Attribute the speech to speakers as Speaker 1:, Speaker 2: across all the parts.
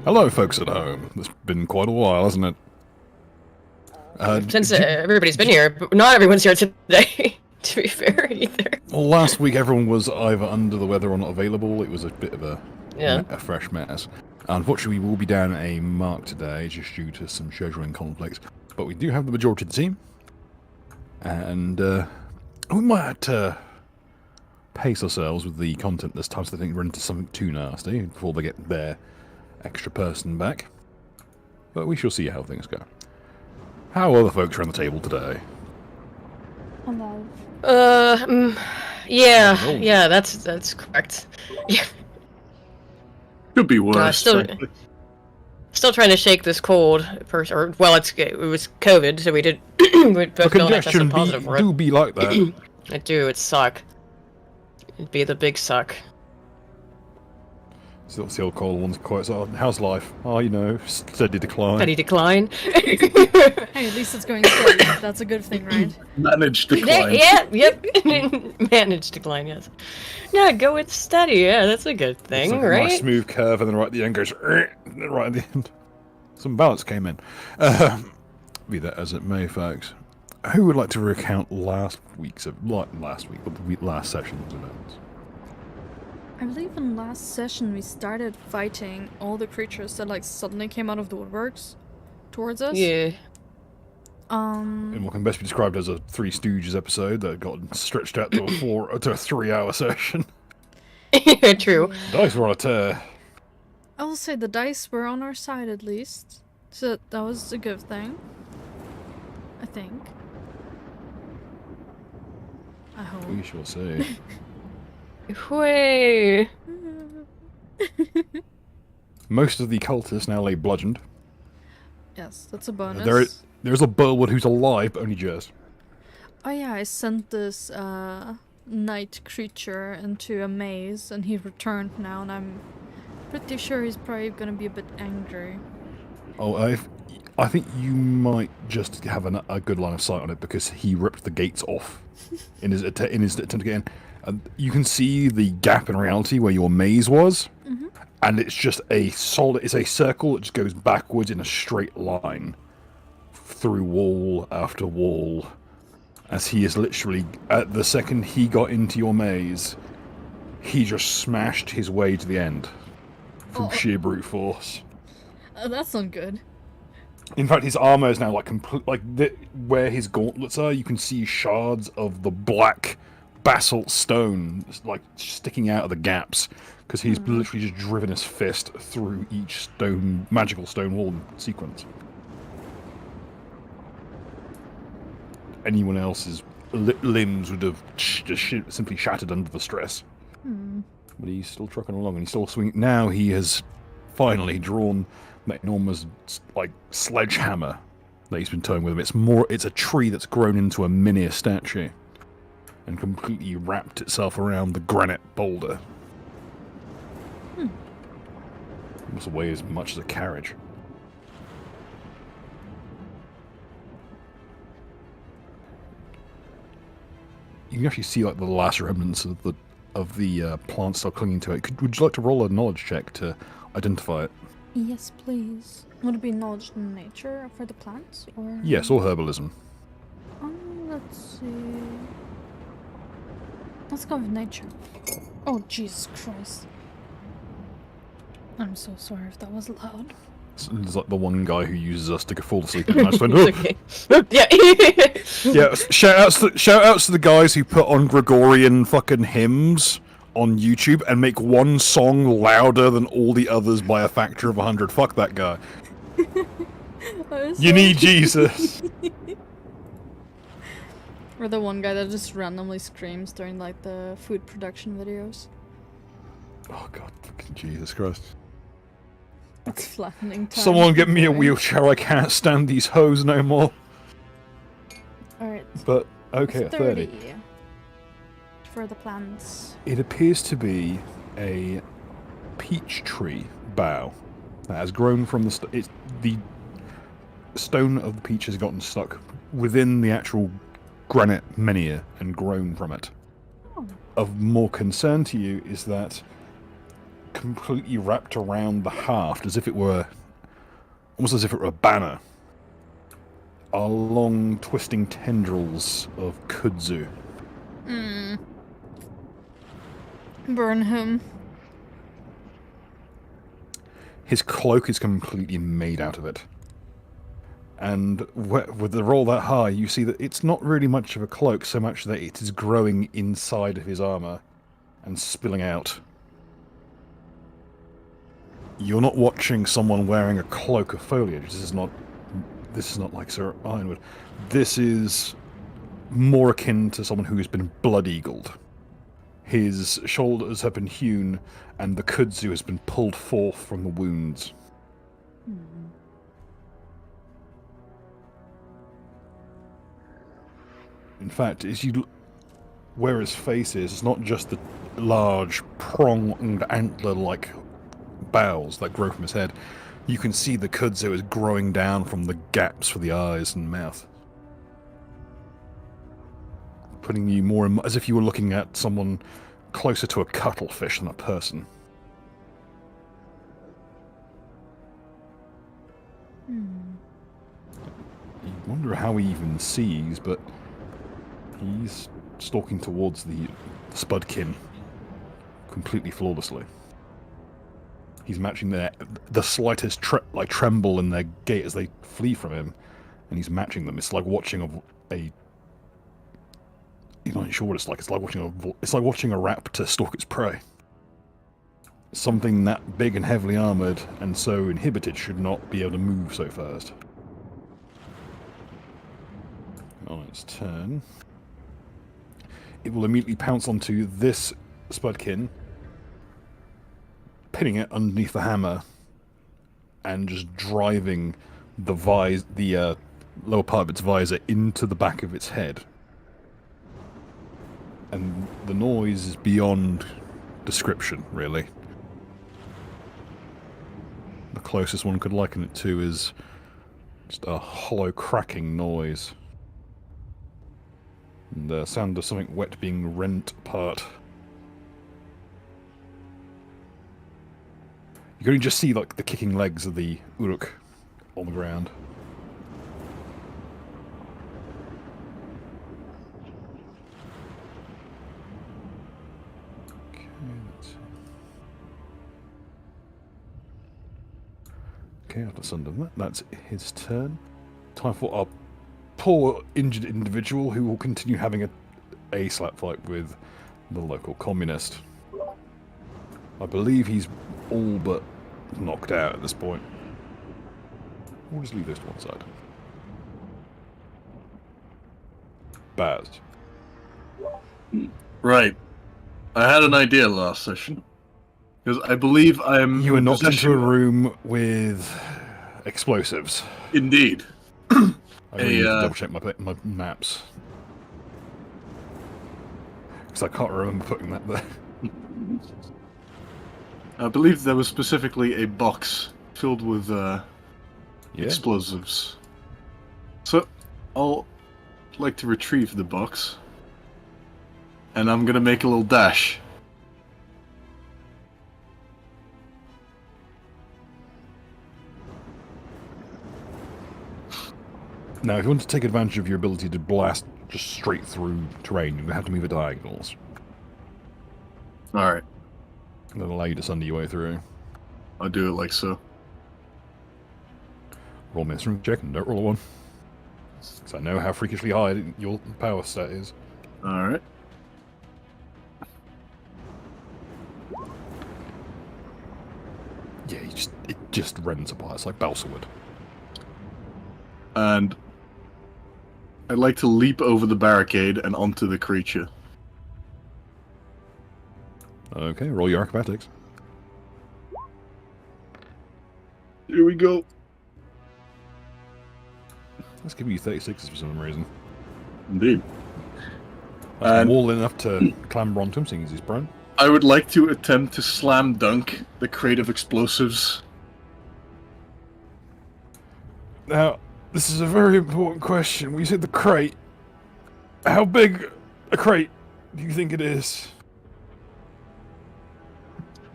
Speaker 1: Hello, folks at home. It's been quite a while, hasn't it?
Speaker 2: Since everybody's been here, but not everyone's here today, to be fair, either.
Speaker 1: Well, last week everyone was either under the weather or not available. It was a bit of a fresh mess. Unfortunately, we will be down a mark today, just due to some scheduling conflicts. But we do have the majority of the team. And we might have to pace ourselves with the content this time so they don't run into something too nasty before they get their extra person back. But we shall see how things go. How are the folks around the table today?
Speaker 3: Hello.
Speaker 2: Yeah, that's correct. Yeah.
Speaker 4: Could be worse.
Speaker 2: Still trying to shake this cold. It was COVID, so we did. We both feel like that's a positive for it.
Speaker 1: Do be like that.
Speaker 2: I do. It suck. It'd be the big suck.
Speaker 1: So the old cold one's quite so. How's life? Oh, you know, steady decline.
Speaker 2: Steady decline.
Speaker 3: Hey, at least it's going steady. That's a good thing, right?
Speaker 4: Managed decline.
Speaker 2: Yep. Managed decline, yes. No, go with steady. Yeah, that's a good thing,
Speaker 1: like
Speaker 2: right?
Speaker 1: A nice smooth curve, and then right at the end goes right at the end. Some balance came in. Be that as it may, folks. who would like to recount last session's events?
Speaker 3: I believe in last session we started fighting all the creatures that like suddenly came out of the woodworks towards us.
Speaker 2: Yeah.
Speaker 1: In what can best be described as a Three Stooges episode that got stretched out to a 3-hour session.
Speaker 2: True.
Speaker 1: Dice were on a tear.
Speaker 3: I will say the dice were on our side at least, so that was a good thing. I think. I hope.
Speaker 1: We shall see.
Speaker 2: Way.
Speaker 1: Most of the cultists now lay bludgeoned.
Speaker 3: Yes, that's a bonus.
Speaker 1: There's a Burwood who's alive, but only just.
Speaker 3: Oh yeah, I sent this night creature into a maze, and he returned now, and I'm pretty sure he's probably gonna be a bit angry.
Speaker 1: Oh, I think you might just have a good line of sight on it because he ripped the gates off in his attempt to get in. And you can see the gap in reality where your maze was, and it's just it's a circle that just goes backwards in a straight line through wall after wall. As he is literally, at the second he got into your maze, he just smashed his way to the end from sheer brute force.
Speaker 3: That's not good.
Speaker 1: In fact, his armor is now where his gauntlets are. You can see shards of the black basalt stone like sticking out of the gaps because he's literally just driven his fist through each magical stone wall sequence. Anyone else's limbs would have just simply shattered under the stress. But he's still trucking along, and he's still swinging. Now he has finally drawn that enormous sledgehammer that he's been towing with him. It's a tree that's grown into a miniature statue and completely wrapped itself around the granite boulder. It must weigh as much as a carriage. You can actually see the last remnants of the plant still clinging to it. Would you like to roll a knowledge check to identify it?
Speaker 3: Yes, please. Would it be knowledge in nature for the plants, or?
Speaker 1: Yes, or herbalism.
Speaker 3: Let's see. Let's go with nature. Oh, Jesus Christ. I'm so sorry if that was loud.
Speaker 1: It's like the one guy who uses us to fall asleep at night.
Speaker 2: Okay. Yeah.
Speaker 1: Yeah. Shout outs to the guys who put on Gregorian fucking hymns on YouTube and make one song louder than all the others by a factor of 100. Fuck that guy. You need Jesus.
Speaker 3: Or the one guy that just randomly screams during the food production videos.
Speaker 1: Oh god, fucking Jesus Christ.
Speaker 3: It's flattening time.
Speaker 1: Someone get me a wheelchair, I can't stand these hoes no more.
Speaker 3: Alright.
Speaker 1: But, okay, 30.
Speaker 3: For the plants.
Speaker 1: It appears to be a peach tree bough that has grown from the stone of the peach has gotten stuck within the actual granite menhir and grown from it.
Speaker 3: Oh.
Speaker 1: Of more concern to you is that completely wrapped around the haft as if it were almost as if it were a banner are long twisting tendrils of kudzu.
Speaker 3: Burn him.
Speaker 1: His cloak is completely made out of it. And with the roll that high, you see that it's not really much of a cloak, so much that it is growing inside of his armor and spilling out. You're not watching someone wearing a cloak of foliage. This is not like Sir Ironwood. This is more akin to someone who has been blood-eagled. His shoulders have been hewn, and the kudzu has been pulled forth from the wounds. In fact, as you where his face is, it's not just the large pronged antler-like boughs that grow from his head. You can see the kudzu is growing down from the gaps for the eyes and mouth, putting you more as if you were looking at someone closer to a cuttlefish than a person. You wonder wonder how he even sees, but he's stalking towards the Spudkin completely flawlessly. He's matching the slightest tremble in their gait as they flee from him, and he's matching them. It's like watching a you're not sure what it's like. It's like watching a raptor stalk its prey. Something that big and heavily armored and so inhibited should not be able to move so fast. On its turn, it will immediately pounce onto this Spudkin, pinning it underneath the hammer, and just driving the lower part of its visor into the back of its head. And the noise is beyond description, really. The closest one could liken it to is just a hollow cracking noise. And the sound of something wet being rent apart. You can only just see like the kicking legs of the Uruk on the ground. Okay, let's see. Okay, I've just undone that. That's his turn. Time for our poor injured individual who will continue having a slap fight with the local communist. I believe he's all but knocked out at this point. We'll just leave this to one side. Baz.
Speaker 4: Right. I had an idea last session. Because I believe I'm...
Speaker 1: You were knocked into a room with explosives.
Speaker 4: Indeed.
Speaker 1: I really need to double check my maps. Because I can't remember putting that there.
Speaker 4: I believe there was specifically a box filled with explosives. So, I'll like to retrieve the box. And I'm gonna make a little dash.
Speaker 1: Now, if you want to take advantage of your ability to blast just straight through terrain, you're going to have to move at diagonals.
Speaker 4: Alright.
Speaker 1: That'll allow you to sunder your way through.
Speaker 4: I'll do it like so.
Speaker 1: Roll me a strength check and don't roll a 1. Because I know how freakishly high your power stat is.
Speaker 4: Alright.
Speaker 1: Yeah, it just rends apart. It's like balsa wood.
Speaker 4: And I'd like to leap over the barricade and onto the creature.
Speaker 1: Okay, roll your acrobatics.
Speaker 4: Here we go.
Speaker 1: Let's give you 36s for some reason.
Speaker 4: Indeed.
Speaker 1: That's more than enough to clamber onto him, seeing as he's prone.
Speaker 4: I would like to attempt to slam dunk the crate of explosives.
Speaker 1: Now, this is a very important question. When you said the crate, how big a crate do you think it is?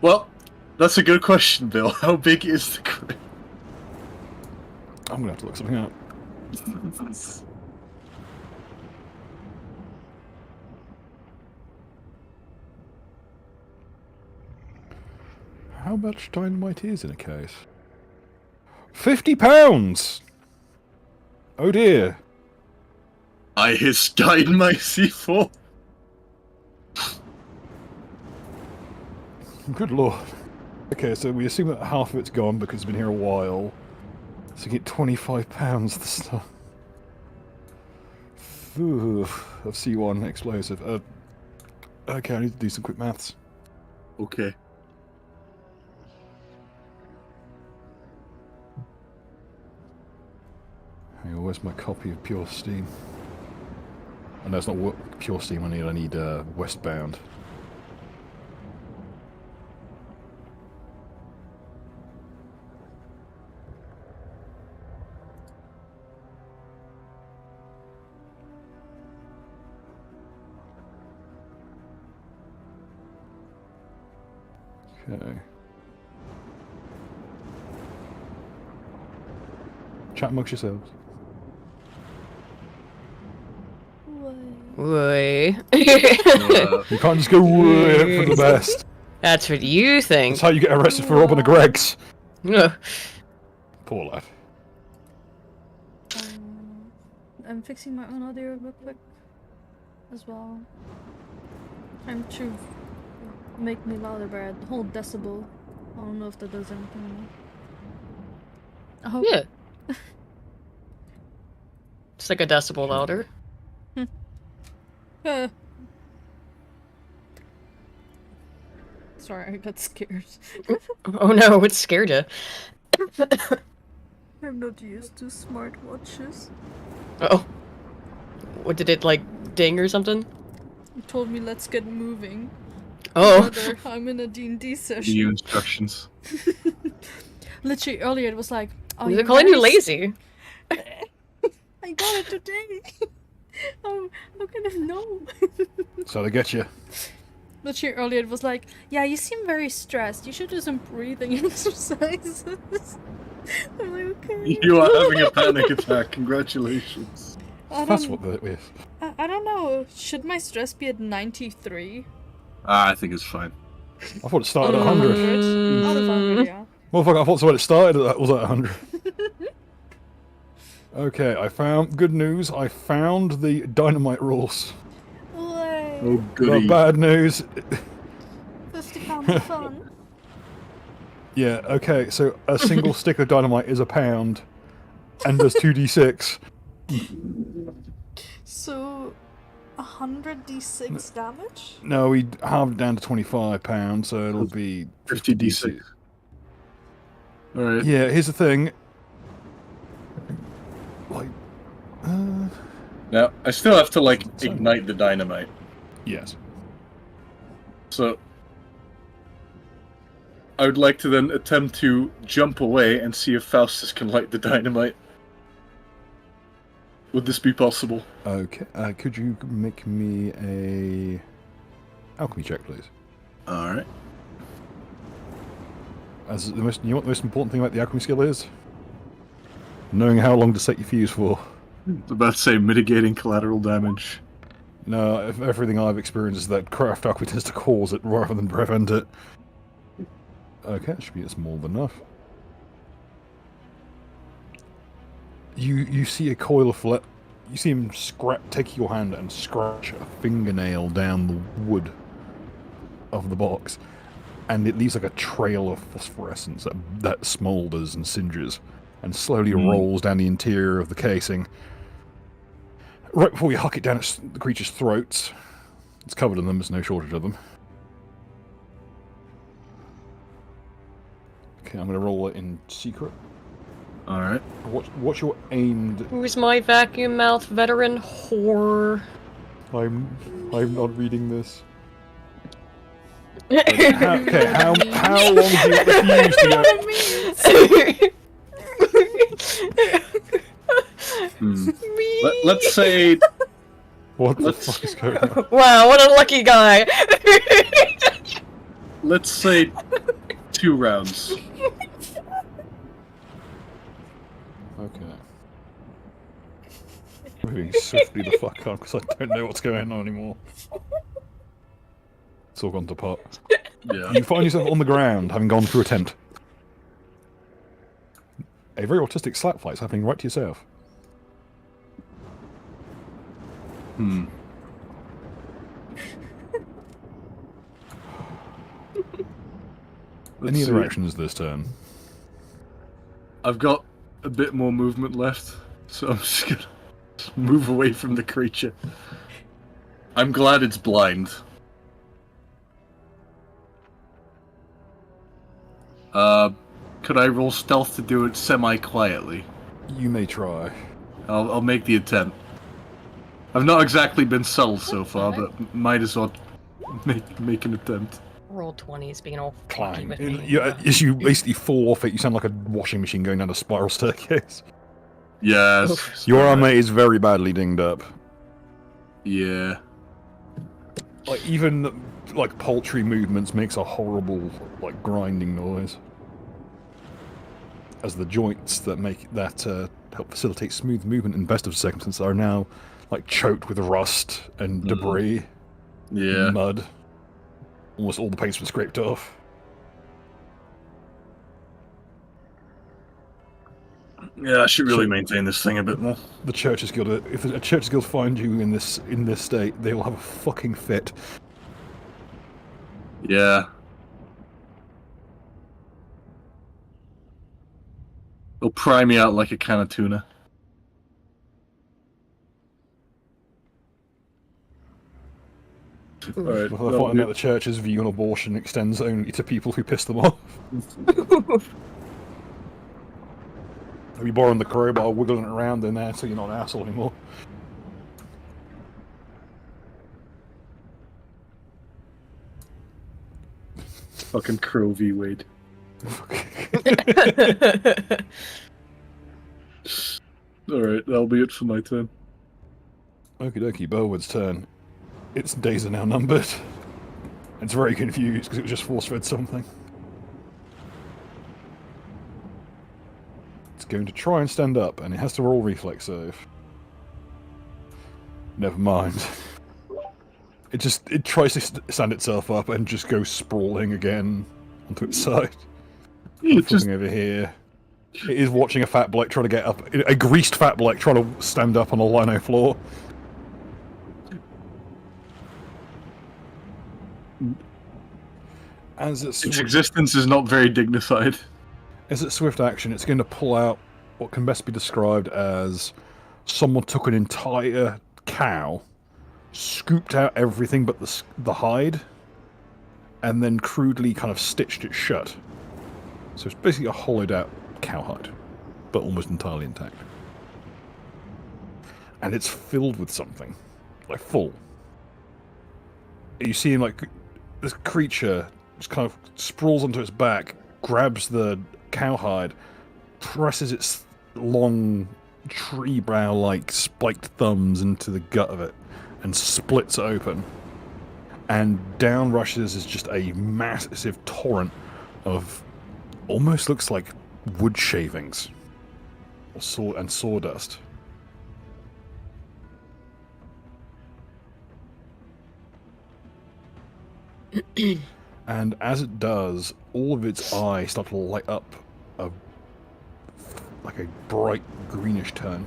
Speaker 4: Well, that's a good question, Bill. How big is the crate?
Speaker 1: I'm gonna have to look something up. How much dynamite is in a case? 50 pounds! Oh dear.
Speaker 4: I hiss guide my C4.
Speaker 1: Good lord. Okay, so we assume that half of it's gone because it's been here a while. So you get 25 pounds this stuff. Of C1 explosive. Okay, I need to do some quick maths.
Speaker 4: Okay.
Speaker 1: Hang on, where's my copy of Pure Steam? Oh, no, it's not Pure Steam I need Westbound. Okay. Chat amongst yourselves.
Speaker 2: Way.
Speaker 1: You can't just go way for the best.
Speaker 2: That's what you think.
Speaker 1: That's how you get arrested for robbing a Greg's.
Speaker 2: Ugh.
Speaker 1: Poor lad.
Speaker 3: I'm fixing my own audio real quick as well. Trying to make me louder by a whole decibel. I don't know if that does anything. I hope.
Speaker 2: Yeah. It's like a decibel louder.
Speaker 3: Sorry, I got scared.
Speaker 2: Oh no, what scared you?
Speaker 3: I'm not used to smartwatches.
Speaker 2: Oh. What, did it like ding or something?
Speaker 3: It told me let's get moving.
Speaker 2: Oh.
Speaker 3: Brother, I'm in a D&D session.
Speaker 4: New instructions.
Speaker 3: Literally earlier it was like, oh,
Speaker 2: They're calling you lazy.
Speaker 3: I got it today. How can I know?
Speaker 1: So they get you.
Speaker 3: Literally earlier it was like, yeah, you seem very stressed. You should do some breathing exercises. I'm like, okay.
Speaker 4: You are having a panic attack. Congratulations.
Speaker 1: That's what that is.
Speaker 3: I don't know. Should my stress be at 93?
Speaker 4: I think it's fine.
Speaker 1: I thought it started at 100.
Speaker 3: Out of 100, yeah.
Speaker 1: Motherfucker, I thought so when it started that was at 100. Okay, good news, I found the dynamite rules.
Speaker 3: Way.
Speaker 4: Oh,
Speaker 1: But
Speaker 4: goody.
Speaker 1: bad news.
Speaker 3: 50 pounds of fun.
Speaker 1: Yeah, okay, so a single stick of dynamite is £1 and does 2d6.
Speaker 3: So, 100d6 damage?
Speaker 1: No, we halved it down to £25, so it'll be
Speaker 4: 50d6. Alright.
Speaker 1: Yeah, here's the thing. Like,
Speaker 4: Now, I still have to, like, ignite the dynamite.
Speaker 1: yes.
Speaker 4: So, I would like to then attempt to jump away and see if Faustus can light the dynamite. Would this be possible?
Speaker 1: Okay, could you make me a alchemy check, please?
Speaker 4: Alright.
Speaker 1: As the most, you know what the most important thing about the alchemy skill is? Knowing how long to set your fuse for.
Speaker 4: I was about to say mitigating collateral damage.
Speaker 1: No, everything I've experienced is that craft alchemy tends to cause it rather than prevent it. Okay, that should be more than enough. You see a coil of you see him take your hand and scratch a fingernail down the wood of the box, and it leaves like a trail of phosphorescence that smoulders and singes, and slowly rolls down the interior of the casing. Right before you huck it down the creature's throats, it's covered in them. There's no shortage of them. Okay, I'm going to roll it in secret.
Speaker 4: Alright.
Speaker 1: What's your aimed?
Speaker 2: Who's my vacuum mouth veteran whore?
Speaker 1: I'm not reading this. Okay, how long do you want the fuse to go?
Speaker 4: Let's say...
Speaker 1: What the fuck is going on?
Speaker 2: Wow, what a lucky guy!
Speaker 4: Let's say 2 rounds.
Speaker 1: Okay. Moving swiftly the fuck on because I don't know what's going on anymore. It's all gone to pot.
Speaker 4: Yeah.
Speaker 1: You find yourself on the ground, having gone through a tent. A very autistic slap fight's happening right to yourself. Any other actions this turn?
Speaker 4: I've got a bit more movement left, so I'm just gonna move away from the creature. I'm glad it's blind. Could I roll stealth to do it semi-quietly?
Speaker 1: You may try.
Speaker 4: I'll make the attempt. I've not exactly been subtle so far, but might as well make an attempt.
Speaker 2: Roll 20s being all
Speaker 1: Clang.
Speaker 2: funky with me.
Speaker 1: As you basically fall off it, you sound like a washing machine going down a spiral staircase.
Speaker 4: Yes.
Speaker 1: Your armor is very badly dinged up.
Speaker 4: Yeah.
Speaker 1: Like even like paltry movements makes a horrible like grinding noise. As the joints that help facilitate smooth movement in best of circumstances are now like choked with rust and debris,
Speaker 4: Yeah.
Speaker 1: and mud. Almost all the paint's been scraped off.
Speaker 4: Yeah, I should really maintain this thing a bit more.
Speaker 1: The Churches Guild, if a Churches Guild find you in this state, they will have a fucking fit.
Speaker 4: Yeah. They'll pry me out like a can of tuna. Alright.
Speaker 1: Before they find out the Church's view on abortion extends only to people who piss them off. They'll be borrowing the crowbar, wiggling it around in there so you're not an asshole anymore.
Speaker 4: Fucking Crow v. Wade. Alright, that'll be it for my turn.
Speaker 1: Okie dokie, Burwood's turn. Its days are now numbered. It's very confused because it was just force-fed something. It's going to try and stand up, and it has to roll reflex save. Never mind. It tries to stand itself up and just goes sprawling again onto its side. Flipping over here. It is watching a fat bloke trying to get up. A greased fat bloke trying to stand up on a lino floor. As its
Speaker 4: existence is not very dignified.
Speaker 1: As its swift action, it's going to pull out what can best be described as someone took an entire cow, scooped out everything but the hide, and then crudely kind of stitched it shut. So it's basically a hollowed out cowhide, but almost entirely intact. And it's filled with something, like full. You see him like this creature just kind of sprawls onto its back, grabs the cowhide, presses its long tree brow-like spiked thumbs into the gut of it, and splits it open. And down rushes is just a massive torrent of almost looks like wood shavings and sawdust. And as it does, all of its eyes start to light up like a bright greenish turn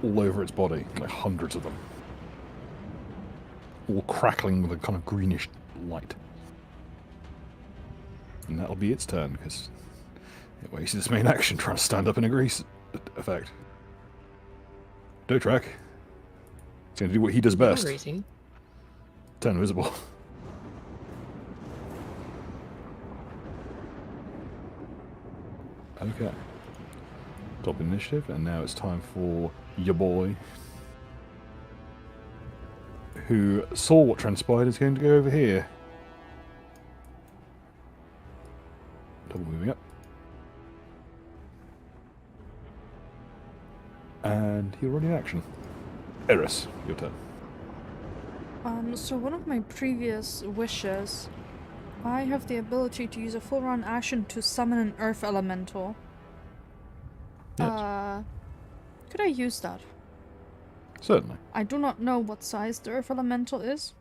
Speaker 1: all over its body, like hundreds of them, all crackling with a kind of greenish light. And that'll be its turn, because it wasted its main action trying to stand up in a grease effect. Dotrak. It's going to do what he does best. Turn invisible. Okay. Top initiative, and now it's time for your boy, who saw what transpired, is going to go over here. Double moving up. And he'll run in action. Eris, your turn.
Speaker 3: So one of my previous wishes, I have the ability to use a full round action to summon an earth elemental.
Speaker 1: Yes.
Speaker 3: Could I use that?
Speaker 1: Certainly.
Speaker 3: I do not know what size the earth elemental is.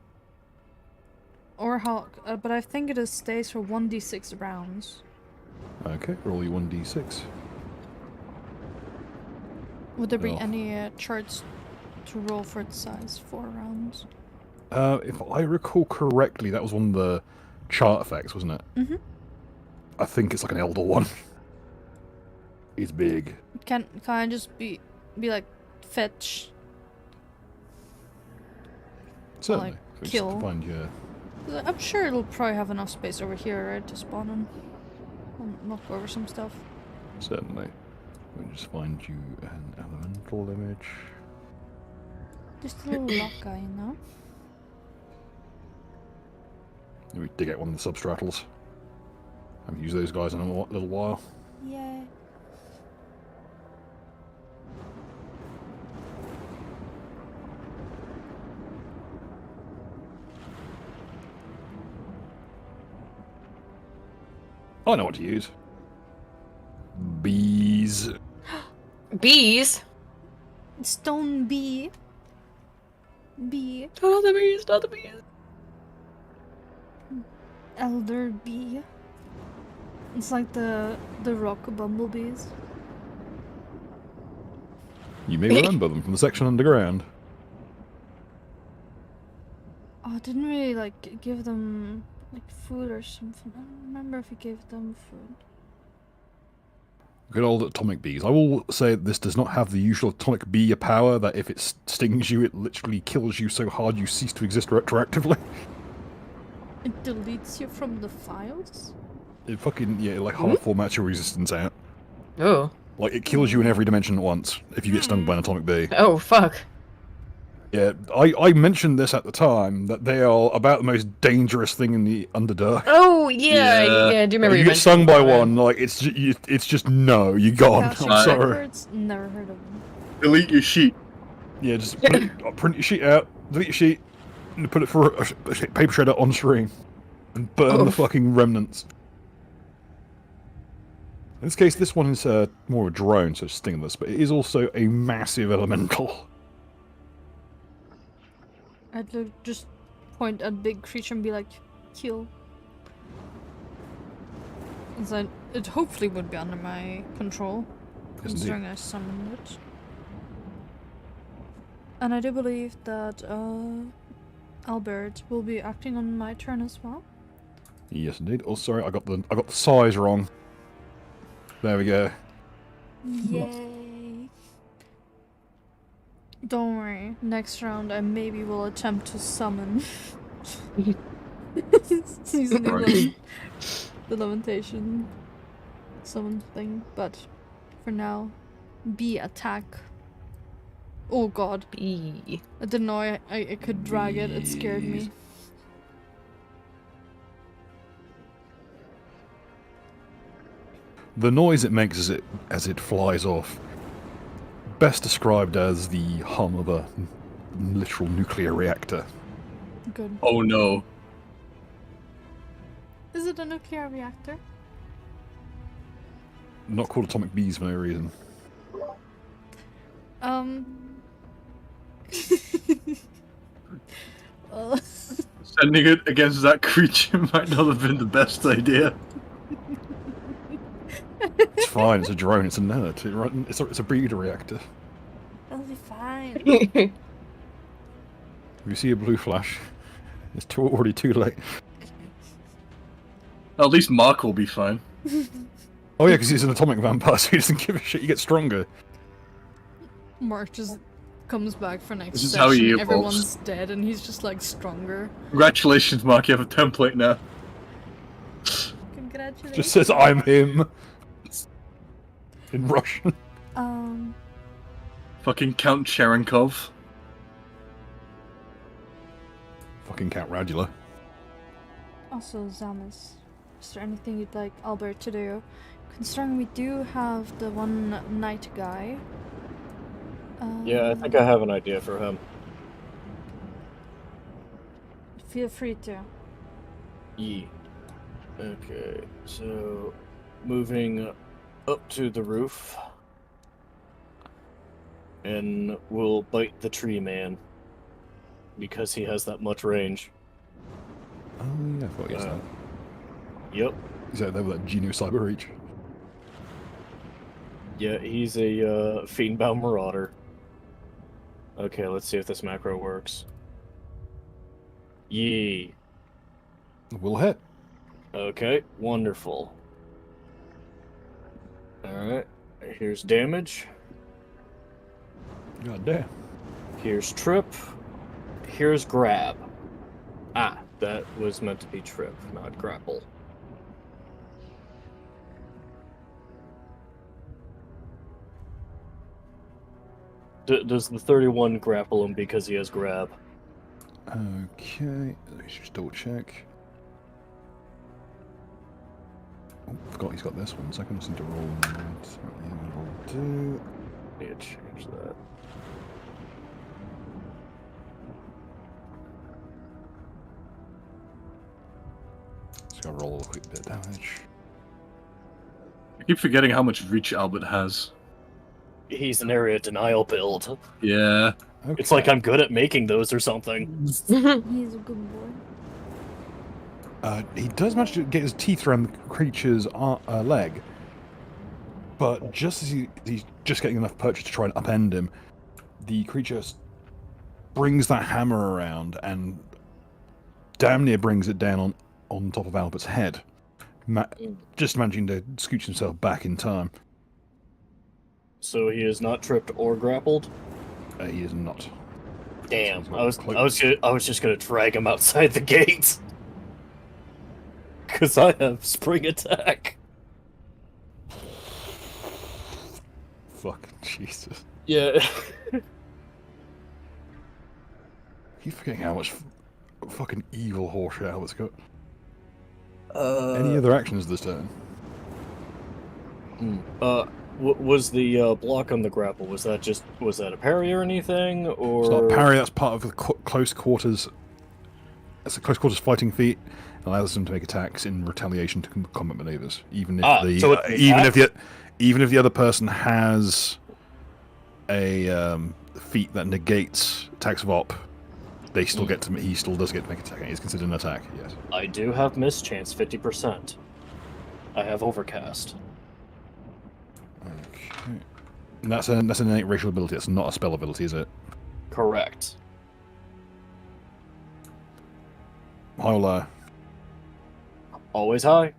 Speaker 3: Or how, but I think it stays for 1d6 rounds.
Speaker 1: Okay, roll your 1d6.
Speaker 3: Would there be any charts to roll for its size? 4 rounds?
Speaker 1: If I recall correctly, that was one of the chart effects, wasn't it?
Speaker 3: Mm-hmm.
Speaker 1: I think it's like an elder one. It's big.
Speaker 3: Can I just be like fetch?
Speaker 1: Certainly.
Speaker 3: Like, kill.
Speaker 1: Find your...
Speaker 3: I'm sure it'll probably have enough space over here, right, to spawn in. I'll knock over some stuff.
Speaker 1: Certainly. Let me just find you an elemental image.
Speaker 3: Just a little lock guy, you know?
Speaker 1: Let me dig out one of the substratals. I haven't used those guys in a little while.
Speaker 3: Yeah.
Speaker 1: I know what to use. Bees.
Speaker 2: Bees?
Speaker 3: Stone bee. Bee.
Speaker 2: Not the bees, not the bees.
Speaker 3: Elder bee. It's like the rock bumblebees.
Speaker 1: You may remember them from the section underground.
Speaker 3: Oh, didn't we like give them like food or something? I don't remember if we gave them food.
Speaker 1: Good old atomic bees. I will say this does not have the usual atomic bee power that if it stings you, it literally kills you so hard you cease to exist retroactively.
Speaker 3: It deletes you from the files?
Speaker 1: It fucking, yeah, like half formats your resistance out.
Speaker 2: Oh.
Speaker 1: Like, it kills you in every dimension at once if you get stung by an atomic bee.
Speaker 2: Oh, fuck.
Speaker 1: Yeah, I mentioned this at the time, that they are about the most dangerous thing in the Underdark.
Speaker 2: Oh, yeah, I do remember
Speaker 1: You get stung by one, like, it's just no, you're gone. I'm sorry.
Speaker 3: Records? Never heard of them.
Speaker 4: Delete your sheet.
Speaker 1: Yeah, just print your sheet out, delete your sheet, and put it for a paper shredder on screen. And burn the fucking remnants. In this case, this one is more a drone, so stingless, but it is also a massive elemental.
Speaker 3: I'd just point at big creature and be like, kill. And then it hopefully would be under my control, considering I summoned it. And I do believe that Albert will be acting on my turn as well.
Speaker 1: Yes, indeed. Oh, sorry, I got the size wrong. There we go.
Speaker 3: Yay! Don't worry. Next round, I maybe will attempt to summon. Using the lamentation summon thing, but for now, B attack. Oh god.
Speaker 2: B.
Speaker 3: I didn't know I could drag it. It scared me.
Speaker 1: The noise it makes as it flies off, best described as the hum of a literal nuclear reactor.
Speaker 3: Good.
Speaker 4: Oh no.
Speaker 3: Is it a nuclear reactor?
Speaker 1: Not called atomic bees for no reason.
Speaker 4: Sending it against that creature might not have been the best idea.
Speaker 1: It's fine, it's a drone, it's a nerd. It's a breeder reactor.
Speaker 3: It'll be fine.
Speaker 1: If you see a blue flash, it's already too late.
Speaker 4: At least Mark will be fine.
Speaker 1: Oh yeah, because he's an atomic vampire, so he doesn't give a shit, he gets stronger.
Speaker 3: Mark just comes back for next
Speaker 4: This is
Speaker 3: session,
Speaker 4: how he evolves.
Speaker 3: everyone's dead and he's just like stronger.
Speaker 4: Congratulations, Mark, you have a template now.
Speaker 3: Congratulations.
Speaker 1: Just says, I'm him. In Russian.
Speaker 4: Fucking Count Cherenkov.
Speaker 1: Fucking Count Radula.
Speaker 3: Also, Zamis, is there anything you'd like Albert to do? Considering we do have the one night guy.
Speaker 5: Yeah, I think I have an idea for him.
Speaker 3: Feel free to.
Speaker 5: Yee. Okay, so moving up to the roof, and we'll bite the tree man because he has that much range.
Speaker 1: Oh yeah, I thought you said.
Speaker 5: Yep.
Speaker 1: Is that there with that Geno Cyber Reach?
Speaker 5: Yeah, he's a Fiendbound Marauder. Okay, let's see if this macro works. Yee.
Speaker 1: Will hit.
Speaker 5: Okay, wonderful. Alright, here's damage.
Speaker 1: God damn.
Speaker 5: Here's trip. Here's grab. Ah, that was meant to be trip, not grapple. Does the 31 grapple him because he has grab?
Speaker 1: Okay, let's just double check. Oh, forgot he's got this one. So I can just need to roll that. Roll 2.
Speaker 5: Need to change that.
Speaker 1: Just gotta roll a quick bit of damage.
Speaker 4: I keep forgetting how much reach Albert has.
Speaker 5: He's an area denial build.
Speaker 4: Yeah.
Speaker 1: Okay.
Speaker 5: It's like I'm good at making those or something.
Speaker 3: He's a good boy.
Speaker 1: He does manage to get his teeth around the creature's leg, but just as he's just getting enough purchase to try and upend him, the creature brings that hammer around and damn near brings it down on top of Albert's head, just managing to scooch himself back in time.
Speaker 5: So he is not tripped or grappled?
Speaker 1: He is not.
Speaker 5: Damn, I was just gonna drag him outside the gate. Because I have spring attack.
Speaker 1: Fuck, Jesus.
Speaker 5: Yeah.
Speaker 1: Keep forgetting how much fucking evil horseshit Albert's got. Any other actions this turn?
Speaker 5: Was the block on the grapple, was that a parry or anything, or...
Speaker 1: It's not parry, that's part of the close quarters. It's a close quarters fighting feat. It allows them to make attacks in retaliation to combat maneuvers, even if even if the other person has a feat that negates attacks of op, he still does get to make an attack. It's considered an attack. Yes.
Speaker 5: I do have mischance 50%. I have overcast.
Speaker 1: Okay. And that's an innate racial ability. It's not a spell ability, is it?
Speaker 5: Correct.
Speaker 1: High or low?
Speaker 5: Always high.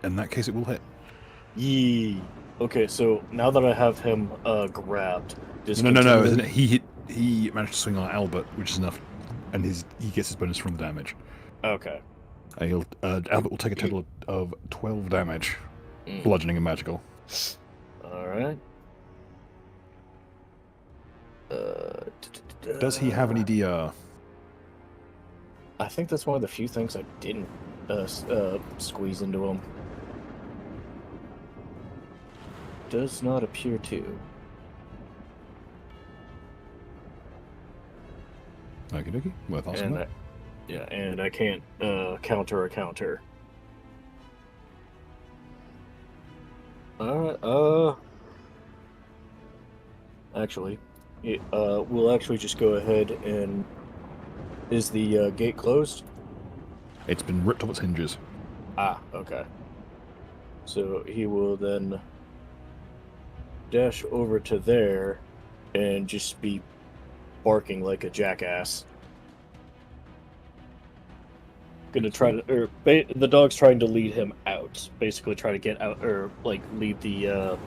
Speaker 1: In that case, it will hit.
Speaker 5: Yee. Okay, so now that I have him grabbed...
Speaker 1: No. Isn't it? He managed to swing on Albert, which is enough, and he gets his bonus from the damage.
Speaker 5: Okay.
Speaker 1: Albert will take a total of 12 damage, bludgeoning and magical.
Speaker 5: Alright.
Speaker 1: Does he have any DR?
Speaker 5: I think that's one of the few things I didn't squeeze into him. Does not appear to.
Speaker 1: Okie dokie. Worth asking.
Speaker 5: And I can't counter a counter. Alright, actually, we'll actually just go ahead and... Is the gate closed?
Speaker 1: It's been ripped off its hinges.
Speaker 5: Ah, okay. So he will then dash over to there and just be barking like a jackass. Gonna try to, the dog's trying to lead him out. Basically, try to get out, or like lead the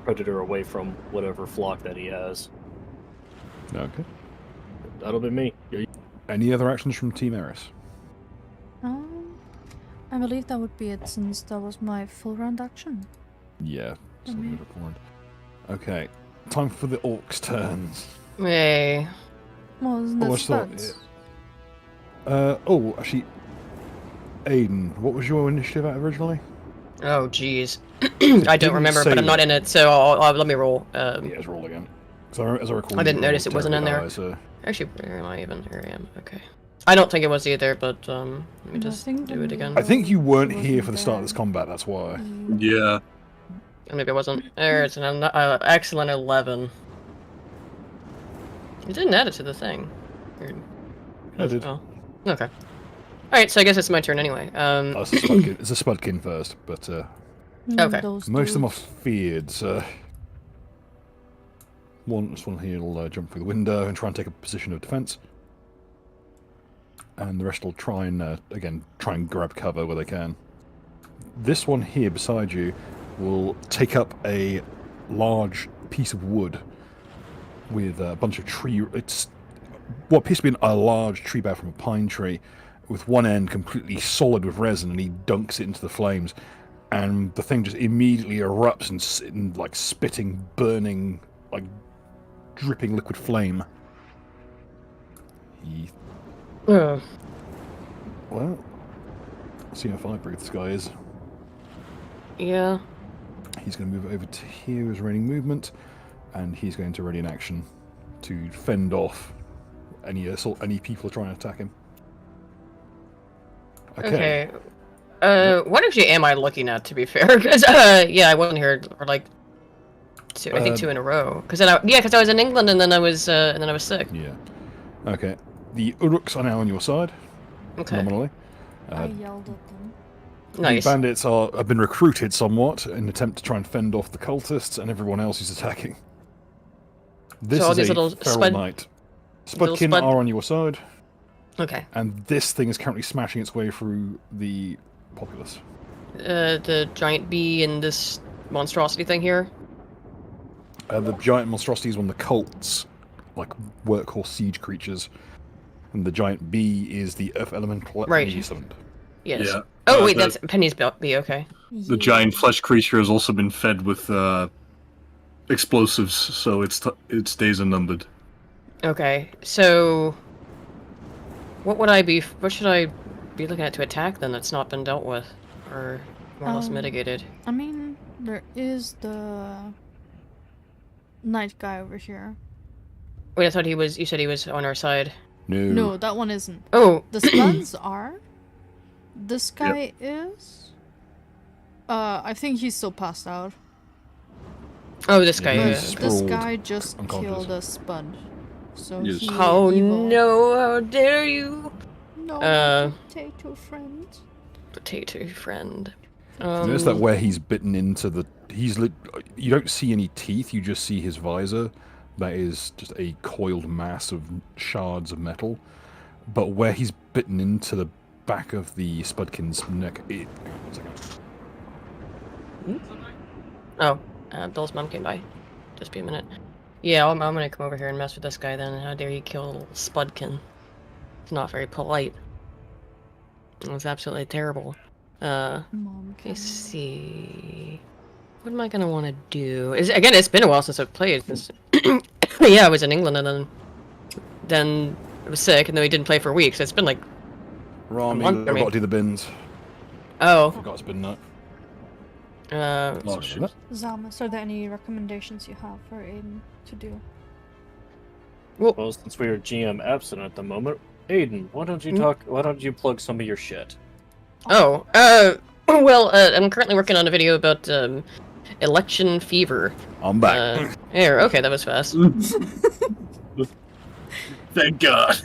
Speaker 5: predator away from whatever flock that he has.
Speaker 1: Okay.
Speaker 5: That'll be me.
Speaker 1: Any other actions from Team Eris?
Speaker 3: I believe that would be it, since that was my full round action.
Speaker 1: Yeah. Okay. Time for the orcs' turns.
Speaker 2: Yay.
Speaker 3: Well, isn't that spuds?
Speaker 1: Actually, Aiden, what was your initiative at originally?
Speaker 2: Oh, jeez. I don't remember, but I'm not in it, so let me roll.
Speaker 1: Yeah, let's roll again. As I recall,
Speaker 2: I didn't notice it wasn't in there. Actually, where am I even? Here I am. Okay. I don't think it was either, but let me just do it again.
Speaker 1: I think you weren't here for the start of this combat, that's why.
Speaker 4: Yeah.
Speaker 2: Maybe it wasn't. There, it's an excellent 11. You didn't add it to the thing.
Speaker 1: I did.
Speaker 2: Oh. Okay. Alright, so I guess it's my turn anyway.
Speaker 1: It's a Spudkin first, but
Speaker 2: okay.
Speaker 1: Most of them are feared, so... This one here will jump through the window and try and take a position of defense. And the rest will try and, again, grab cover where they can. This one here beside you will take up a large piece of wood with a bunch of tree... It's what appears to be a large tree bough from a pine tree, with one end completely solid with resin, and he dunks it into the flames. And the thing just immediately erupts and like spitting, burning, like dripping liquid flame. Well, see how fireproof this guy is.
Speaker 2: Yeah.
Speaker 1: He's going to move over to here as reigning movement, and he's going to ready an action to fend off any people trying to attack him. Okay.
Speaker 2: What actually am I looking at, to be fair? Because, yeah, I wasn't here for, like, 2. I think 2 in a row. Because because I was in England and then I was sick.
Speaker 1: Yeah. Okay. The Uruks are now on your side.
Speaker 2: Okay.
Speaker 1: Nominally.
Speaker 3: I yelled at them.
Speaker 2: Nice.
Speaker 1: The bandits have been recruited somewhat in an attempt to try and fend off the cultists and everyone else who's attacking. This
Speaker 2: all
Speaker 1: is
Speaker 2: these
Speaker 1: a
Speaker 2: little
Speaker 1: feral knight. Spudkin are on your side.
Speaker 2: Okay.
Speaker 1: And this thing is currently smashing its way through the populace.
Speaker 2: The giant bee and this monstrosity thing here.
Speaker 1: The giant monstrosity is one of the cults, like workhorse siege creatures. And the giant bee is the earth elemental that
Speaker 2: Right.
Speaker 1: you summoned.
Speaker 2: Yes.
Speaker 4: Yeah.
Speaker 2: Oh wait, that's Penny's bee. Okay.
Speaker 4: The giant flesh creature has also been fed with explosives, so its days are numbered.
Speaker 2: Okay. So, what should I be looking at to attack then that's not been dealt with, or more or less mitigated?
Speaker 3: I mean, there is the night guy over here.
Speaker 2: Wait, I thought you said he was on our side.
Speaker 3: No, that one isn't.
Speaker 2: Oh.
Speaker 3: The Spuds are. This guy is. I think he's still passed out.
Speaker 2: Oh, this guy.
Speaker 1: Yeah,
Speaker 2: Yeah.
Speaker 1: he's
Speaker 3: This
Speaker 1: sprawled,
Speaker 3: guy just
Speaker 1: unconscious.
Speaker 3: killed a Spud. So
Speaker 4: Yes.
Speaker 3: he
Speaker 2: Oh
Speaker 3: evil.
Speaker 2: no! How dare you,
Speaker 3: No, potato friend.
Speaker 2: potato friend?
Speaker 1: Notice that where he's bitten into the... you don't see any teeth, you just see his visor. That is just a coiled mass of shards of metal. But where he's bitten into the back of the Spudkin's neck... Hang on 1 second.
Speaker 2: Oh, Bill's mom came by. Just be a minute. Yeah, I'm gonna come over here and mess with this guy then. How dare you kill Spudkin? It's not very polite. It was absolutely terrible.
Speaker 3: Mom,
Speaker 2: Let's see. What am I gonna want to do? Again, it's been a while since I've played. Yeah, I was in England and then I was sick, and then we didn't play for weeks. So it's been like
Speaker 1: Rami,
Speaker 2: month
Speaker 1: I've
Speaker 2: for me.
Speaker 1: got to do the bins.
Speaker 2: Oh.
Speaker 1: Forgot to bin that.
Speaker 4: Oh shit.
Speaker 3: Zalmas, are there any recommendations you have for Aiden to do?
Speaker 5: Well, since we are GM absent at the moment, Aiden, why don't you talk? Why don't you plug some of your shit?
Speaker 2: Oh. Well, I'm currently working on a video about election fever.
Speaker 1: I'm back.
Speaker 2: Here, okay, that was fast.
Speaker 4: Thank God.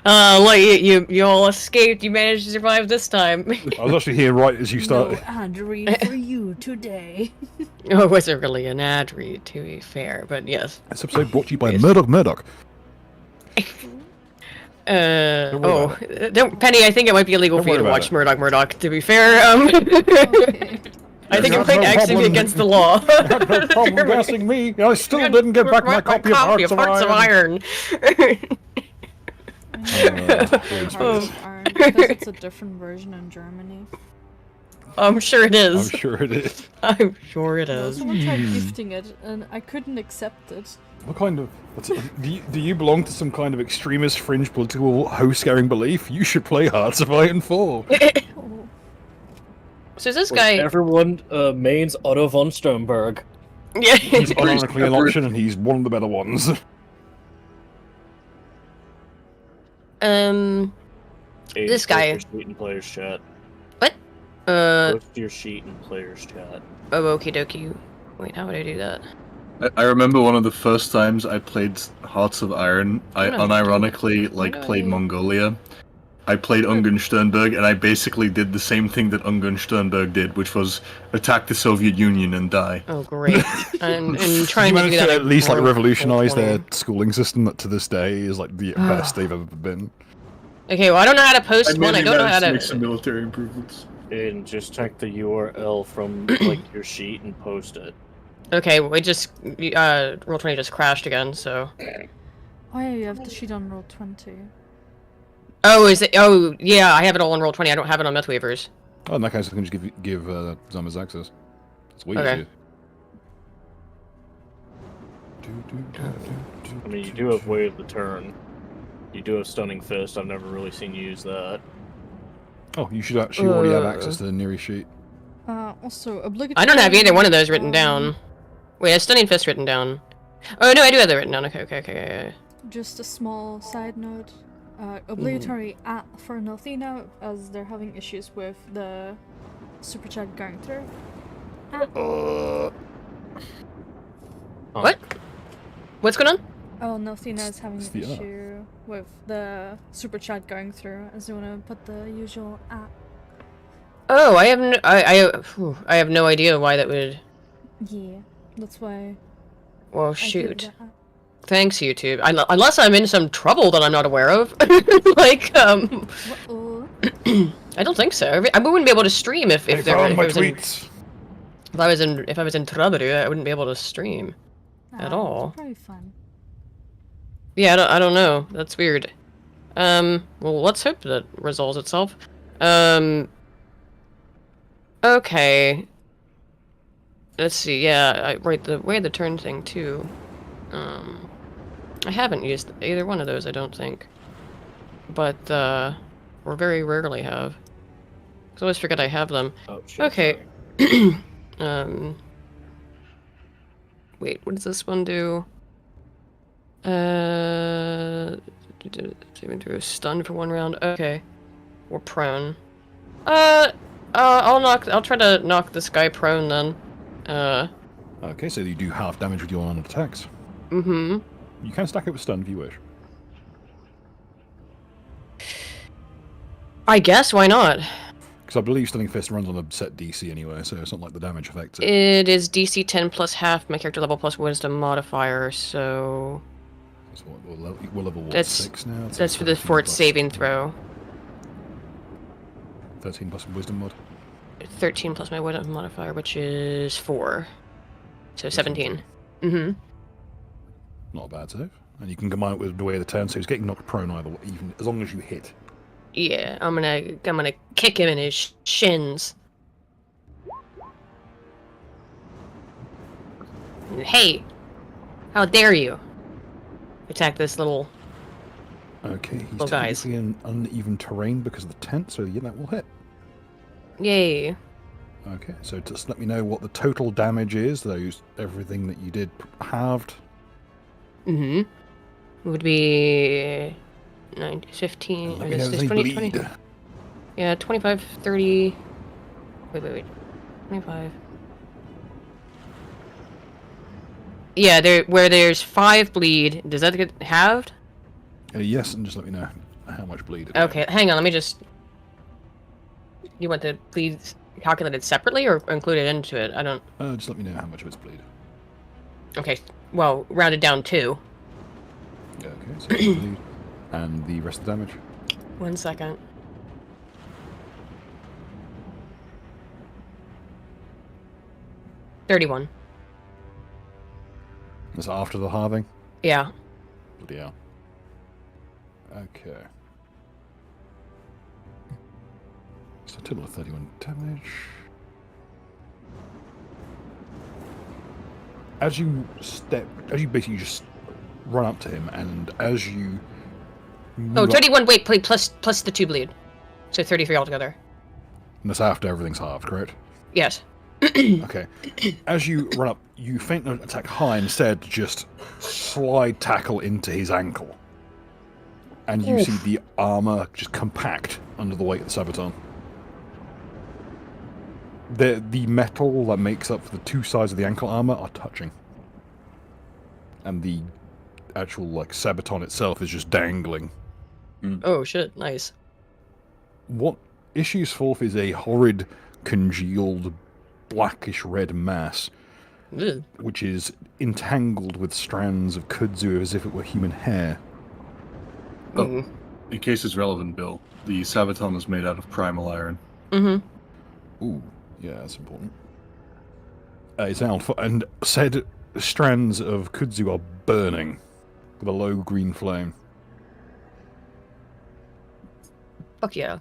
Speaker 2: Well, you all escaped. You managed to survive this time.
Speaker 1: I was actually here right as you started.
Speaker 3: No ad read for you today.
Speaker 2: Oh, it wasn't really an ad read, to be fair, but yes.
Speaker 1: This episode brought to you by Murdoch.
Speaker 2: Don't, Penny, I think it might be illegal
Speaker 1: Don't
Speaker 2: for you
Speaker 1: worry
Speaker 2: to
Speaker 1: about
Speaker 2: watch Murdoch, to be fair.
Speaker 3: Okay.
Speaker 2: I think
Speaker 1: You
Speaker 2: it
Speaker 1: have
Speaker 2: might
Speaker 1: no
Speaker 2: actually be
Speaker 1: problem.
Speaker 2: against the law.
Speaker 1: You had no problem guessing me. I still didn't get back my copy of Hearts of Iron.
Speaker 3: Hearts of Iron, because it's a different version in Germany.
Speaker 2: I'm sure it
Speaker 1: I'm
Speaker 2: is.
Speaker 1: sure it is.
Speaker 2: I'm sure it is.
Speaker 3: Someone tried gifting it, and I couldn't accept it.
Speaker 1: What kind of... Do you belong to some kind of extremist fringe political ho-scaring belief? You should play Hearts of Iron 4.
Speaker 3: Oh.
Speaker 2: So is this guy...
Speaker 5: Everyone mains Otto von Sternberg.
Speaker 2: Yeah.
Speaker 1: He's ironically an option, and he's one of the better ones.
Speaker 5: Aiden,
Speaker 2: This guy...
Speaker 5: Post your sheet in players chat.
Speaker 2: What?
Speaker 5: Post your sheet in players chat.
Speaker 2: Oh, okie dokie. Wait, how would I do that?
Speaker 4: I remember one of the first times I played Hearts of Iron. I
Speaker 2: What do I
Speaker 4: unironically
Speaker 2: What do
Speaker 4: played
Speaker 2: I-
Speaker 4: Mongolia. I played Ungern Sternberg, and I basically did the same thing that Ungern Sternberg did, which was attack the Soviet Union and die.
Speaker 2: Oh, great. and trying
Speaker 1: You
Speaker 2: to do
Speaker 1: managed
Speaker 2: that
Speaker 1: to at least like
Speaker 2: roll-
Speaker 1: revolutionize
Speaker 2: roll
Speaker 1: their
Speaker 2: 20.
Speaker 1: schooling system that to this day is like the best they've ever been.
Speaker 2: Okay, well, I don't know how to post one. I
Speaker 4: mainly
Speaker 2: don't know how
Speaker 4: managed to make some
Speaker 2: to...
Speaker 4: military improvements.
Speaker 5: Aiden, just check the URL from your sheet and post it.
Speaker 2: Okay, we just... Roll20 just crashed again, so...
Speaker 3: Oh yeah, you have the sheet on roll 20.
Speaker 2: Oh, is it? Oh, yeah, I have it all on Roll20. I don't have it on Mythweavers.
Speaker 1: Oh, in that case, I can just give Zamas access. It's way
Speaker 2: Okay.
Speaker 1: easier.
Speaker 5: I mean, you do have Way of the Turn. You do have Stunning Fist. I've never really seen you use that.
Speaker 1: Oh, you should actually already have access to the Neri sheet.
Speaker 3: Also, obligatory.
Speaker 2: I don't have either one of those written down. Wait, I have Stunning Fist written down. Oh, no, I do have that written down. Okay.
Speaker 3: Just a small side note. Obligatory for Nothina, as they're having issues with the super chat going through.
Speaker 5: Oh.
Speaker 2: What? What's going on?
Speaker 3: Oh, Nelthina is having
Speaker 1: It's
Speaker 3: an
Speaker 1: the
Speaker 3: issue with the super chat going through. As you want to put the usual app.
Speaker 2: Oh, I have I have no idea why that would.
Speaker 3: Yeah, that's why.
Speaker 2: Well,
Speaker 3: I gave
Speaker 2: shoot.
Speaker 3: the app.
Speaker 2: Thanks, YouTube. Unless I'm in some trouble that I'm not aware of. Like,
Speaker 3: Uh-oh.
Speaker 2: I don't think so. I wouldn't be able to stream if
Speaker 1: I
Speaker 2: there
Speaker 1: found my
Speaker 2: if, it was in,
Speaker 1: tweets.
Speaker 2: if I was in trouble. I wouldn't be able to stream at all.
Speaker 3: It's probably fun.
Speaker 2: Yeah, I don't know. That's weird. Well, let's hope that resolves itself. Okay. Let's see. Yeah, right. The way the turn thing too. I haven't used either one of those. I don't think. But or very rarely have. 'Cause I always forget I have them.
Speaker 5: Oh, shit,
Speaker 2: Okay.
Speaker 5: sorry.
Speaker 2: Wait. What does this one do? Saving through stun for 1 round. Okay. Or prone. I'll try to knock this guy prone then.
Speaker 1: Okay, so you do half damage with your unarmed attacks.
Speaker 2: Mm-hmm.
Speaker 1: You can stack it with stun if you wish.
Speaker 2: I guess, why not?
Speaker 1: Because I believe Stunning Fist runs on a set DC anyway, so it's not like the damage affects it.
Speaker 2: It is DC 10 plus half my character level plus wisdom modifier, so...
Speaker 1: That's what, we're level what,
Speaker 2: That's
Speaker 1: 6 now? So
Speaker 2: that's for the
Speaker 1: 13
Speaker 2: fort
Speaker 1: plus-
Speaker 2: saving throw.
Speaker 1: 13 plus wisdom mod.
Speaker 2: 13 plus my wisdom modifier, which is 4. So 17. Mm-hmm.
Speaker 1: Not a bad save. And you can combine it with the way of the turn, so he's getting knocked prone either way, even as long as you hit.
Speaker 2: Yeah, I'm gonna kick him in his shins. Hey! How dare you! Attack this little...
Speaker 1: Okay, he's
Speaker 2: Little guys.
Speaker 1: technically in uneven terrain because of the tent, so yeah, that will hit.
Speaker 2: Yay.
Speaker 1: Okay, so just let me know what the total damage is, everything that you did halved.
Speaker 2: Mm-hmm. It would be... 9, 15...
Speaker 1: And
Speaker 2: or
Speaker 1: let me know
Speaker 2: this
Speaker 1: if there's any
Speaker 2: 20,
Speaker 1: bleed.
Speaker 2: Yeah, 25, 30... Wait. 25... Yeah, where there's 5 bleed, does that get halved?
Speaker 1: Yes, and just let me know how much bleed.
Speaker 2: Okay, hang on, let me just... You want the bleed calculated separately or included into it? I don't...
Speaker 1: Just let me know how much of it's bleed.
Speaker 2: Okay, well, rounded down 2.
Speaker 1: Yeah, okay, so bleed. And the rest of the damage.
Speaker 2: 1 second. $31.
Speaker 1: That's after the halving?
Speaker 2: Yeah.
Speaker 1: Bloody hell. Okay. So a total of 31 damage. As you basically just run up to him, and as you move
Speaker 2: Oh,
Speaker 1: up-
Speaker 2: 31, wait, plus the 2 bleed. So 33 altogether.
Speaker 1: and that's after everything's halved, correct?
Speaker 2: Yes.
Speaker 1: Okay. As you run up, you feint an attack high, instead just slide tackle into his ankle. And you
Speaker 2: Oof.
Speaker 1: see the armor just compact under the weight of the Sabaton. The metal that makes up the 2 sides of the ankle armor are touching. And the actual Sabaton itself is just dangling.
Speaker 2: Oh, shit, nice.
Speaker 1: What issues forth is a horrid, congealed, blackish red mass,
Speaker 2: Ugh.
Speaker 1: which is entangled with strands of kudzu as if it were human hair.
Speaker 4: Oh,
Speaker 2: Mm.
Speaker 4: in case it's relevant, Bill, the Sabaton is made out of primal iron.
Speaker 2: Mm-hmm.
Speaker 1: Ooh, yeah, that's important. It's alpha, and said strands of kudzu are burning with a low green flame.
Speaker 2: Fuck yeah.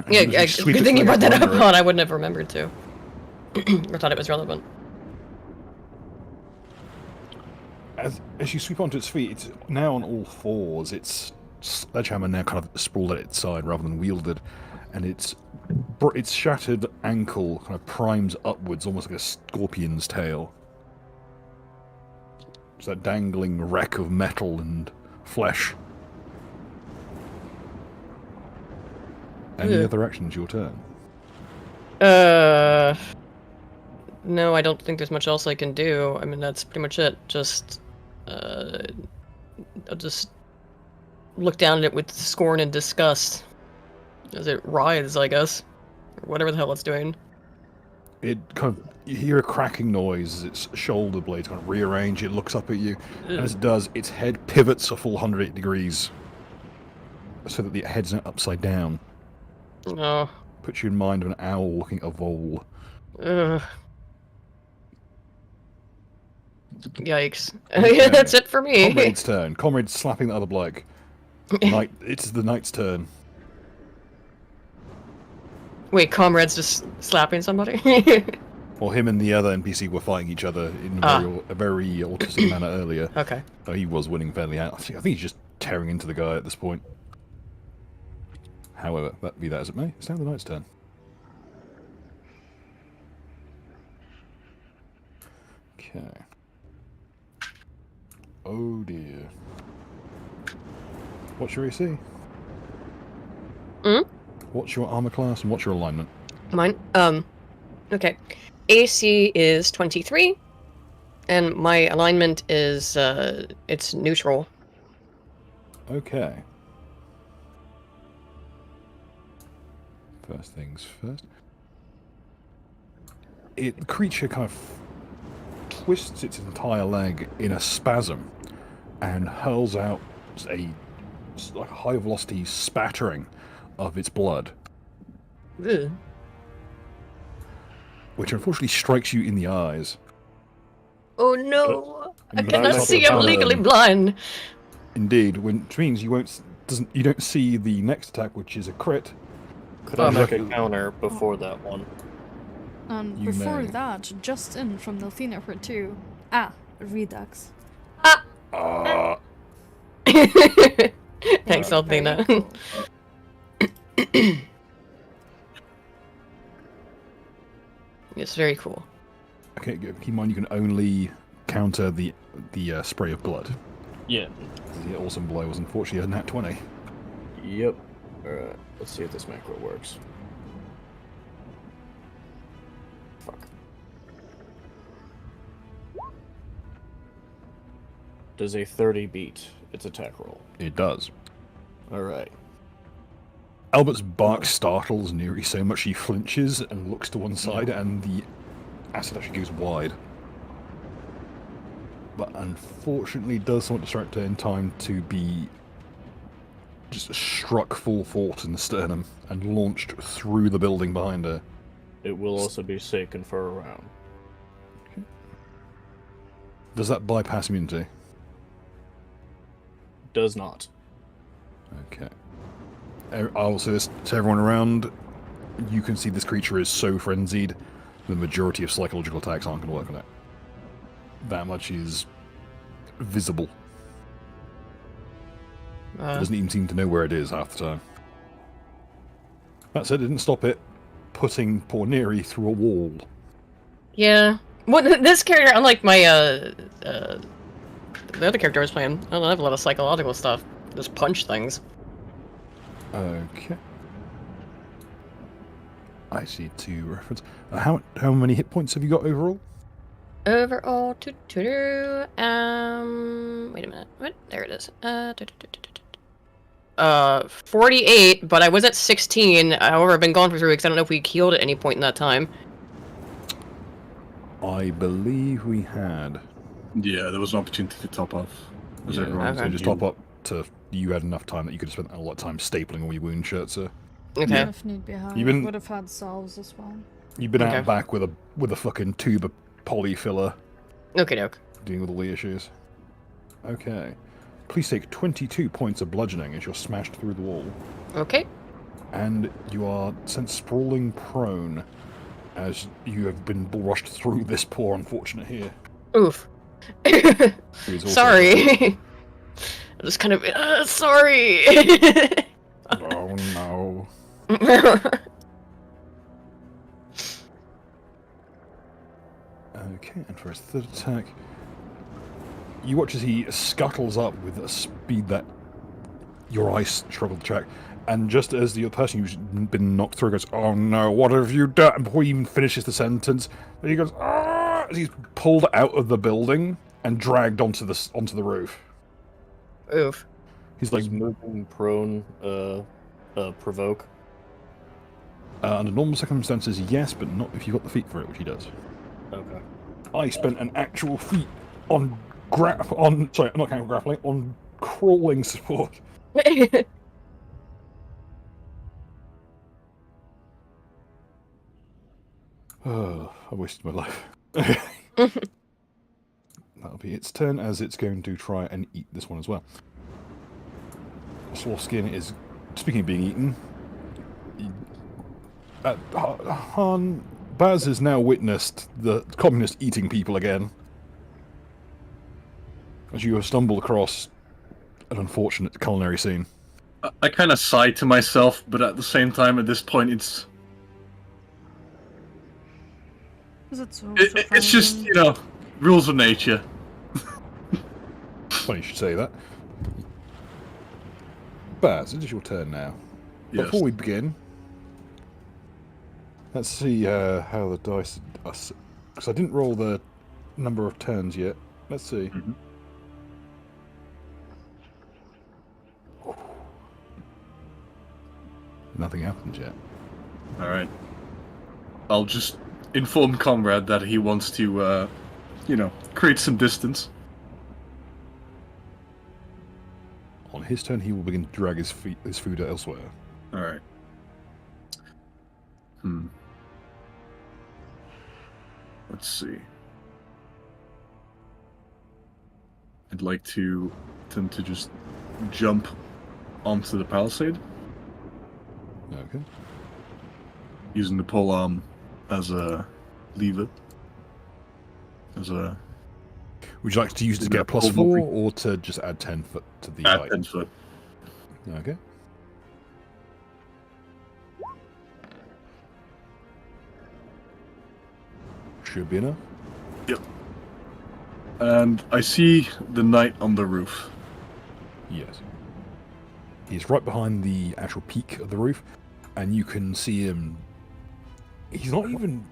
Speaker 1: And
Speaker 2: Yeah,
Speaker 1: as you sweep
Speaker 2: good
Speaker 1: its
Speaker 2: thing you
Speaker 1: way
Speaker 2: brought that up
Speaker 1: under it-
Speaker 2: on. I wouldn't have remembered to. Or thought it was relevant.
Speaker 1: As you sweep onto its feet, it's now on all fours. Its sledgehammer now kind of sprawled at its side rather than wielded, and its shattered ankle kind of primes upwards, almost like a scorpion's tail. It's that dangling wreck of metal and flesh. Any
Speaker 2: Ugh.
Speaker 1: other actions? Your turn.
Speaker 2: No, I don't think there's much else I can do. I mean, that's pretty much it. I'll just look down at it with scorn and disgust as it writhes, I guess, or whatever the hell it's doing.
Speaker 1: It kind of, you hear a cracking noise as its shoulder blades kind of rearrange. It looks up at you, and as it does, its head pivots a full 180 degrees, so that the head's not upside down.
Speaker 2: Oh.
Speaker 1: Puts you in mind of an owl looking at a vole.
Speaker 2: Ugh. Yikes. Okay. That's it for me.
Speaker 1: Comrade's turn. Comrade's slapping the other bloke. It's the knight's turn.
Speaker 2: Wait, comrade's just slapping somebody?
Speaker 1: Well, him and the other NPC were fighting each other in a very autistic manner earlier.
Speaker 2: Okay.
Speaker 1: So he was winning fairly out. I think he's just tearing into the guy at this point. However, be that as it may, it's now the knight's turn. Okay. Oh dear. What's your AC? What's your armor class and what's your alignment?
Speaker 2: Mine? Okay. AC is 23, and my alignment is, it's neutral.
Speaker 1: Okay. First things first. The creature kind of twists its entire leg in a spasm and hurls out a high velocity spattering of its blood.
Speaker 2: Ugh.
Speaker 1: Which unfortunately strikes you in the eyes.
Speaker 2: Oh no! I
Speaker 1: And you
Speaker 2: cannot
Speaker 1: stop
Speaker 2: see,
Speaker 1: it.
Speaker 2: I'm legally blind!
Speaker 1: Indeed, which means you don't see the next attack, which is a crit.
Speaker 5: Could I make a counter before that one?
Speaker 3: And
Speaker 1: You
Speaker 3: before
Speaker 1: may.
Speaker 3: that, just in from Delphina for 2. Redux.
Speaker 2: Thanks, Aldina. It's very cool.
Speaker 1: Okay, keep in mind you can only counter the spray of blood.
Speaker 5: Yeah.
Speaker 1: The awesome blow was unfortunately a nat 20.
Speaker 5: Yep. Alright, let's see if this macro works. Fuck. Does a 30 beat its attack roll?
Speaker 1: It does.
Speaker 5: Alright.
Speaker 1: Albert's bark startles Neri so much he flinches and looks to one side, and the acid actually goes wide. But unfortunately does somewhat distract her in time to be just struck full force in the sternum and launched through the building behind her.
Speaker 5: It will also be shaken for a round.
Speaker 1: Does that bypass immunity?
Speaker 5: Does not.
Speaker 1: Okay. I'll say this to everyone around. You can see this creature is so frenzied, the majority of psychological attacks aren't going to work on it. That much is visible. It doesn't even seem to know where it is half the time. That said, it didn't stop it putting poor Neri through a wall.
Speaker 2: Yeah. Well, this character, unlike my, the other character I was playing, I don't have a lot of psychological stuff. Just punch things.
Speaker 1: Okay. I see 2 reference. How many hit points have you got overall?
Speaker 2: Overall, wait a minute. What? There it is. 48, but I was at 16. However, I've been gone for 3 weeks. I don't know if we healed at any point in that time.
Speaker 1: I believe we had.
Speaker 4: Yeah, there was an opportunity to top off. As
Speaker 1: Yeah,
Speaker 4: everyone
Speaker 1: so
Speaker 2: okay.
Speaker 1: just top up to you had enough time that you could have spent a lot of time stapling all your wound shirts. So
Speaker 2: Okay.
Speaker 3: If need be, I
Speaker 1: You've been-
Speaker 3: would have had salves as well.
Speaker 1: you've been out
Speaker 2: Okay.
Speaker 1: back with a fucking tube of polyfiller,
Speaker 2: Okay, doke.
Speaker 1: dealing with all the issues. Okay. Please take 22 points of bludgeoning as you're smashed through the wall,
Speaker 2: Okay.
Speaker 1: and you are sent sprawling prone as you have been rushed through this poor unfortunate here.
Speaker 2: Oof.
Speaker 1: who is also-
Speaker 2: Sorry. I'm just kind of, sorry.
Speaker 1: Oh no. Okay, and for his third attack, you watch as he scuttles up with a speed that your eyes struggle to track, And just as the other person who's been knocked through goes, "Oh no, what have you done?" And before he even finishes the sentence, he goes, "Ah!" As he's pulled out of the building and dragged onto the roof.
Speaker 2: Oof.
Speaker 1: He's like,
Speaker 5: Does moving prone provoke?
Speaker 1: under normal circumstances, yes, but not if you've got the feet for it, which he does.
Speaker 5: Okay.
Speaker 1: I spent an actual feat on on crawling support. Oh, I wasted my life. That'll be its turn, as it's going to try and eat this one as well. Swarskin is, speaking of being eaten, Baz has now witnessed the communist eating people again. As you have stumbled across an unfortunate culinary scene.
Speaker 4: I kind of sigh to myself, but at the same time, at this point, it's just, you know, rules of nature.
Speaker 1: Funny you should say that. Baz, it is your turn now.
Speaker 4: Yes.
Speaker 1: Before we begin, let's see how the dice... Because I didn't roll the number of turns yet. Let's see.
Speaker 4: Mhm.
Speaker 1: Nothing happened yet.
Speaker 4: Alright. I'll just inform Comrade that he wants to, you know, create some distance.
Speaker 1: On his turn, he will begin to drag his food elsewhere.
Speaker 4: Alright. Let's see. I'd like to attempt to just jump onto the palisade,
Speaker 1: Okay.
Speaker 4: using the pole arm as a lever. As a...
Speaker 1: Would you like to use it to get a plus 4, or to just add 10 foot to the
Speaker 4: Add
Speaker 1: height?
Speaker 4: 10 foot.
Speaker 1: Okay. Should be enough.
Speaker 4: Yep. And I see the knight on the roof.
Speaker 1: Yes. He's right behind the actual peak of the roof, and you can see him. He's not even.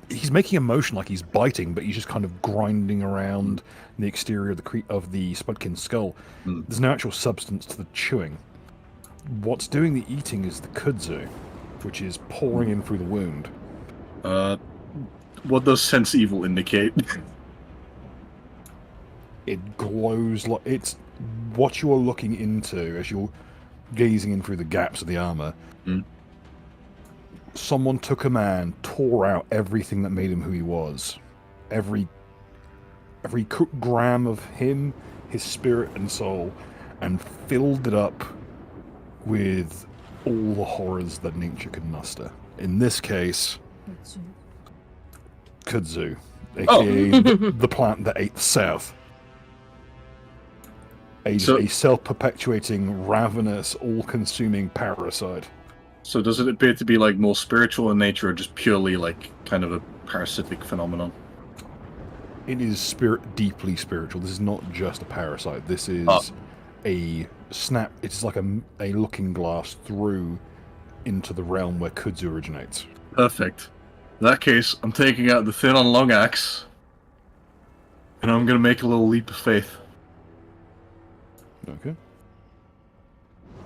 Speaker 1: He's making a motion like he's biting, but he's just kind of grinding around the exterior of the Spudkin's skull. There's no actual substance to the chewing. What's doing the eating is the kudzu, which is pouring in through the wound.
Speaker 4: What does sense evil indicate?
Speaker 1: It glows like it's what you are looking into as you're gazing in through the gaps of the armor. Someone took a man, tore out everything that made him who he was. Every gram of him, his spirit and soul, and filled it up with all the horrors that nature could muster. In this case, kudzu, aka the plant that ate the south. A self-perpetuating, ravenous, all-consuming parasite.
Speaker 4: So does it appear to be like more spiritual in nature, or just purely like kind of a parasitic phenomenon?
Speaker 1: It is deeply spiritual. This is not just a parasite. This is a snap. It's like a looking glass through into the realm where kudzu originates.
Speaker 4: Perfect. In that case, I'm taking out the thin on long axe, and I'm gonna make a little leap of faith.
Speaker 1: Okay.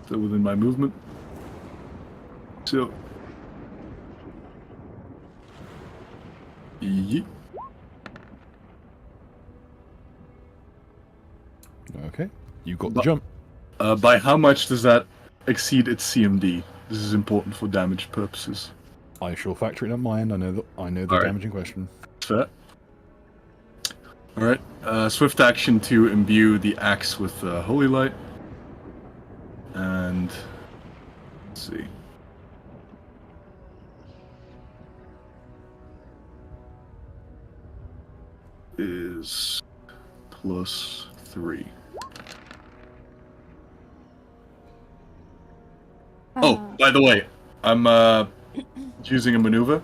Speaker 4: Still within my movement. So. Yeet.
Speaker 1: Okay. You got the jump.
Speaker 4: By how much does that exceed its CMD? This is important for damage purposes.
Speaker 1: I shall factor it on my end. I know the damage in question.
Speaker 4: Fair. Alright. Swift action to imbue the axe with holy light. And let's see. Is +3. Oh, by the way, I'm using a maneuver.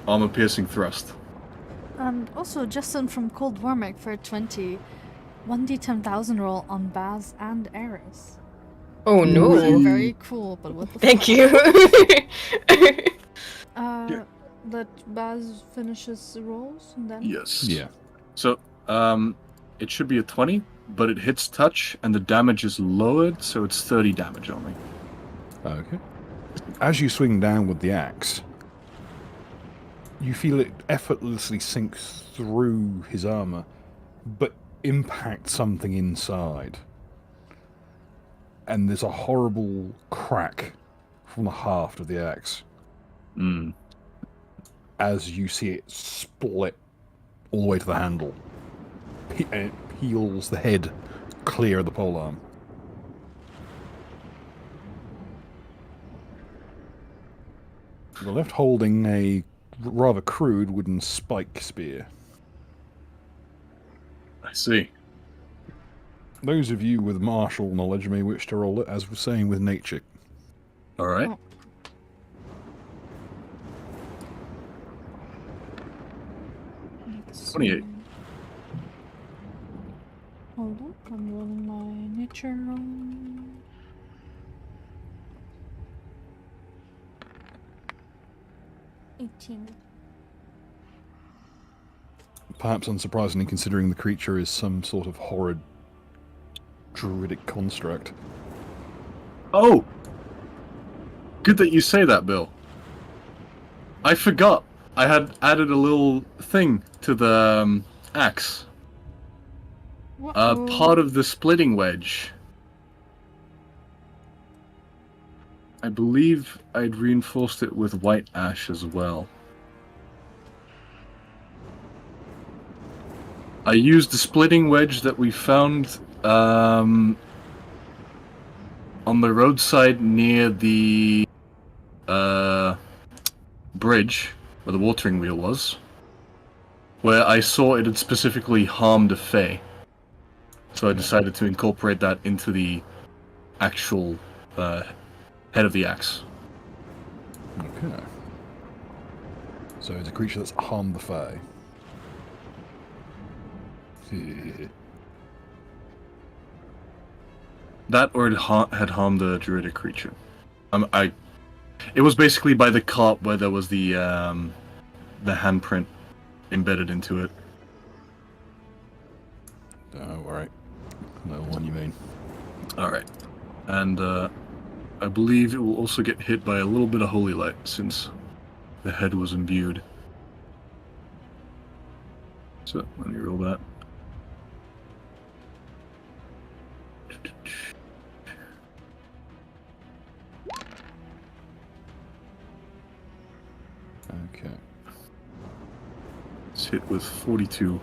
Speaker 4: Armor piercing thrust.
Speaker 3: And also, Justin from Cold Warmick for 20. 1d10,000 roll on Baz and Eris.
Speaker 2: Oh no!
Speaker 3: Very cool, but what the
Speaker 2: Thank you.
Speaker 3: Let Baz finish his rolls and then.
Speaker 4: Yes.
Speaker 1: Yeah.
Speaker 4: So, it should be a 20, but it hits touch, and the damage is lowered, so it's 30 damage only.
Speaker 1: Okay. As you swing down with the axe, you feel it effortlessly sink through his armor, but impact something inside. And there's a horrible crack from the haft of the axe as you see it split all the way to the handle. And it peels the head clear of the polearm. You're left holding a rather crude wooden spike spear.
Speaker 4: I see.
Speaker 1: Those of you with martial knowledge may wish to roll it, as we're saying with nature.
Speaker 4: All right.
Speaker 3: Oh. Let's
Speaker 4: 28.
Speaker 3: see. Hold on, I'm rolling my nature roll.
Speaker 1: Perhaps unsurprisingly, considering the creature is some sort of horrid druidic construct.
Speaker 4: Oh! Good that you say that, Bill. I forgot. I had added a little thing to the axe. Part of the splitting wedge. I believe I'd reinforced it with white ash as well. I used the splitting wedge that we found on the roadside near the bridge where the watering wheel was, where I saw it had specifically harmed a fae. So I decided to incorporate that into the actual head of the axe.
Speaker 1: Okay. So it's a creature that's harmed the fae.
Speaker 4: That or it had harmed a druidic creature. It was basically by the cart where there was the handprint embedded into it.
Speaker 1: Oh, alright. No one you mean.
Speaker 4: Alright. And I believe it will also get hit by a little bit of holy light since the head was imbued. So, let me roll that.
Speaker 1: Okay.
Speaker 4: It's hit with 42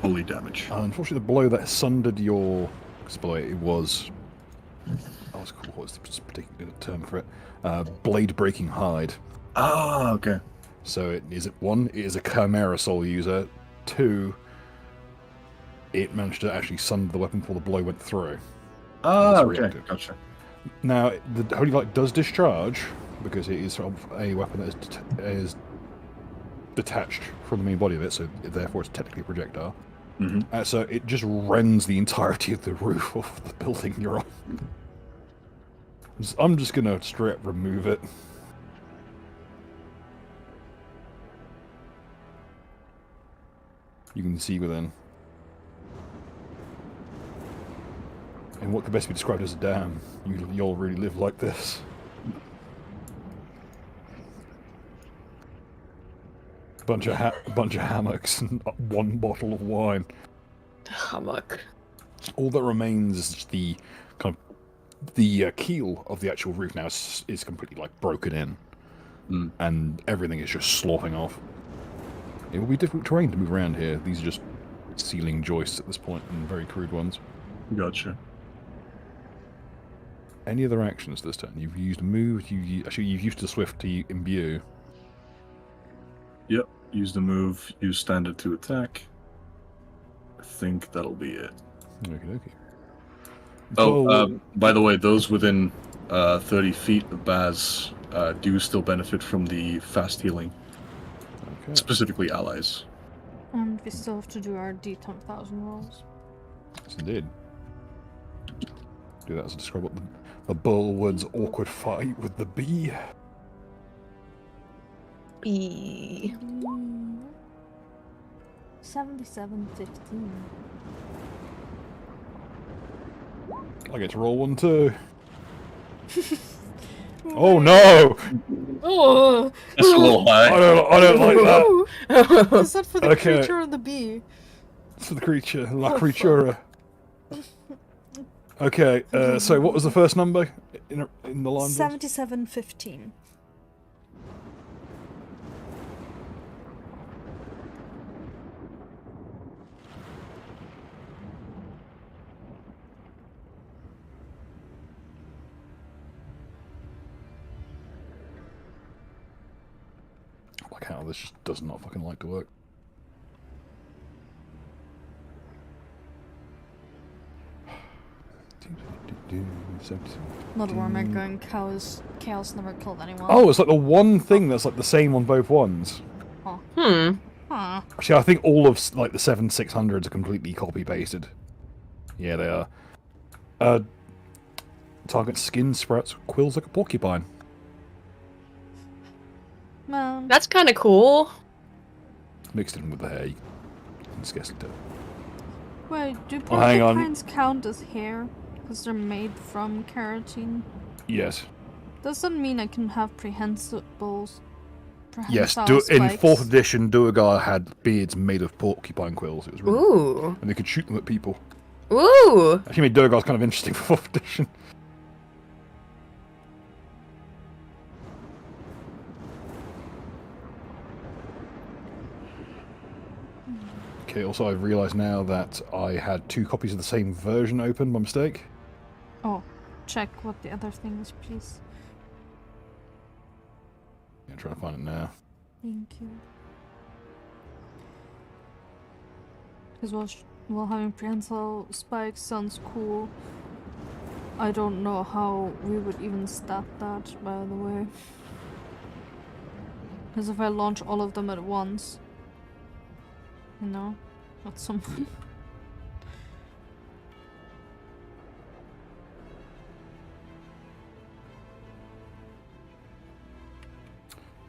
Speaker 4: holy damage.
Speaker 1: Unfortunately, the blow that sundered your exploit, it was... Oh, it's cool. What's the particular term for it? Blade-breaking hide.
Speaker 4: Ah, okay.
Speaker 1: So it is, one, it is a Chimera Soul user. Two, it managed to actually sunder the weapon before the blow went through.
Speaker 4: Ah,
Speaker 1: It's
Speaker 4: okay.
Speaker 1: reactive.
Speaker 4: Gotcha.
Speaker 1: Now, the Holy Light does discharge, because it is a weapon that is detached from the main body of it, so therefore it's technically a projectile.
Speaker 4: Mm-hmm.
Speaker 1: So it just rends the entirety of the roof of the building you're on. I'm just going to straight up remove it. You can see within. And what could best be described as a dam. You'll really live like this. Bunch of hammocks and one bottle of wine.
Speaker 2: Hammock.
Speaker 1: All that remains is the kind of the keel of the actual roof now is completely like broken in, and everything is just sloughing off. It will be difficult terrain to move around here. These are just ceiling joists at this point, and very crude ones.
Speaker 4: Gotcha.
Speaker 1: Any other actions this turn? You've used a move. You've used the swift to imbue.
Speaker 4: Yep. Use the move. Use standard to attack. I think that'll be it.
Speaker 1: Okie dokie.
Speaker 4: Oh, by the way, those within 30 feet of Baz do still benefit from the fast healing.
Speaker 1: Okay.
Speaker 4: Specifically allies.
Speaker 3: And we still have to do our D10,000 rolls.
Speaker 1: Yes, indeed. Do that as a describe what The Bullwood's awkward fight with the bee.
Speaker 2: B.
Speaker 3: 7715.
Speaker 1: I get to roll one too. Oh no!
Speaker 3: Oh!
Speaker 4: That's a little high.
Speaker 1: I don't like that.
Speaker 3: Is that for the
Speaker 1: Okay.
Speaker 3: creature or the bee?
Speaker 1: It's for the creature, La
Speaker 3: Oh,
Speaker 1: Creatura. Okay, so what was the first number in the line?
Speaker 3: 7715.
Speaker 1: Like how this just does not fucking like to work.
Speaker 3: Not where am I going? Chaos never killed anyone.
Speaker 1: Oh, it's like the one thing that's like the same on both ones.
Speaker 2: Hmm.
Speaker 3: Huh.
Speaker 1: Actually, I think all of like the 7600s are completely copy pasted. Yeah, they are. Target skin sprouts quills like a porcupine.
Speaker 3: Man.
Speaker 2: That's kind of cool.
Speaker 1: Mixed in with the hair. You can scarcely tell.
Speaker 3: Wait, do
Speaker 1: Oh, hang on.
Speaker 3: porcupines count as hair? Because they're made from keratin.
Speaker 1: Yes.
Speaker 3: Does that mean I can have prehensibles?
Speaker 1: Yes,
Speaker 3: Prehensile
Speaker 1: in
Speaker 3: spikes?
Speaker 1: 4th edition, Duergar had beards made of porcupine quills. It was really
Speaker 2: Ooh.
Speaker 1: and they could shoot them at people.
Speaker 2: Ooh.
Speaker 1: Actually made Duergar's kind of interesting for 4th edition. Okay, also I've realised now that I had 2 copies of the same version open by mistake.
Speaker 3: Oh, check what the other thing is, please.
Speaker 1: Yeah, I'm trying to find it now.
Speaker 3: Thank you. Because while having prehensile spikes sounds cool, I don't know how we would even stat that, by the way. Because if I launch all of them at once, you know, that's something.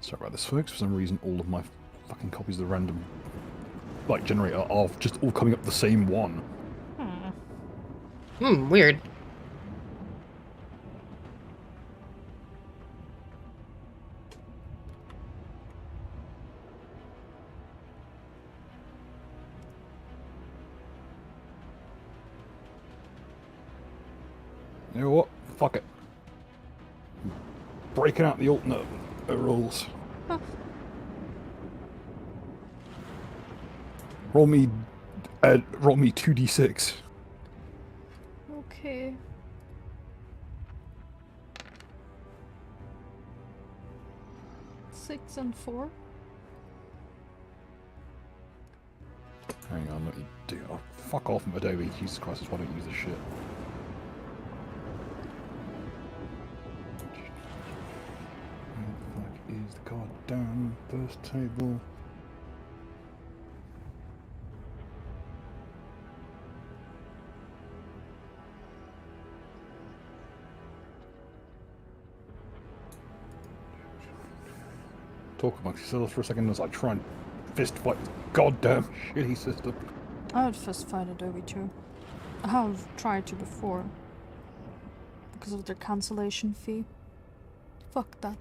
Speaker 1: Sorry about this, folks. For some reason, all of my fucking copies of the random like generator are just all coming up the same one.
Speaker 2: Weird.
Speaker 1: You know what? Fuck it. Breaking out the alternate rules. Roll me 2d6.
Speaker 3: Okay. Six and 4.
Speaker 1: Hang on, let me do. Oh, fuck off, Adobe. Jesus Christ, why don't you use this shit? Where the fuck is the goddamn first table? Talk amongst yourselves for a second as I try and fist fight this goddamn shitty system.
Speaker 3: I would fist fight Adobe too. I have tried to before. Because of their cancellation fee. Fuck that.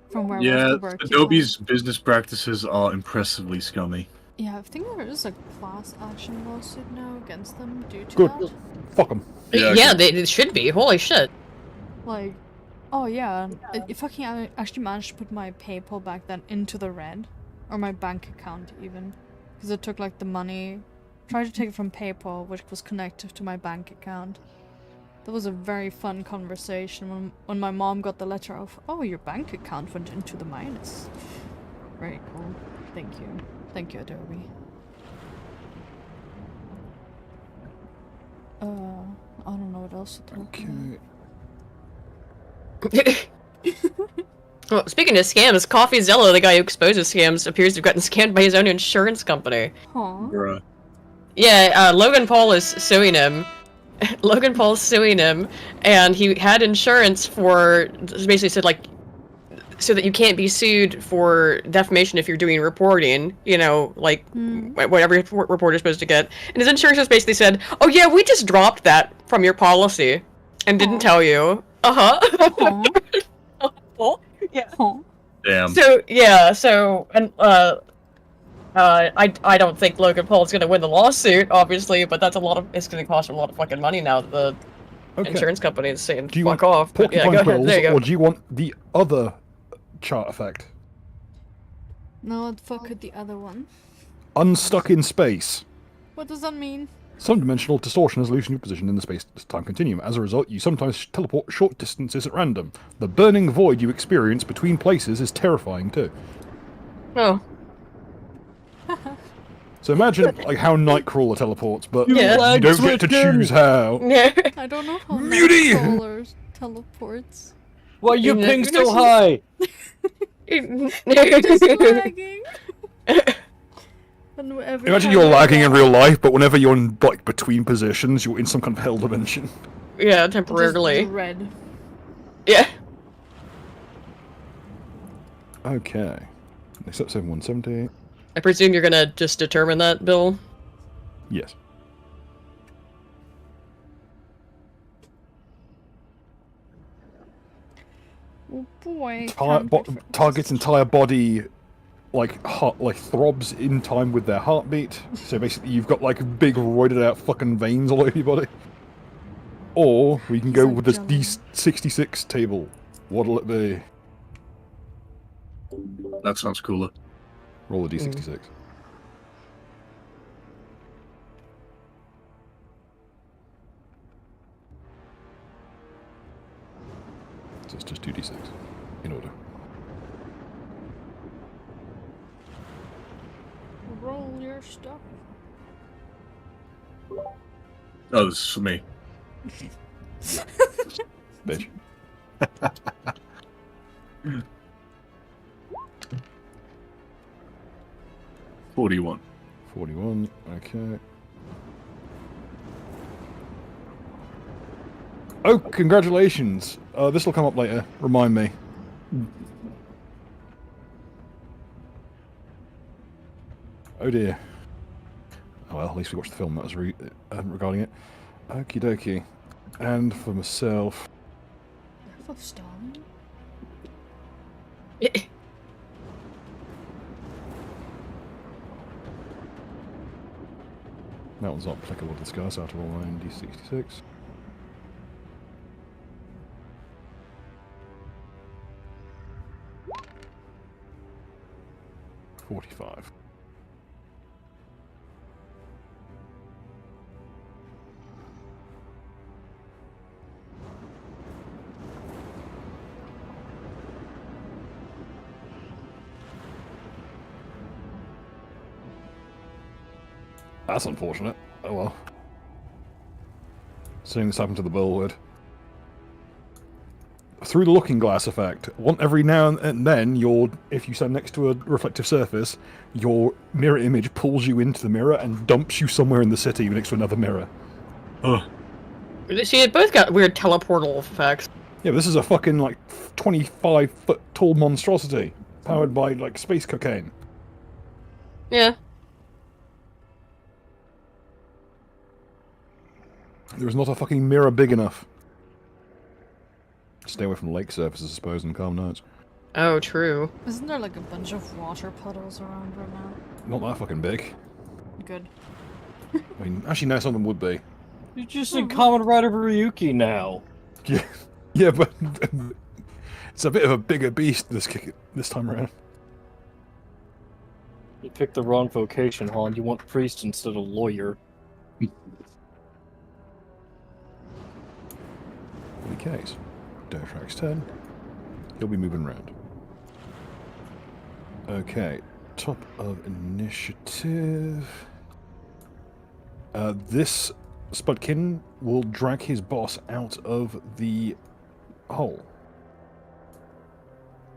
Speaker 3: From where
Speaker 4: Yeah,
Speaker 3: was the work?
Speaker 4: Adobe's business practices are impressively scummy.
Speaker 3: Yeah, I think there is a class action lawsuit now against them due to
Speaker 1: Good.
Speaker 3: that.
Speaker 1: Fuck them.
Speaker 2: Yeah, they should be. Holy shit.
Speaker 3: Like, oh yeah, if I can actually manage to put my PayPal back then into the red, or my bank account even, because it took like the money, tried to take it from PayPal, which was connected to my bank account. That was a very fun conversation when my mom got the letter of, oh, your bank account went into the minus. Very cool. Thank you. Thank you, Adobe. I don't know what else to talk about.
Speaker 1: Okay.
Speaker 2: Well, speaking of scams, CoffeeZilla, the guy who exposes scams, appears to have gotten scammed by his own insurance company.
Speaker 3: Huh.
Speaker 4: Bruh.
Speaker 2: Yeah, Logan Paul is suing him. Logan Paul's suing him, and he had insurance for, basically said, like, so that you can't be sued for defamation if you're doing reporting, you know, like, whatever reporter's supposed to get. And his insurance just basically said, oh yeah, we just dropped that from your policy, and didn't tell you. Uh-huh. Yeah.
Speaker 4: Damn.
Speaker 2: So, yeah, so, and, I don't think Logan Paul's gonna win the lawsuit, obviously, but that's it's gonna cost him a lot of fucking money now that the insurance company is saying,
Speaker 1: Do you
Speaker 2: fuck
Speaker 1: want
Speaker 2: off. But yeah, go
Speaker 1: porcupine
Speaker 2: ahead, there you
Speaker 1: quills,
Speaker 2: go.
Speaker 1: or do you want the other chart effect?
Speaker 3: No, I'd fuck with the other one.
Speaker 1: Unstuck in space.
Speaker 3: What does that mean?
Speaker 1: Some dimensional distortion has loosened your position in the space-time continuum. As a result, you sometimes teleport short distances at random. The burning void you experience between places is terrifying too.
Speaker 2: Oh.
Speaker 1: So imagine like how Nightcrawler teleports, but
Speaker 2: Yeah.
Speaker 1: you don't get to choose how.
Speaker 2: Yeah.
Speaker 3: I don't know how
Speaker 1: Muty!
Speaker 3: Nightcrawler teleports.
Speaker 5: Why you
Speaker 2: Yeah.
Speaker 5: ping so high?
Speaker 3: Just lagging. And every
Speaker 1: Imagine
Speaker 3: time
Speaker 1: you're
Speaker 3: I
Speaker 1: lagging in
Speaker 3: lag,
Speaker 1: real life, but whenever you're in, like between positions, you're in some kind of hell dimension.
Speaker 2: Yeah,
Speaker 3: just
Speaker 2: temporarily.
Speaker 3: red.
Speaker 2: Yeah.
Speaker 1: Okay. Next up, 7170.
Speaker 2: I presume you're gonna just determine that, Bill?
Speaker 1: Yes.
Speaker 3: Oh boy.
Speaker 1: Target's entire body, like throbs in time with their heartbeat. So basically, you've got like big roided out fucking veins all over your body. Or we can go
Speaker 3: like
Speaker 1: with this
Speaker 3: jello.
Speaker 1: D66 table. What'll it be?
Speaker 4: That sounds cooler.
Speaker 1: Roll a D66. So it's just 2D6 in order.
Speaker 3: Roll your stuff.
Speaker 4: Oh, this is for me.
Speaker 1: Bitch.
Speaker 4: $41.
Speaker 1: 41, okay. Oh, congratulations! This will come up later. Remind me. Oh dear. Oh well, at least we watched the film that was regarding it. Okie dokie. And for myself...
Speaker 3: For Stalin?
Speaker 1: That one's not applicable to discuss after all 9d66. $45. That's unfortunate. Oh well. Seeing this happen to the Bullwood. Through the looking glass effect, every now and then, if you stand next to a reflective surface, your mirror image pulls you into the mirror and dumps you somewhere in the city next to another mirror.
Speaker 4: Oh.
Speaker 2: See, it both got weird teleportal effects.
Speaker 1: Yeah, but this is a fucking, like, 25-foot tall monstrosity, powered by, like, space cocaine.
Speaker 2: Yeah.
Speaker 1: There is not a fucking mirror big enough. Stay away from lake surfaces, I suppose, and calm nights.
Speaker 2: Oh, true.
Speaker 3: Isn't there like a bunch of water puddles around right now?
Speaker 1: Not that fucking big.
Speaker 3: Good.
Speaker 1: I mean, actually, no, some of them would be.
Speaker 5: You're just in Kamen Rider Ryuki now.
Speaker 1: Yeah, yeah, but it's a bit of a bigger beast this time around.
Speaker 5: You picked the wrong vocation, Han. You want priest instead of lawyer.
Speaker 1: In any case, Dotrax 10. He'll be moving around. Okay, top of initiative. This Spudkin will drag his boss out of the hole.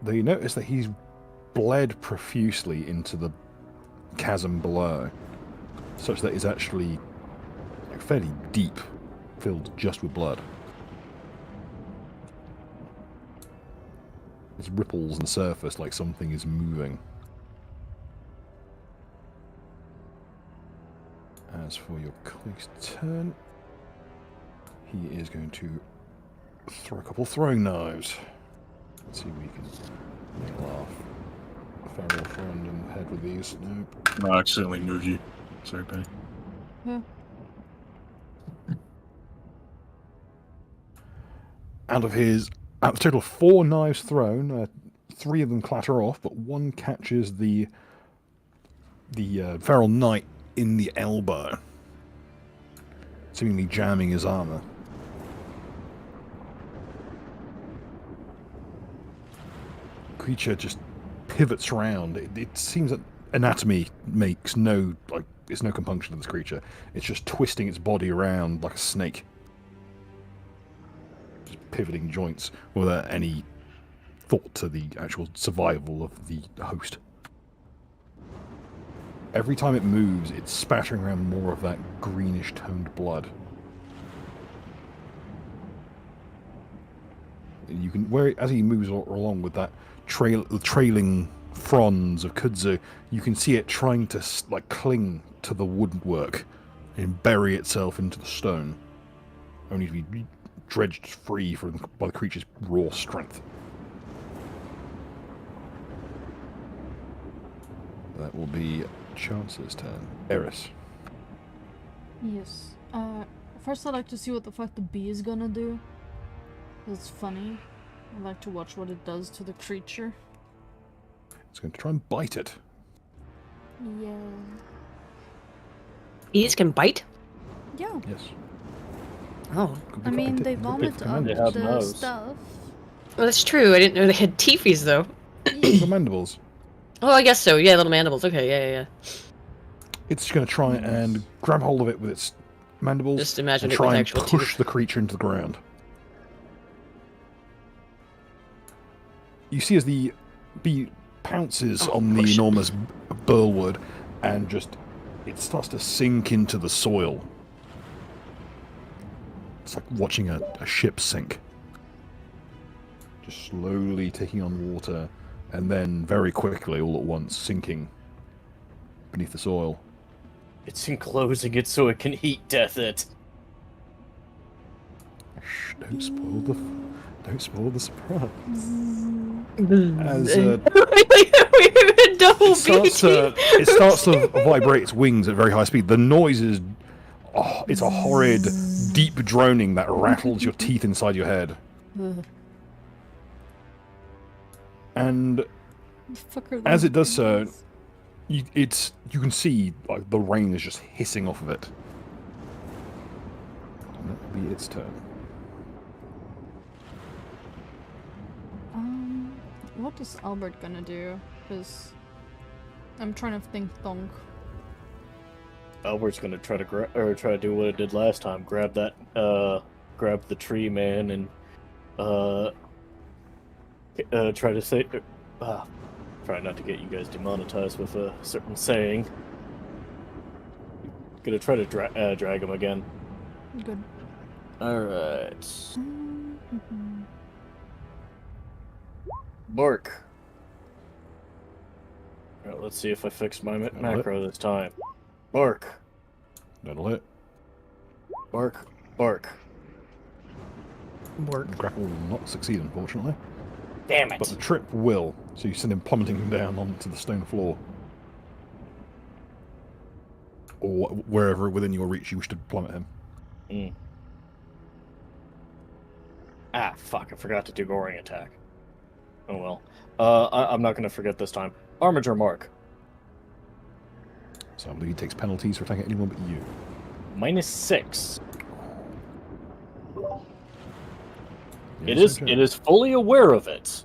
Speaker 1: They notice that he's bled profusely into the chasm below, such that it's actually fairly deep, filled just with blood. There's ripples on the surface like something is moving. As for your colleague's turn, he is going to throw a couple throwing knives. Let's see if we can laugh a feral friend in the head with these. Nope.
Speaker 4: No, I accidentally moved you. Sorry, Penny.
Speaker 3: Yeah.
Speaker 1: Out the total of 4 knives thrown, 3 of them clatter off, but one catches the feral knight in the elbow, seemingly jamming his armor. Creature just pivots around. It seems that anatomy makes it's no compunction of this creature. It's just twisting its body around like a snake. Just pivoting joints without any thought to the actual survival of the host. Every time it moves, it's spattering around more of that greenish toned blood. You can, as he moves along with that trailing fronds of kudzu, you can see it trying to cling to the woodwork and bury itself into the stone, only to be dredged free by the creature's raw strength. That will be Chance's turn. Eris.
Speaker 3: Yes. First I'd like to see what the fuck the bee is gonna do. It's funny. I'd like to watch what it does to the creature.
Speaker 1: It's going to try and bite it.
Speaker 3: Yeah.
Speaker 2: Bees can bite?
Speaker 3: Yeah.
Speaker 1: Yes.
Speaker 2: Oh.
Speaker 3: I mean, they vomit up
Speaker 5: They have
Speaker 3: the
Speaker 5: nose.
Speaker 3: stuff.
Speaker 2: Well, that's true. I didn't know they had teepees, though.
Speaker 1: The mandibles.
Speaker 2: Oh, I guess so. Yeah, little mandibles. Okay, yeah.
Speaker 1: It's going to try and grab hold of it with its mandibles
Speaker 2: Just imagine
Speaker 1: and
Speaker 2: it with
Speaker 1: try and
Speaker 2: actual
Speaker 1: push
Speaker 2: teeth.
Speaker 1: the creature into the ground. You see as the bee pounces on the enormous burlwood and it starts to sink into the soil. It's like watching a ship sink. Just slowly taking on water and then very quickly, all at once, sinking beneath the soil.
Speaker 5: It's enclosing it so it can heat death it.
Speaker 1: Shh, don't spoil the surprise. As
Speaker 2: Double
Speaker 1: it starts to vibrate its wings at very high speed. The noise is, it's a horrid, deep droning that rattles your teeth inside your head. And as it does so, you can see like the rain is just hissing off of it. And that will be its turn.
Speaker 3: What is Albert gonna do? Because I'm trying to think thonk.
Speaker 5: Albert's gonna try to do what it did last time. Grab the tree man and try to say. Try not to get you guys demonetized with a certain saying. Gonna try to drag him again.
Speaker 3: Good.
Speaker 5: Alright. Bark. Alright, let's see if I fix my macro this time. Bark.
Speaker 1: That'll hit.
Speaker 5: Bark. Bark.
Speaker 2: Work.
Speaker 1: The grapple will not succeed, unfortunately.
Speaker 5: Damn it.
Speaker 1: But the trip will, so you send him plummeting down onto the stone floor. Or wherever within your reach you wish to plummet him.
Speaker 5: Ah, fuck, I forgot to do goring attack. Oh well. I'm not gonna forget this time. Armiger mark.
Speaker 1: So I believe he takes penalties for attacking anyone but you.
Speaker 5: -6.
Speaker 1: Yes,
Speaker 5: It is fully aware of it.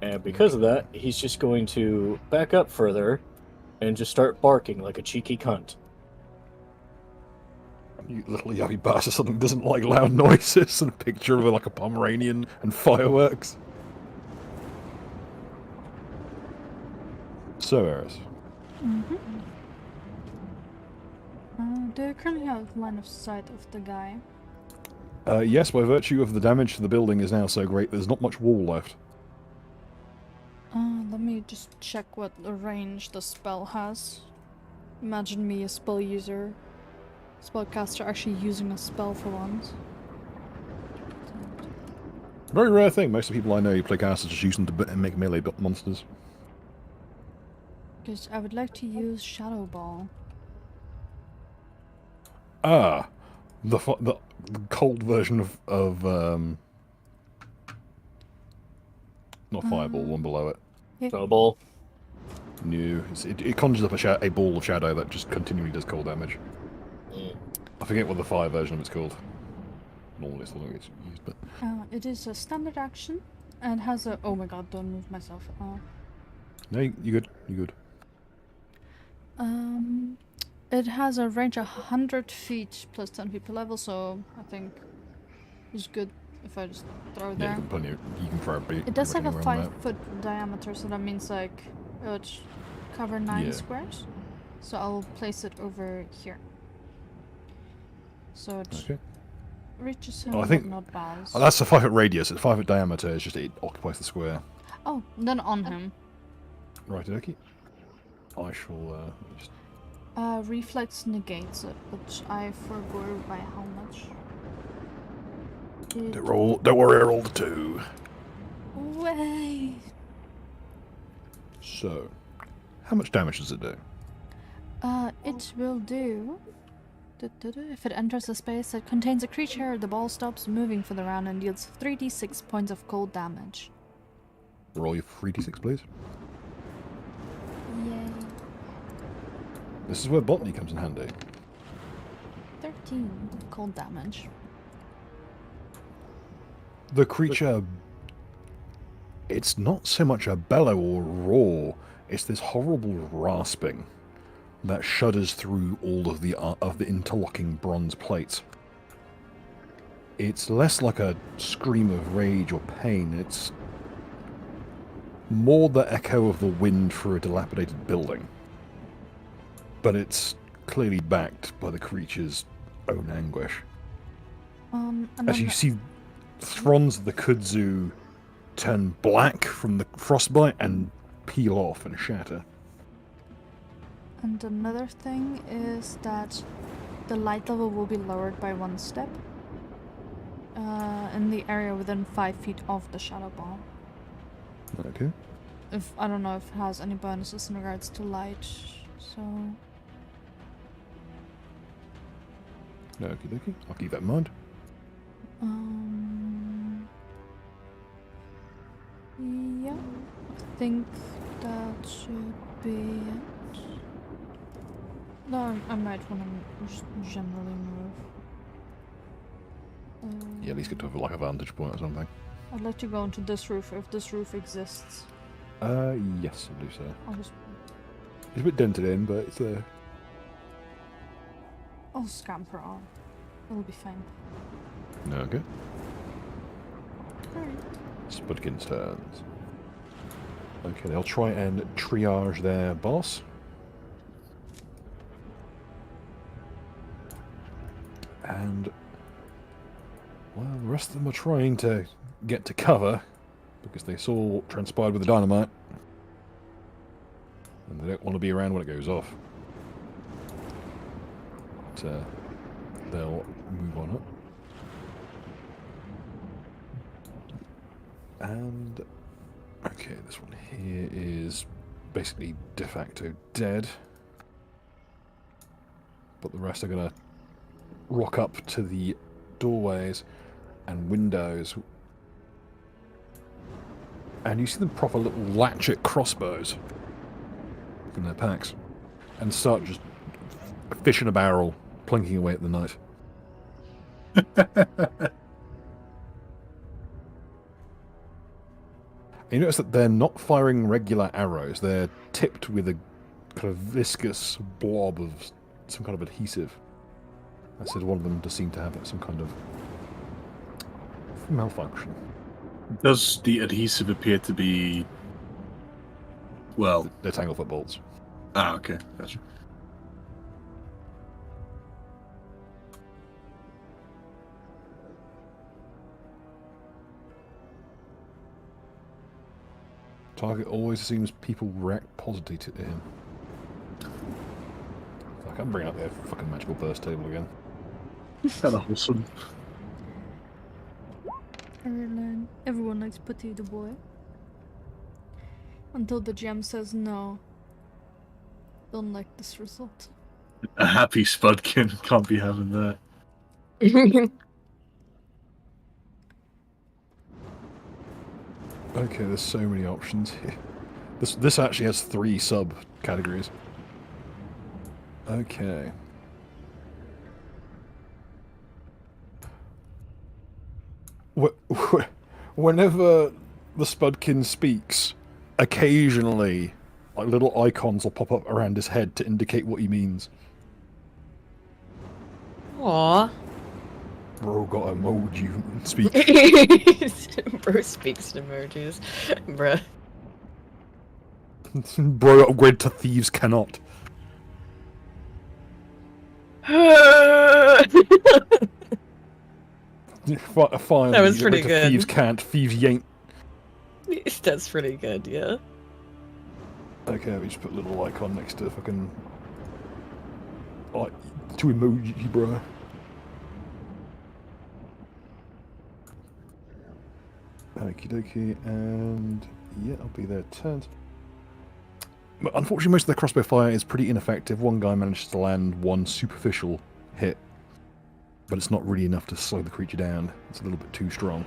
Speaker 5: And because of that, he's just going to back up further and just start barking like a cheeky cunt.
Speaker 1: You little yappy bastard, something doesn't like loud noises, and a picture of like a Pomeranian and fireworks. So, Eris.
Speaker 3: Do you currently have line of sight of the guy?
Speaker 1: Yes, by virtue of the damage to the building is now so great, there's not much wall left.
Speaker 3: Let me just check what the range the spell has. Imagine me, a spell user, spellcaster, actually using a spell for once.
Speaker 1: Very rare thing. Most of the people I know who play casters just use them to make melee monsters.
Speaker 3: Because I would like to use Shadow Ball.
Speaker 1: Ah, the cold version of not fireball, one below it.
Speaker 5: Snowball.
Speaker 1: No, it conjures up a ball of shadow that just continually does cold damage. I forget what the fire version of it's called. Normally it's the one that gets used, but
Speaker 3: It is a standard action and has a. Oh my god! Don't move myself.
Speaker 1: no, you good. You good.
Speaker 3: It has a range of 100 feet plus 10 feet per level, so I think it's good if I just throw it
Speaker 1: Yeah,
Speaker 3: there.
Speaker 1: you can throw it.
Speaker 3: It does have a 5-foot diameter, so that means like it would cover 9 squares. So I'll place it over here. So it reaches him,
Speaker 1: I think
Speaker 3: but not bows.
Speaker 1: that's a 5-foot radius. It's 5-foot diameter. It's just it occupies the square.
Speaker 3: Oh, then on him.
Speaker 1: Right, okay. I shall just.
Speaker 3: Reflex negates it, which I forgot by how much.
Speaker 1: Don't worry, I rolled a 2.
Speaker 3: Way.
Speaker 1: So, how much damage does it do?
Speaker 3: It will do. If it enters a space that contains a creature, the ball stops moving for the round and deals 3d6 points of cold damage.
Speaker 1: Roll your 3d6, please.
Speaker 3: Yay.
Speaker 1: This is where botany comes in handy.
Speaker 3: 13 cold damage.
Speaker 1: The creature, it's not so much a bellow or roar, it's this horrible rasping that shudders through all of the interlocking bronze plates. It's less like a scream of rage or pain, it's more the echo of the wind through a dilapidated building. But it's clearly backed by the creature's own anguish. As you see fronds of the kudzu turn black from the frostbite and peel off and shatter.
Speaker 3: And another thing is that the light level will be lowered by 1 step in the area within 5 feet of the shadow ball.
Speaker 1: Okay.
Speaker 3: If I don't know if it has any bonuses in regards to light, so.
Speaker 1: Okie dokie. I'll keep that in mind.
Speaker 3: Yeah, I think that should be it. No, I might want to generally move.
Speaker 1: Yeah, at least get to have like a vantage point or something.
Speaker 3: I'd like to go into this roof if this roof exists.
Speaker 1: Yes, I do so.
Speaker 3: I'll just.
Speaker 1: It's a bit dented in, but it's there.
Speaker 3: I'll scamper on. It'll be fine.
Speaker 1: Okay.
Speaker 3: Alright.
Speaker 1: Spudkin's turns. Okay, they'll try and triage their boss. And, well, the rest of them are trying to get to cover because they saw what transpired with the dynamite. And they don't want to be around when it goes off. But, they'll move on up. And, okay, this one here is basically de facto dead. But the rest are going to rock up to the doorways and windows. And you see them proper little latchet crossbows from their packs. And start just fish in a barrel, plunking away at the night. You notice that they're not firing regular arrows. They're tipped with a kind of viscous blob of some kind of adhesive. I said one of them does seem to have some kind of malfunction.
Speaker 4: Does the adhesive appear to be... Well...
Speaker 1: They're Tanglefoot bolts.
Speaker 4: Ah, okay. Gotcha.
Speaker 1: Target always assumes people react positively to him. I can't bring up their fucking magical burst table again.
Speaker 4: Kind of wholesome.
Speaker 3: Everyone likes Putty the boy. Until the GM says no. Don't like this result.
Speaker 4: A happy Spudkin can't be having that.
Speaker 1: Okay, there's so many options here. This actually has 3 sub-categories. Okay. Whenever the Spudkin speaks, occasionally like little icons will pop up around his head to indicate what he means.
Speaker 2: Aww.
Speaker 1: Bro got emoji speak.
Speaker 2: Bro speaks in emojis. Bruh.
Speaker 1: Bro upgrade to thieves cannot. Fine.
Speaker 2: That was pretty good.
Speaker 1: Thieves can't. Thieves ain't.
Speaker 2: That's pretty good, yeah.
Speaker 1: Okay, we just put a little icon next to fucking... Like, 2 emoji, bro. Okie dokie, and... Yeah, I'll be there turns. But unfortunately, most of the crossbow fire is pretty ineffective. One guy manages to land 1 superficial hit, but it's not really enough to slow the creature down. It's a little bit too strong.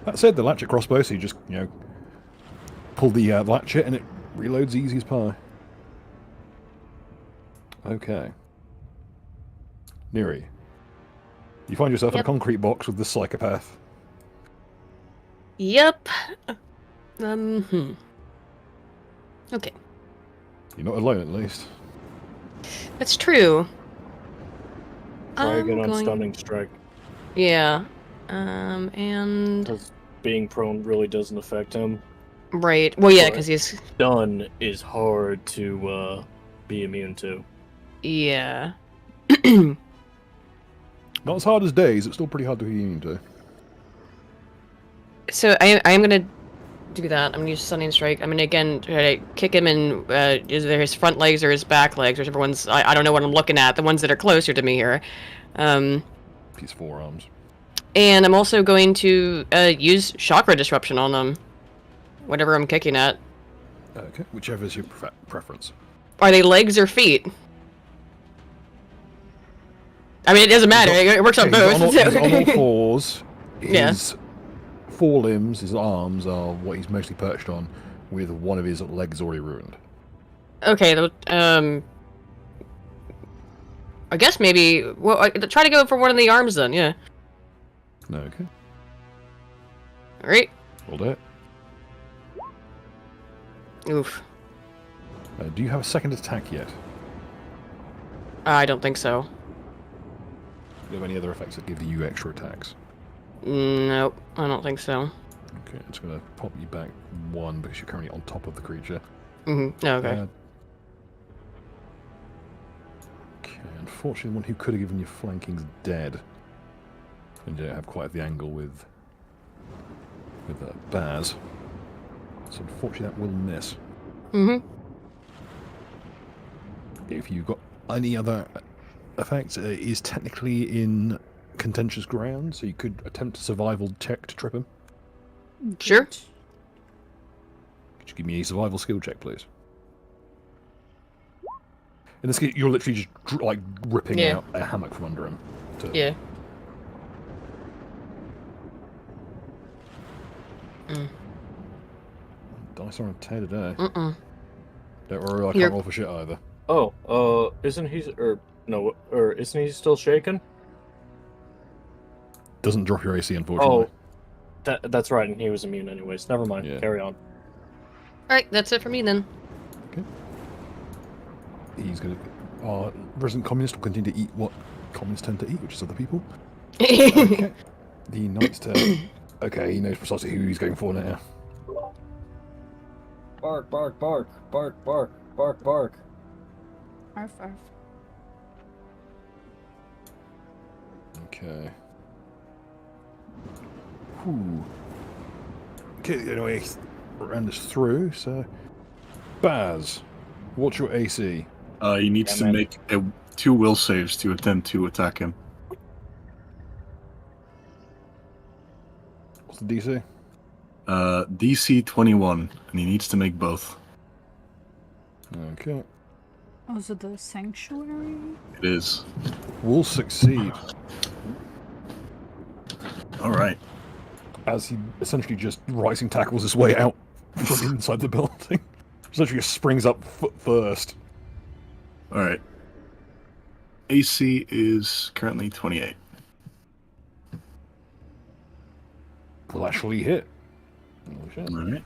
Speaker 1: That said, the latchet crossbow, so you just, you know, pull the latchet and it reloads easy as pie. Okay. Neri, you find yourself in a concrete box with this psychopath.
Speaker 2: Yep. Okay.
Speaker 1: You're not alone, at least.
Speaker 2: That's true.
Speaker 5: Try again on
Speaker 2: going...
Speaker 5: stunning strike.
Speaker 2: Yeah. And...
Speaker 5: Because being prone really doesn't affect him.
Speaker 2: Right. Well, yeah, because he's...
Speaker 5: Stun is hard to be immune to.
Speaker 2: Yeah.
Speaker 1: Not as hard as days, it's still pretty hard to be immune to.
Speaker 2: So I am going to do that. I'm going to use Stunning Strike. I'm going to, again, try to kick him in either his front legs or his back legs, whichever ones... I don't know what I'm looking at. The ones that are closer to me here.
Speaker 1: His forearms.
Speaker 2: And I'm also going to use Chakra Disruption on them. Whatever I'm kicking at.
Speaker 1: Okay, whichever is your preference.
Speaker 2: Are they legs or feet? I mean, it doesn't matter. It works on both.
Speaker 1: He's on all fours.
Speaker 2: Yeah.
Speaker 1: His forelimbs, his arms, are what he's mostly perched on, with one of his legs already ruined.
Speaker 2: Okay, I guess maybe... Well, try to go for one of the arms then, yeah.
Speaker 1: Okay.
Speaker 2: Alright.
Speaker 1: Hold it.
Speaker 2: Oof.
Speaker 1: Do you have a second attack yet?
Speaker 2: I don't think so.
Speaker 1: Do you have any other effects that give you extra attacks?
Speaker 2: Nope, I don't think so.
Speaker 1: Okay, it's going to pop you back 1 because you're currently on top of the creature.
Speaker 2: Mm-hmm. Okay.
Speaker 1: Okay, unfortunately, the one who could have given you flanking's dead. And you don't have quite the angle with Baz. So unfortunately, that will miss.
Speaker 2: Mm-hmm.
Speaker 1: If you've got any other effects, it is technically in contentious ground, so you could attempt a survival check to trip him.
Speaker 2: Sure.
Speaker 1: Could you give me a survival skill check, please? In this case, you're literally just like ripping out a hammock from under him.
Speaker 2: Yeah.
Speaker 1: Dice are on 10 today.
Speaker 2: Mm-mm.
Speaker 1: Don't worry, I can't roll for shit either.
Speaker 5: Oh, isn't he isn't he still shaken?
Speaker 1: Doesn't drop your AC, unfortunately.
Speaker 5: Oh, that's right, and he was immune anyways. Never mind.
Speaker 1: Yeah.
Speaker 5: Carry on.
Speaker 2: Alright, that's it for me then.
Speaker 1: Okay. he's going to... Our resident communist will continue to eat what communists tend to eat, which is other people.
Speaker 2: Okay.
Speaker 1: Okay. The knight's turn. Okay, he knows precisely who he's going for now.
Speaker 5: Bark, bark, bark, bark, bark, bark, bark.
Speaker 3: Arf, arf.
Speaker 1: Okay. Whew. Okay, anyway, ran this through, so... Baz, what's your AC?
Speaker 4: He needs to make 2 will saves to attempt to attack him.
Speaker 1: What's the DC?
Speaker 4: DC 21, and he needs to make both.
Speaker 1: Okay.
Speaker 3: Oh, is it the sanctuary?
Speaker 4: It is.
Speaker 1: Will succeed.
Speaker 4: Alright.
Speaker 1: As he essentially just rising tackles his way out from inside the building. Essentially just springs up foot first.
Speaker 4: Alright. AC is currently 28.
Speaker 1: Will actually hit. Oh, shit.
Speaker 4: Alright.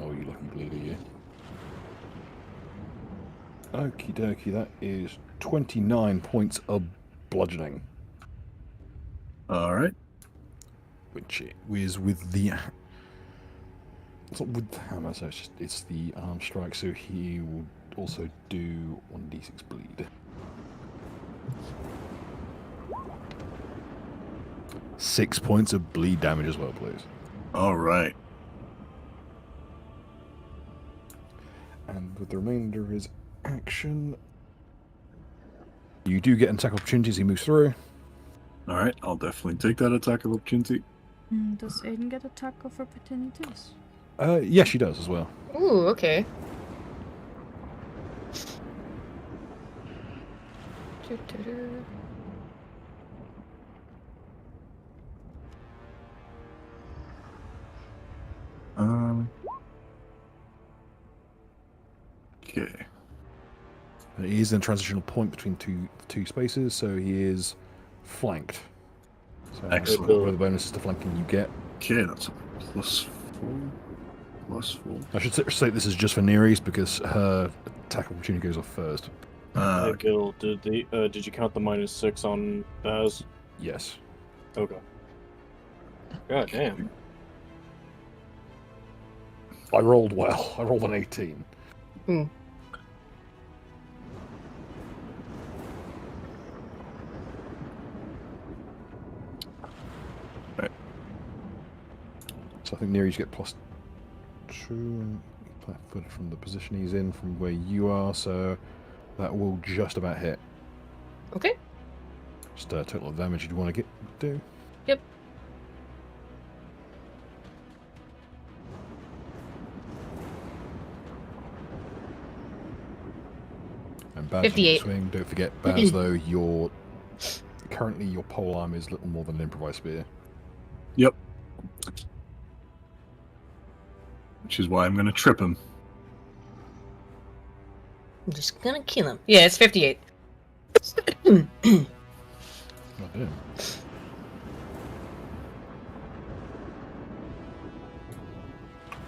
Speaker 1: Oh, you lucky bleeder, you. Okie dokie, that is 29 points of bludgeoning.
Speaker 4: Alright.
Speaker 1: Which is with the... It's not with the hammer, so it's the arm strike, so he will also do 1d6 bleed. 6 points of bleed damage as well, please.
Speaker 4: Alright.
Speaker 1: And with the remainder of his action, you do get an attack opportunity as he moves through.
Speaker 4: Alright, I'll definitely take that attack of opportunity.
Speaker 3: Does Aiden get attack of opportunities?
Speaker 1: Yes, she does as well.
Speaker 2: Ooh, okay.
Speaker 4: Okay.
Speaker 1: He is in a transitional point between two spaces, so he is flanked. So
Speaker 4: Excellent.
Speaker 1: One of the bonuses to flanking you get.
Speaker 4: Okay, that's a +4. +4.
Speaker 1: I should say this is just for Nereis because her attack opportunity goes off first.
Speaker 5: Hey,
Speaker 4: Okay.
Speaker 5: Gil, did you count the -6 on Baz?
Speaker 1: Yes.
Speaker 5: Okay. God damn.
Speaker 1: I rolled well. I rolled an 18.
Speaker 2: Hmm.
Speaker 1: Right. So I think Nereis get +2. Flat-footed from the position he's in from where you are, so that will just about hit.
Speaker 2: Okay.
Speaker 1: Just total damage you'd want to do.
Speaker 2: Yep.
Speaker 1: And Baz,
Speaker 2: 58.
Speaker 1: swing. Don't forget, Baz, though, currently your polearm is little more than an improvised spear.
Speaker 4: Yep. Which is why I'm going to trip him.
Speaker 2: I'm just gonna kill him. Yeah, it's 58.
Speaker 1: Oh, damn.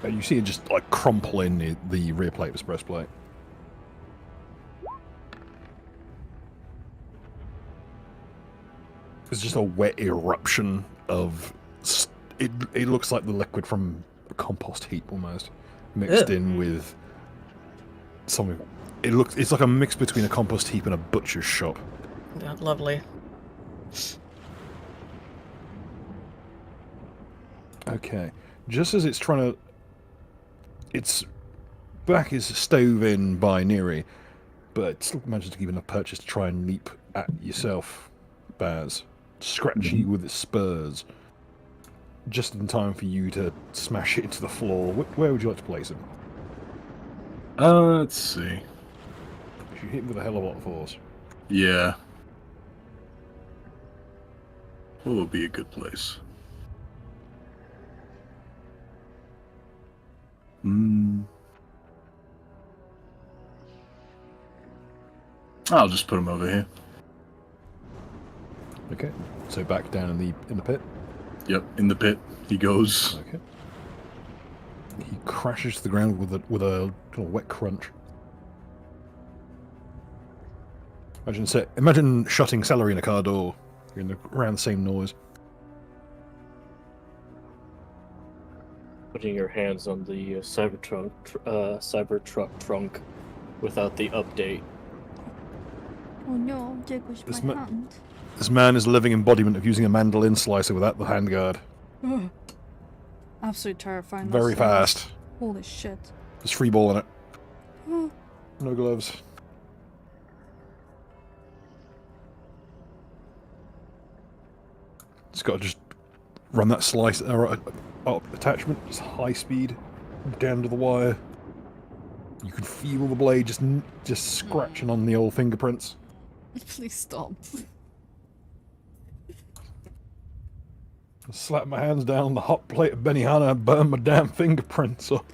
Speaker 1: You see it just like crumple in the rear plate of his breastplate. It's just a wet eruption of... It looks like the liquid from a compost heap almost, mixed in with something. It's like a mix between a compost heap and a butcher's shop.
Speaker 2: God, lovely.
Speaker 1: Okay, just as it's trying to... Its back is stove in by Neri, but it still manages to give enough purchase to try and leap at yourself, Baz. Scratch you with its spurs. Just in time for you to smash it into the floor. Where would you like to place him?
Speaker 4: Let's see.
Speaker 1: You hit him with a hell of a lot of force.
Speaker 4: Yeah. What would be a good place? I'll just put him over here.
Speaker 1: Okay, so back down in the pit.
Speaker 4: Yep, in the pit he goes.
Speaker 1: Okay. He crashes to the ground with a kind of wet crunch. Imagine shutting celery in a car door. You're around the same noise.
Speaker 5: Putting your hands on the Cybertruck trunk without the update.
Speaker 3: Oh no, there goes my hand.
Speaker 1: This man is a living embodiment of using a mandolin slicer without the handguard.
Speaker 3: Ugh. Absolutely terrifying.
Speaker 1: Very fast.
Speaker 3: Holy shit.
Speaker 1: There's free ball in it.
Speaker 3: Oh.
Speaker 1: No gloves. It's got to just run that slice attachment, just high speed, down to the wire. You can feel the blade just scratching on the old fingerprints.
Speaker 3: Please stop.
Speaker 1: I slapped my hands down on the hot plate of Benihana and burned my damn fingerprints off.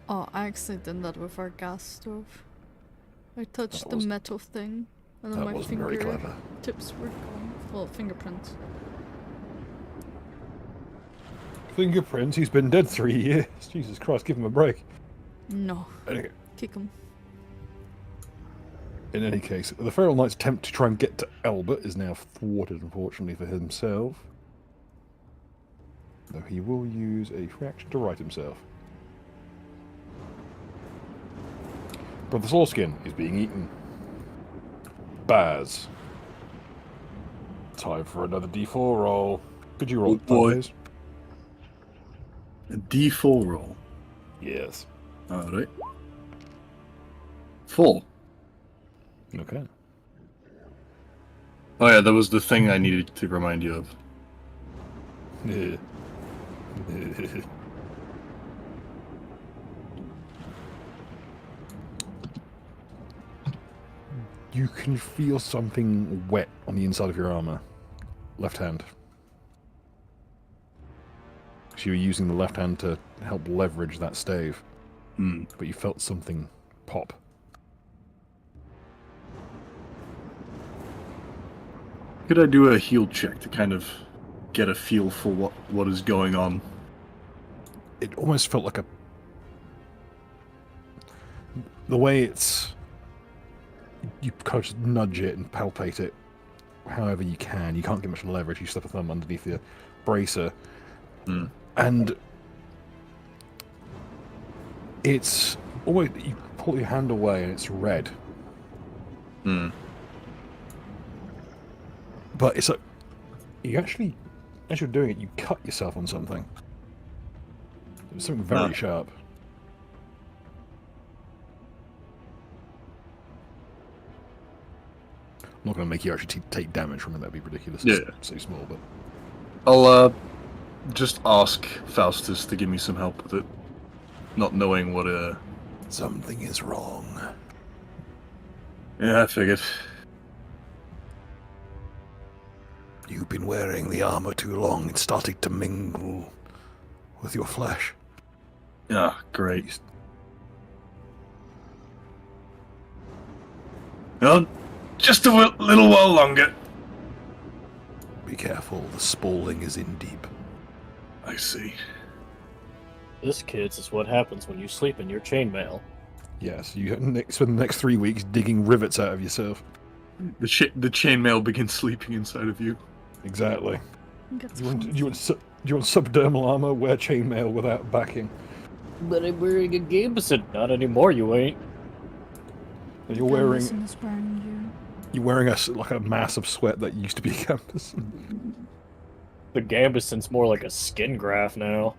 Speaker 3: Oh, I actually did that with our gas stove. I touched the metal thing, and then my finger tips were gone. Well, fingerprints.
Speaker 1: Fingerprints? He's been dead 3 years. Jesus Christ, give him a break.
Speaker 3: No.
Speaker 1: Anyway.
Speaker 3: Kick him.
Speaker 1: In any case, the Feral Knight's attempt to try and get to Albert is now thwarted, unfortunately, for himself. Though he will use a free action to right himself. Brother Sawskin is being eaten. Baz. Time for another D4 roll. Could you roll it, please?
Speaker 4: A D4 roll?
Speaker 1: Yes.
Speaker 4: Alright. 4.
Speaker 1: Okay.
Speaker 4: Oh yeah, that was the thing I needed to remind you of.
Speaker 1: You can feel something wet on the inside of your armor. Left hand. So you were using the left hand to help leverage that stave. But you felt something pop.
Speaker 4: Could I do a heal check to kind of get a feel for what is going on?
Speaker 1: It almost felt like the way it's... You kind of just nudge it and palpate it however you can. You can't get much leverage. You slip a thumb underneath the bracer. And it's always... You pull your hand away and it's red. But it's like... You actually... As you're doing it, you cut yourself on something. It was something very sharp. I'm not going to make you actually take damage from it. That'd be ridiculous.
Speaker 4: Yeah.
Speaker 1: It's so small, but...
Speaker 4: I'll just ask Faustus to give me some help with it. Not knowing what
Speaker 1: Something is wrong.
Speaker 4: Yeah, I figured.
Speaker 1: You've been wearing the armor too long. It's starting to mingle with your flesh.
Speaker 4: Ah, great. Well, just a little while longer.
Speaker 1: Be careful, the spalling is in deep.
Speaker 4: I see.
Speaker 5: This, kids, is what happens when you sleep in your chainmail.
Speaker 1: Yes, you spend the next 3 weeks digging rivets out of yourself.
Speaker 4: The chainmail begins sleeping inside of you.
Speaker 1: Exactly. Do you want subdermal armor? Wear chainmail without backing.
Speaker 5: But I'm wearing a gambeson. Not anymore, you ain't.
Speaker 1: And you're wearing like a mass of sweat that used to be a gambeson.
Speaker 5: The gambeson's more like a skin graft now.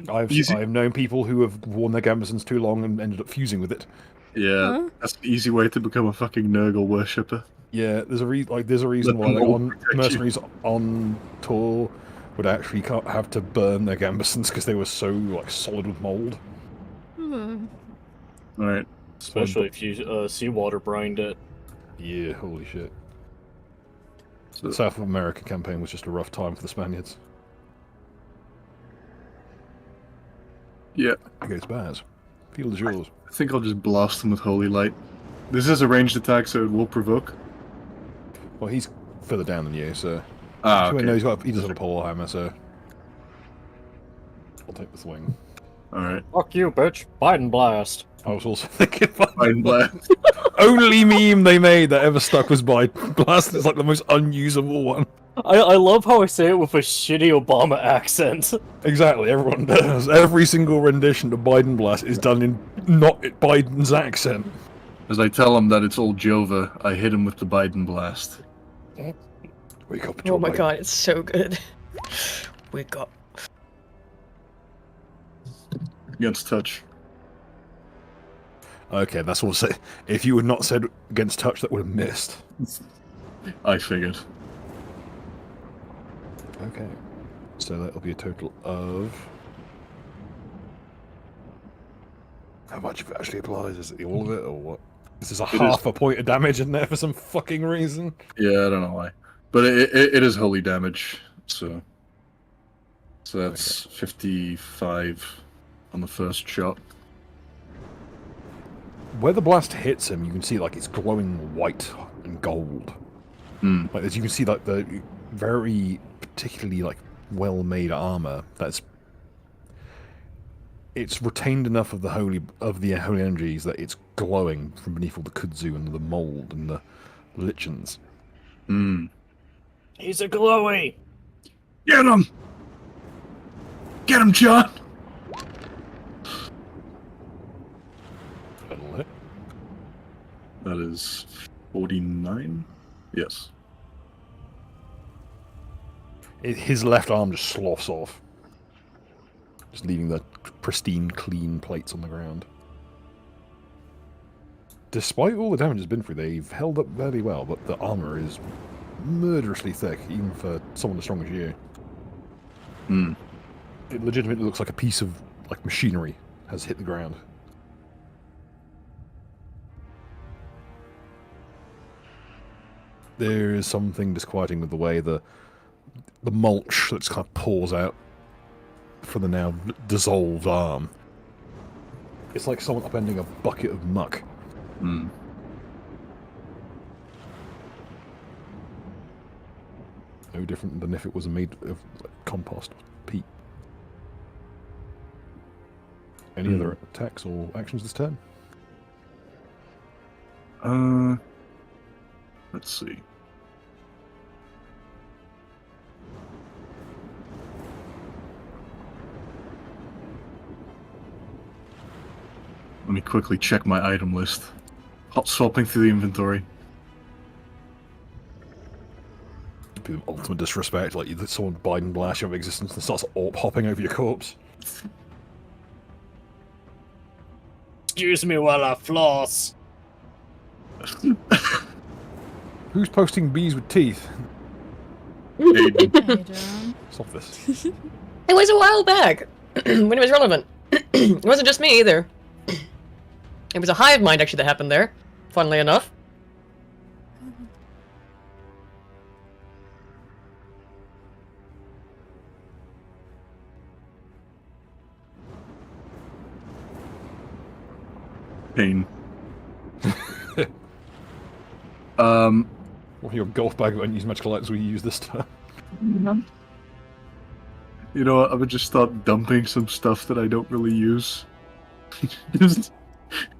Speaker 1: I've known people who have worn their gambesons too long and ended up fusing with it.
Speaker 4: Yeah, that's an easy way to become a fucking Nurgle worshipper.
Speaker 1: Yeah, there's a reason why mercenaries on tour would actually have to burn their gambesons because they were so solid with mold.
Speaker 4: Alright.
Speaker 5: Especially if you seawater brined it.
Speaker 1: Yeah, holy shit. So the South America campaign was just a rough time for the Spaniards.
Speaker 4: Yeah.
Speaker 1: Okay, it's Baz. Field is yours.
Speaker 4: I think I'll just blast them with Holy Light. This is a ranged attack, so it will provoke.
Speaker 1: Well, he's further down than you, so...
Speaker 4: Ah, okay.
Speaker 1: No, he does have a pole hammer, so... I'll take the swing.
Speaker 4: Alright.
Speaker 5: Fuck you, bitch. Biden blast.
Speaker 1: I was also thinking
Speaker 4: Fine, blast.
Speaker 1: only meme they made that ever stuck was Biden Blast. It's like the most unusable one.
Speaker 5: I love how I say it with a shitty Obama accent.
Speaker 1: Exactly, everyone does. Every single rendition of Biden Blast is done in not Biden's accent.
Speaker 4: As I tell him that it's all Jova, I hit him with the Biden blast.
Speaker 1: Wake up,
Speaker 2: Oh
Speaker 1: Joe
Speaker 2: my
Speaker 1: Biden.
Speaker 2: god, it's so good. Wake up.
Speaker 4: Against touch.
Speaker 1: Okay, that's what I say. If you had not said against touch, that would have missed.
Speaker 4: I figured.
Speaker 1: Okay. So that'll be a total of... How much of it actually applies? Is it all of it, or what? This is a half a point of damage in there for some fucking reason.
Speaker 4: Yeah, I don't know why. But it is holy damage, so... So that's 55 on the first shot.
Speaker 1: Where the blast hits him, you can see like it's glowing white and gold.
Speaker 4: Hmm.
Speaker 1: Like as you can see, like the very particularly like well-made armor. It's retained enough of the holy energies that it's glowing from beneath all the kudzu and the mold and the lichens.
Speaker 4: Hmm.
Speaker 5: He's a glowy.
Speaker 4: Get him! Get him, John!
Speaker 1: That'll hit.
Speaker 4: That is 49? Yes.
Speaker 1: His left arm just sloughs off, just leaving the pristine, clean plates on the ground. Despite all the damage it's been through, they've held up very well, but the armor is murderously thick, even for someone as strong as you.
Speaker 4: Hmm.
Speaker 1: It legitimately looks like a piece of like machinery has hit the ground. There is something disquieting with the way the mulch that's kind of pours out from the now dissolved arm. It's like someone upending a bucket of muck.
Speaker 4: Hmm.
Speaker 1: No different than if it was made of like, compost or peat. Any other attacks or actions this turn?
Speaker 4: Let's see. Let me quickly check my item list. Hot swapping through the inventory.
Speaker 1: Be the ultimate disrespect, like someone Biden blasts you out of existence and starts AWP hopping over your corpse.
Speaker 5: Excuse me while I floss.
Speaker 1: Who's posting bees with teeth?
Speaker 4: Aiden.
Speaker 3: Hey, John.
Speaker 1: Stop this.
Speaker 2: It was a while back, when it was relevant. It wasn't just me either. It was a hive mind actually that happened there, funnily enough.
Speaker 4: Pain.
Speaker 1: Well, your golf bag won't use much items we use this time.
Speaker 4: You know what? I would just start dumping some stuff that I don't really use. Just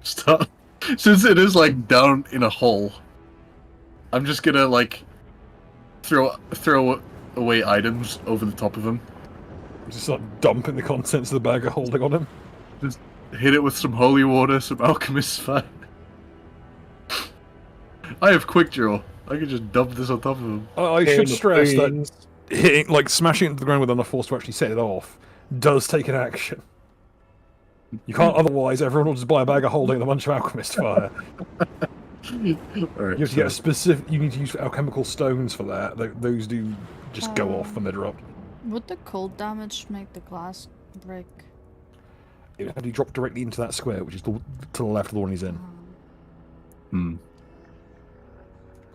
Speaker 4: start. Since it is like down in a hole, I'm just gonna like throw away items over the top of him.
Speaker 1: Just start dumping the contents of the bag of holding on him.
Speaker 4: Just hit it with some holy water, some alchemist's fire. I have quick draw. I can just dump this on top of him.
Speaker 1: I should stress that hitting, like smashing it into the ground with enough force to actually set it off does take an action. You can't otherwise, everyone will just buy a bag of holding and a bunch of alchemist fire.
Speaker 4: Alright,
Speaker 1: You have to get a specific, you need to use alchemical stones for that. Those do just go off when they're dropped.
Speaker 3: Would the cold damage make the glass break?
Speaker 1: It would have to drop directly into that square, which is to the left of the one he's in.
Speaker 4: Hmm.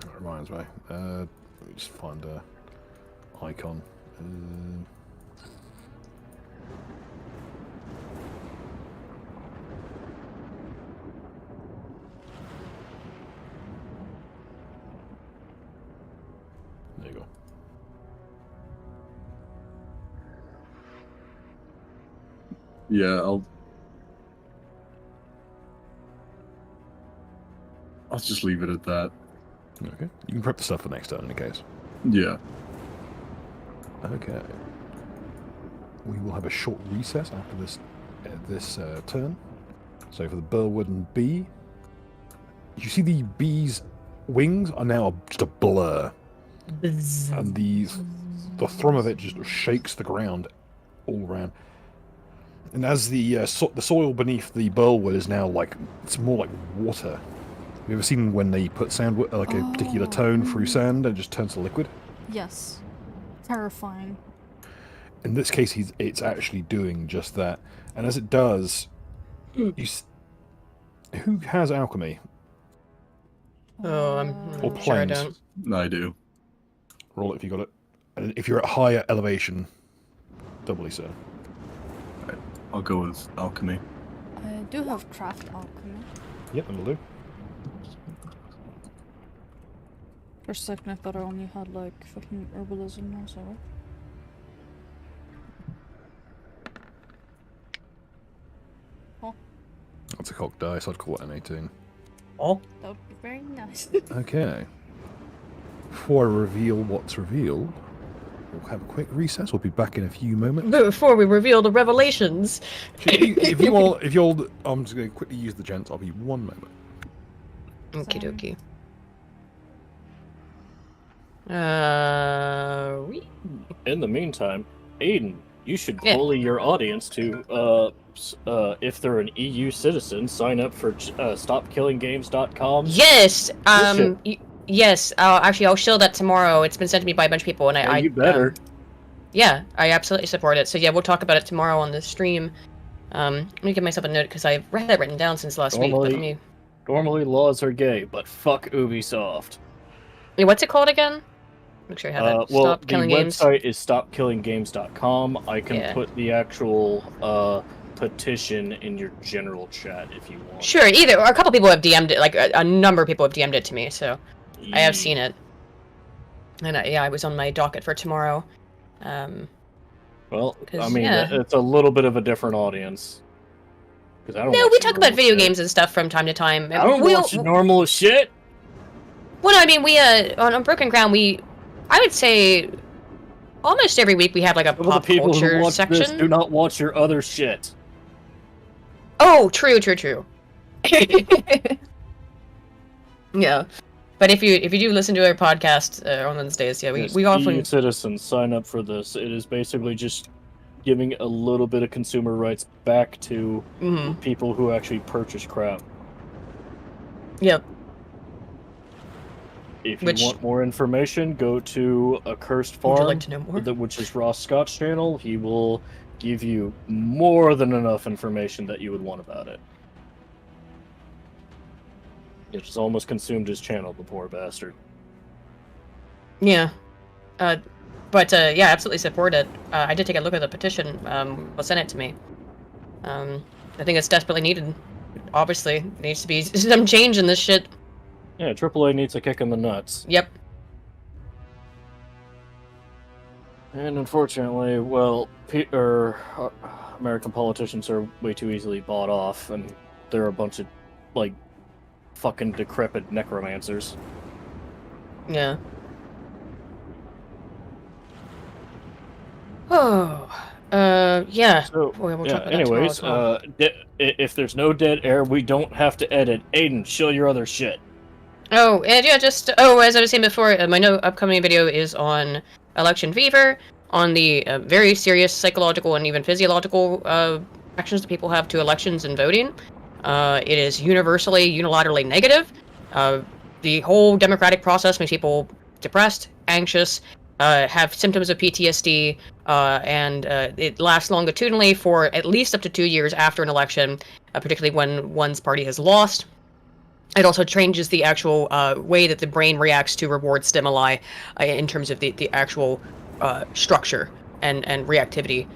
Speaker 1: That reminds me. Let me just find a icon. There you go.
Speaker 4: Yeah, I'll just leave it at that.
Speaker 1: Okay. You can prep the stuff for next turn in any case.
Speaker 4: Yeah.
Speaker 1: Okay. We will have a short recess after this turn. So for the Burwood and bee, you see the bee's wings are now just a blur, and the thrum of it just shakes the ground all around. And as the soil beneath the Burwood is now it's more like water. Have you ever seen when they put sand like a particular tone through sand and it just turns to liquid?
Speaker 3: Yes. Terrifying.
Speaker 1: In this case, it's actually doing just that. And as it does, who has alchemy?
Speaker 2: Oh, I'm
Speaker 1: Or
Speaker 2: sure I
Speaker 1: planes?
Speaker 2: don't.
Speaker 4: I do.
Speaker 1: Roll it if you got it. And if you're at higher elevation, doubly so.
Speaker 4: I'll go with alchemy.
Speaker 3: I do have craft alchemy.
Speaker 1: Yep, that'll do.
Speaker 3: For a second I thought I only had like fucking herbalism now, so.
Speaker 1: That's a cocked dice. I'd call it an 18.
Speaker 5: Oh,
Speaker 3: That would be very nice.
Speaker 1: Okay. Before I reveal what's revealed, we'll have a quick recess. We'll be back in a few moments.
Speaker 2: But before we reveal the revelations.
Speaker 1: if you all, I'm just going to quickly use the gents. I'll be 1 moment.
Speaker 2: Okie dokie.
Speaker 5: in the meantime, Aiden, you should
Speaker 2: Yeah.
Speaker 5: bully your audience to, if they're an EU citizen, sign up for stopkillinggames.com.
Speaker 2: Yes.
Speaker 5: Bullshit.
Speaker 2: Yes. I'll show that tomorrow. It's been sent to me by a bunch of people, and
Speaker 5: Yeah, you better.
Speaker 2: Yeah, I absolutely support it. So yeah, we'll talk about it tomorrow on the stream. Let me give myself a note because I've had that written down since last week. But let me...
Speaker 5: Normally laws are gay, but fuck Ubisoft.
Speaker 2: Wait, what's it called again? Make sure I have that.
Speaker 5: Well,
Speaker 2: Stop
Speaker 5: the
Speaker 2: killing games.
Speaker 5: website is stopkillinggames.com. I can
Speaker 2: Yeah.
Speaker 5: put the actual petition in your general chat if you want.
Speaker 2: Sure. Either or a couple people have DM'd it. Like a number of people have DM'd it to me, so I have seen it. And yeah, I was on my docket for tomorrow.
Speaker 5: Well,
Speaker 2: 'Cause,
Speaker 5: I mean,
Speaker 2: yeah.
Speaker 5: it's a little bit of a different audience. 'Cause I don't
Speaker 2: No,
Speaker 5: watch
Speaker 2: we talk about
Speaker 5: normal
Speaker 2: video
Speaker 5: shit.
Speaker 2: games and stuff from time to time.
Speaker 5: I don't watch normal shit.
Speaker 2: Well, no, I mean, we on Broken Ground, I would say almost every week we have like a
Speaker 5: Some of the
Speaker 2: pop
Speaker 5: people who
Speaker 2: culture
Speaker 5: watch
Speaker 2: section.
Speaker 5: this do not watch your other shit.
Speaker 2: Oh, true. Yeah, but if you do listen to our podcast on Wednesdays, yeah,
Speaker 5: Yes,
Speaker 2: we often
Speaker 5: EU citizens sign up for this. It is basically just giving a little bit of consumer rights back to
Speaker 2: Mhm.
Speaker 5: people who actually purchase crap.
Speaker 2: Yep.
Speaker 5: If you
Speaker 2: Which-
Speaker 5: want more information, go to A Cursed
Speaker 2: Would you
Speaker 5: Farm,
Speaker 2: like to know more?
Speaker 5: which is Ross Scott's channel. He will give you more than enough information that you would want about it. It just almost consumed his channel, the poor bastard.
Speaker 2: Yeah. But yeah, absolutely support it. I did take a look at the petition. Was sent it to me. I think it's desperately needed. Obviously, there needs to be some change in this shit.
Speaker 5: Yeah, AAA needs a kick in the nuts.
Speaker 2: Yep.
Speaker 5: And unfortunately, well, American politicians are way too easily bought off, and they're a bunch of, like, fucking decrepit necromancers.
Speaker 2: Yeah. Oh. Yeah.
Speaker 5: So,
Speaker 2: We'll
Speaker 5: yeah,
Speaker 2: talk about that tomorrow
Speaker 5: anyways,
Speaker 2: as well.
Speaker 5: if there's no dead air, we don't have to edit. Aiden, show your other shit.
Speaker 2: Oh, and yeah, as I was saying before, my upcoming video is on election fever, on the very serious psychological and even physiological actions that people have to elections and voting. It is unilaterally negative. The whole democratic process makes people depressed, anxious, have symptoms of PTSD, and it lasts longitudinally for at least up to 2 years after an election, particularly when one's party has lost. It also changes the actual way that the brain reacts to reward stimuli in terms of the actual structure and reactivity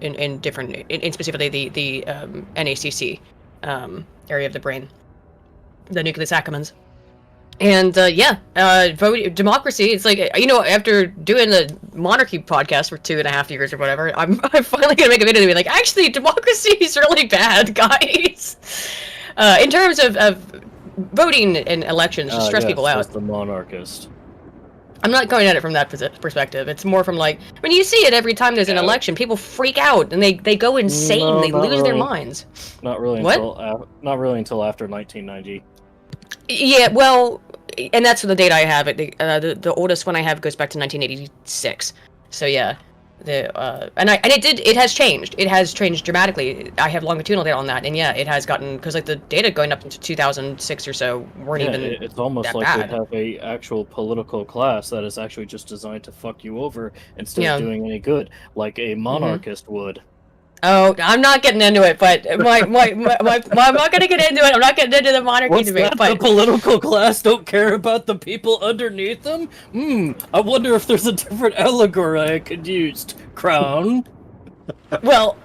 Speaker 2: in different, in specifically the NACC area of the brain, the nucleus accumbens. And vote democracy. It's like, after doing the monarchy podcast for 2.5 years or whatever, I'm finally gonna make a video to be like, actually, democracy is really bad, guys. In terms of voting in elections, just stress people out.
Speaker 5: The monarchist.
Speaker 2: I'm not going at it from that perspective. It's more from like, when you see it every time there's an election, people freak out and they go insane.
Speaker 5: No,
Speaker 2: they lose
Speaker 5: really.
Speaker 2: their minds.
Speaker 5: Not really not really until after 1990.
Speaker 2: Yeah, well, and that's the date I have. The oldest one I have goes back to 1986. So yeah, it has changed. It has changed dramatically. I have longitudinal data on that, and yeah, it has gotten, because like the data going up into 2006 or so weren't even.
Speaker 5: It's almost
Speaker 2: that
Speaker 5: like
Speaker 2: bad.
Speaker 5: they have a actual political class that is actually just designed to fuck you over instead of doing any good, like a monarchist would.
Speaker 2: Oh, I'm not getting into it, but I'm not gonna get into it. I'm not getting into the monarchy debate.
Speaker 5: That? The political class don't care about the people underneath them? I wonder if there's a different allegory I could use. Crown.
Speaker 2: Well,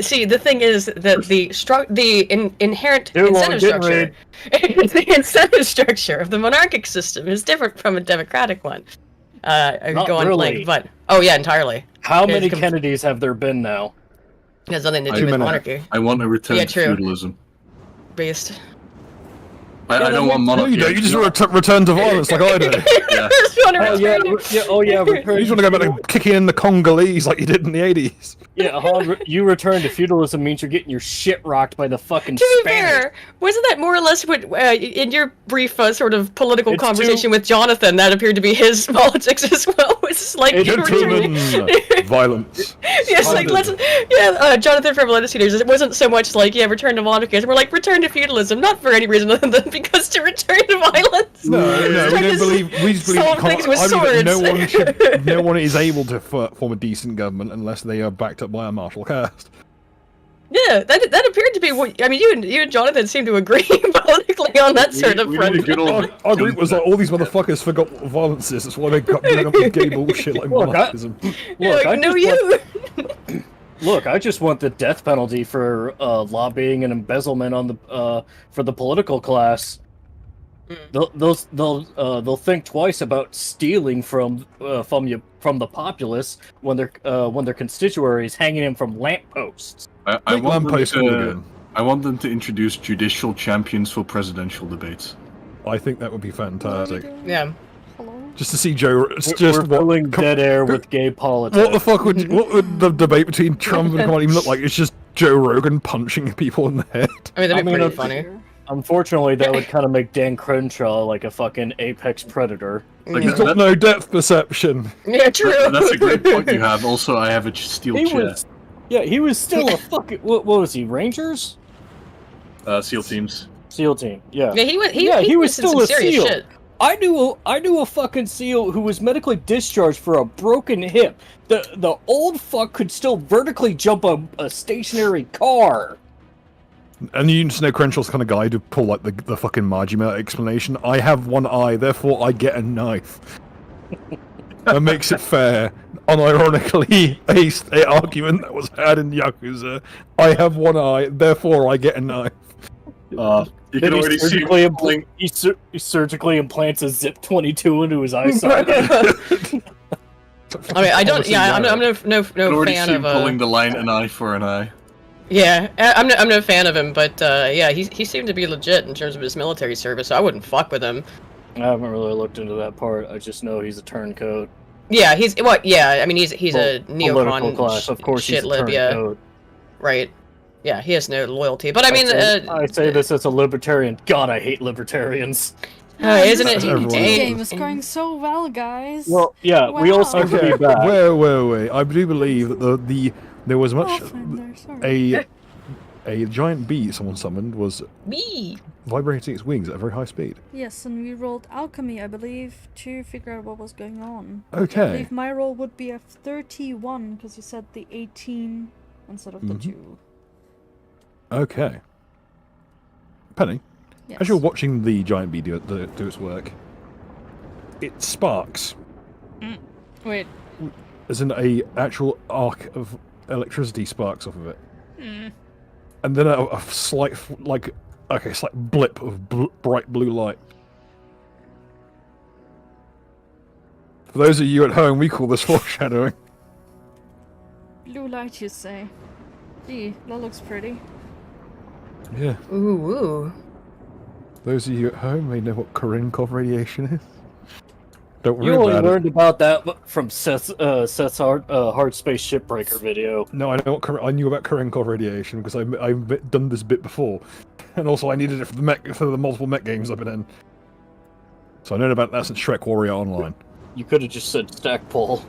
Speaker 2: see, the thing is that the inherent incentive structure, the incentive structure of the monarchic system is different from a democratic one.
Speaker 5: Not really.
Speaker 2: Oh yeah, entirely.
Speaker 5: How many Kennedys have there been now?
Speaker 2: It has nothing to do with monarchy.
Speaker 4: I want a return to feudalism.
Speaker 2: Based.
Speaker 4: I don't want monarchy.
Speaker 1: No, you just want to return to violence like I do.
Speaker 4: Yeah.
Speaker 1: You just want to go back to kicking in the Congolese like you did in the 80s.
Speaker 5: Yeah, you return to feudalism means you're getting your shit rocked by the fucking
Speaker 2: To be
Speaker 5: Spanish.
Speaker 2: fair, wasn't that more or less what, in your brief sort of political conversation with Jonathan, that appeared to be his politics as well? It's like
Speaker 1: Gentlemen, violence.
Speaker 2: Yes, like Jonathan from Lettuce Eaters. It wasn't so much like return to monarchy. We're like return to feudalism, not for any reason other than because to return to violence.
Speaker 1: No, we don't believe. We just believe
Speaker 2: solve things with swords.
Speaker 1: No one is able to form a decent government unless they are backed up by a martial caste.
Speaker 2: Yeah, that appeared to be what I mean. You and Jonathan seem to agree politically on that sort of front.
Speaker 1: Our group was like, all these motherfuckers forgot what violence is. That's why they got with gay bullshit like monarchism.
Speaker 5: Look, I just want the death penalty for lobbying and embezzlement on the for the political class. They'll think twice about stealing from the populace when their constituaries hanging them from lampposts.
Speaker 4: I want them to introduce judicial champions for presidential debates.
Speaker 1: I think that would be fantastic.
Speaker 2: Yeah.
Speaker 1: Just to see Joe.
Speaker 5: We're filling dead air with gay politics.
Speaker 1: What the fuck would the debate between Trump and Kamala even look like? It's just Joe Rogan punching people in the head.
Speaker 2: I mean, that'd be pretty funny.
Speaker 5: Unfortunately, that would kind of make Dan Crenshaw like a fucking apex predator.
Speaker 1: Like, he's got no depth perception.
Speaker 2: Yeah, true.
Speaker 4: That's a great point you have. Also, I have a steel chair.
Speaker 5: He was still a fucking. What was he? Rangers?
Speaker 4: SEAL teams.
Speaker 5: SEAL team. Yeah.
Speaker 2: Yeah, he was still a SEAL. Shit.
Speaker 5: I knew a fucking SEAL who was medically discharged for a broken hip. The old fuck could still vertically jump a stationary car.
Speaker 1: And you just know Crenshaw's the kind of guy to pull like the fucking Majima explanation. I have one eye, therefore I get a knife. That makes it fair. Unironically, a argument that was had in Yakuza. I have one eye, therefore I get a knife.
Speaker 4: You can already see
Speaker 5: he surgically implants a Zip 22 into his eye socket.
Speaker 2: I mean, I don't. Yeah, I'm no fan of
Speaker 4: pulling the line an eye for an eye.
Speaker 2: Yeah, I'm no fan of him, but yeah, he seemed to be legit in terms of his military service, so I wouldn't fuck with him.
Speaker 5: I haven't really looked into that part. I just know he's a turncoat.
Speaker 2: Yeah, he's what? Yeah, I mean he's a neocon
Speaker 5: class. Of course,
Speaker 2: shit
Speaker 5: he's a
Speaker 2: lib. Yeah,
Speaker 5: turncoat.
Speaker 2: Right. Yeah, he has no loyalty. But I mean,
Speaker 5: I say this as a libertarian. God, I hate libertarians.
Speaker 2: Isn't it?
Speaker 3: The game is going so well, guys.
Speaker 5: Well, yeah, we also
Speaker 1: okay. Wait. I do believe that there was much a giant bee someone summoned was vibrating its wings at a very high speed.
Speaker 3: Yes, and we rolled alchemy, I believe, to figure out what was going on.
Speaker 1: Okay.
Speaker 3: I believe my roll would be a 31 because you said the 18 instead of the 2.
Speaker 1: Okay. Penny,
Speaker 3: yes.
Speaker 1: as you're watching the giant bee do its work, it sparks.
Speaker 3: Wait.
Speaker 1: As in a actual arc of electricity sparks off of it. And then a slight blip of bright blue light. For those of you at home, we call this foreshadowing.
Speaker 3: Blue light, you say? Gee, that looks pretty.
Speaker 1: Yeah.
Speaker 2: Ooh.
Speaker 1: Those of you at home may know what Korinkov radiation is. Don't worry
Speaker 5: You only
Speaker 1: about it.
Speaker 5: learned about that from Seth's hard space shipbreaker video.
Speaker 1: No, I know I knew about Korinkov radiation because I've done this bit before, and also I needed it for the multiple mech games I've been in. So I know about that since Shrek Warrior Online.
Speaker 5: You could have just said Stackpole.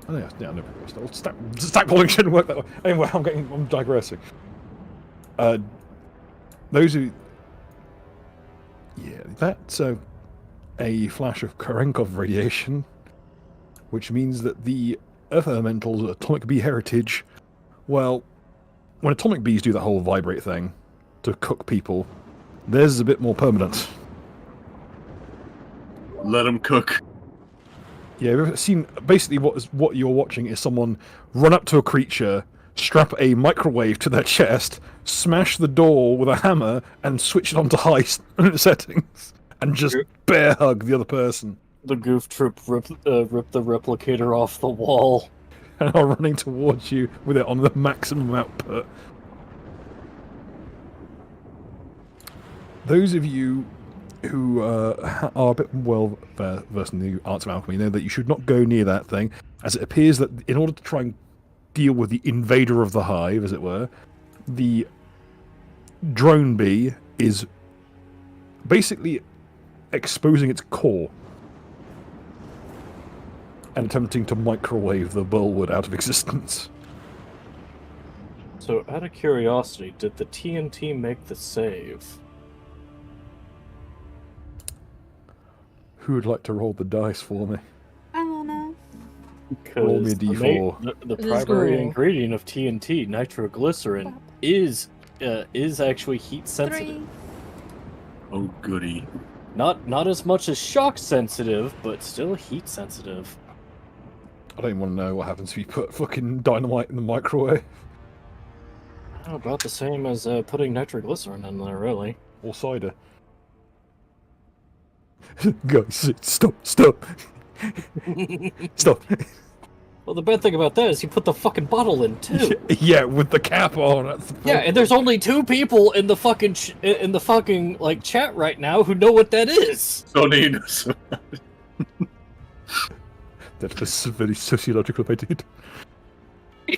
Speaker 1: Oh yeah, I never stack pulling shouldn't work that way. Anyway, I'm digressing. Those who, yeah, that's a flash of Korinkov radiation, which means that the Earth Elemental's atomic bee heritage, well, when atomic bees do that whole vibrate thing to cook people, theirs is a bit more permanent.
Speaker 4: Let them cook.
Speaker 1: Yeah, we've seen basically what you're watching is someone run up to a creature, strap a microwave to their chest, smash the door with a hammer, and switch it onto high settings, and just bear hug the other person.
Speaker 5: The goof troop ripped the replicator off the wall.
Speaker 1: And are running towards you with it on the maximum output. Those of you who are a bit well versed in the arts of alchemy know that you should not go near that thing, as it appears that in order to try and deal with the invader of the hive, as it were, the drone bee is basically exposing its core and attempting to microwave the bullwood out of existence.
Speaker 5: So, out of curiosity, did the TNT make the save?
Speaker 1: Who would like to roll the dice for me?
Speaker 3: I don't know.
Speaker 1: Roll me a
Speaker 5: Because
Speaker 1: d4.
Speaker 5: the
Speaker 2: This is
Speaker 5: primary
Speaker 2: cool.
Speaker 5: ingredient of TNT, nitroglycerin, is actually heat sensitive.
Speaker 3: 3.
Speaker 4: Oh, goody.
Speaker 5: Not as much as shock sensitive, but still heat sensitive.
Speaker 1: I don't even want to know what happens if you put fucking dynamite in the microwave.
Speaker 5: About the same as putting nitroglycerin in there, really.
Speaker 1: Or cider. Guys, stop. Stop.
Speaker 5: Well, the bad thing about that is you put the fucking bottle in too.
Speaker 1: Yeah, with the cap on. That's the
Speaker 5: Yeah, and there's only 2 people in the fucking like chat right now who know what that is.
Speaker 4: Sonny.
Speaker 1: That's very sociological if I did.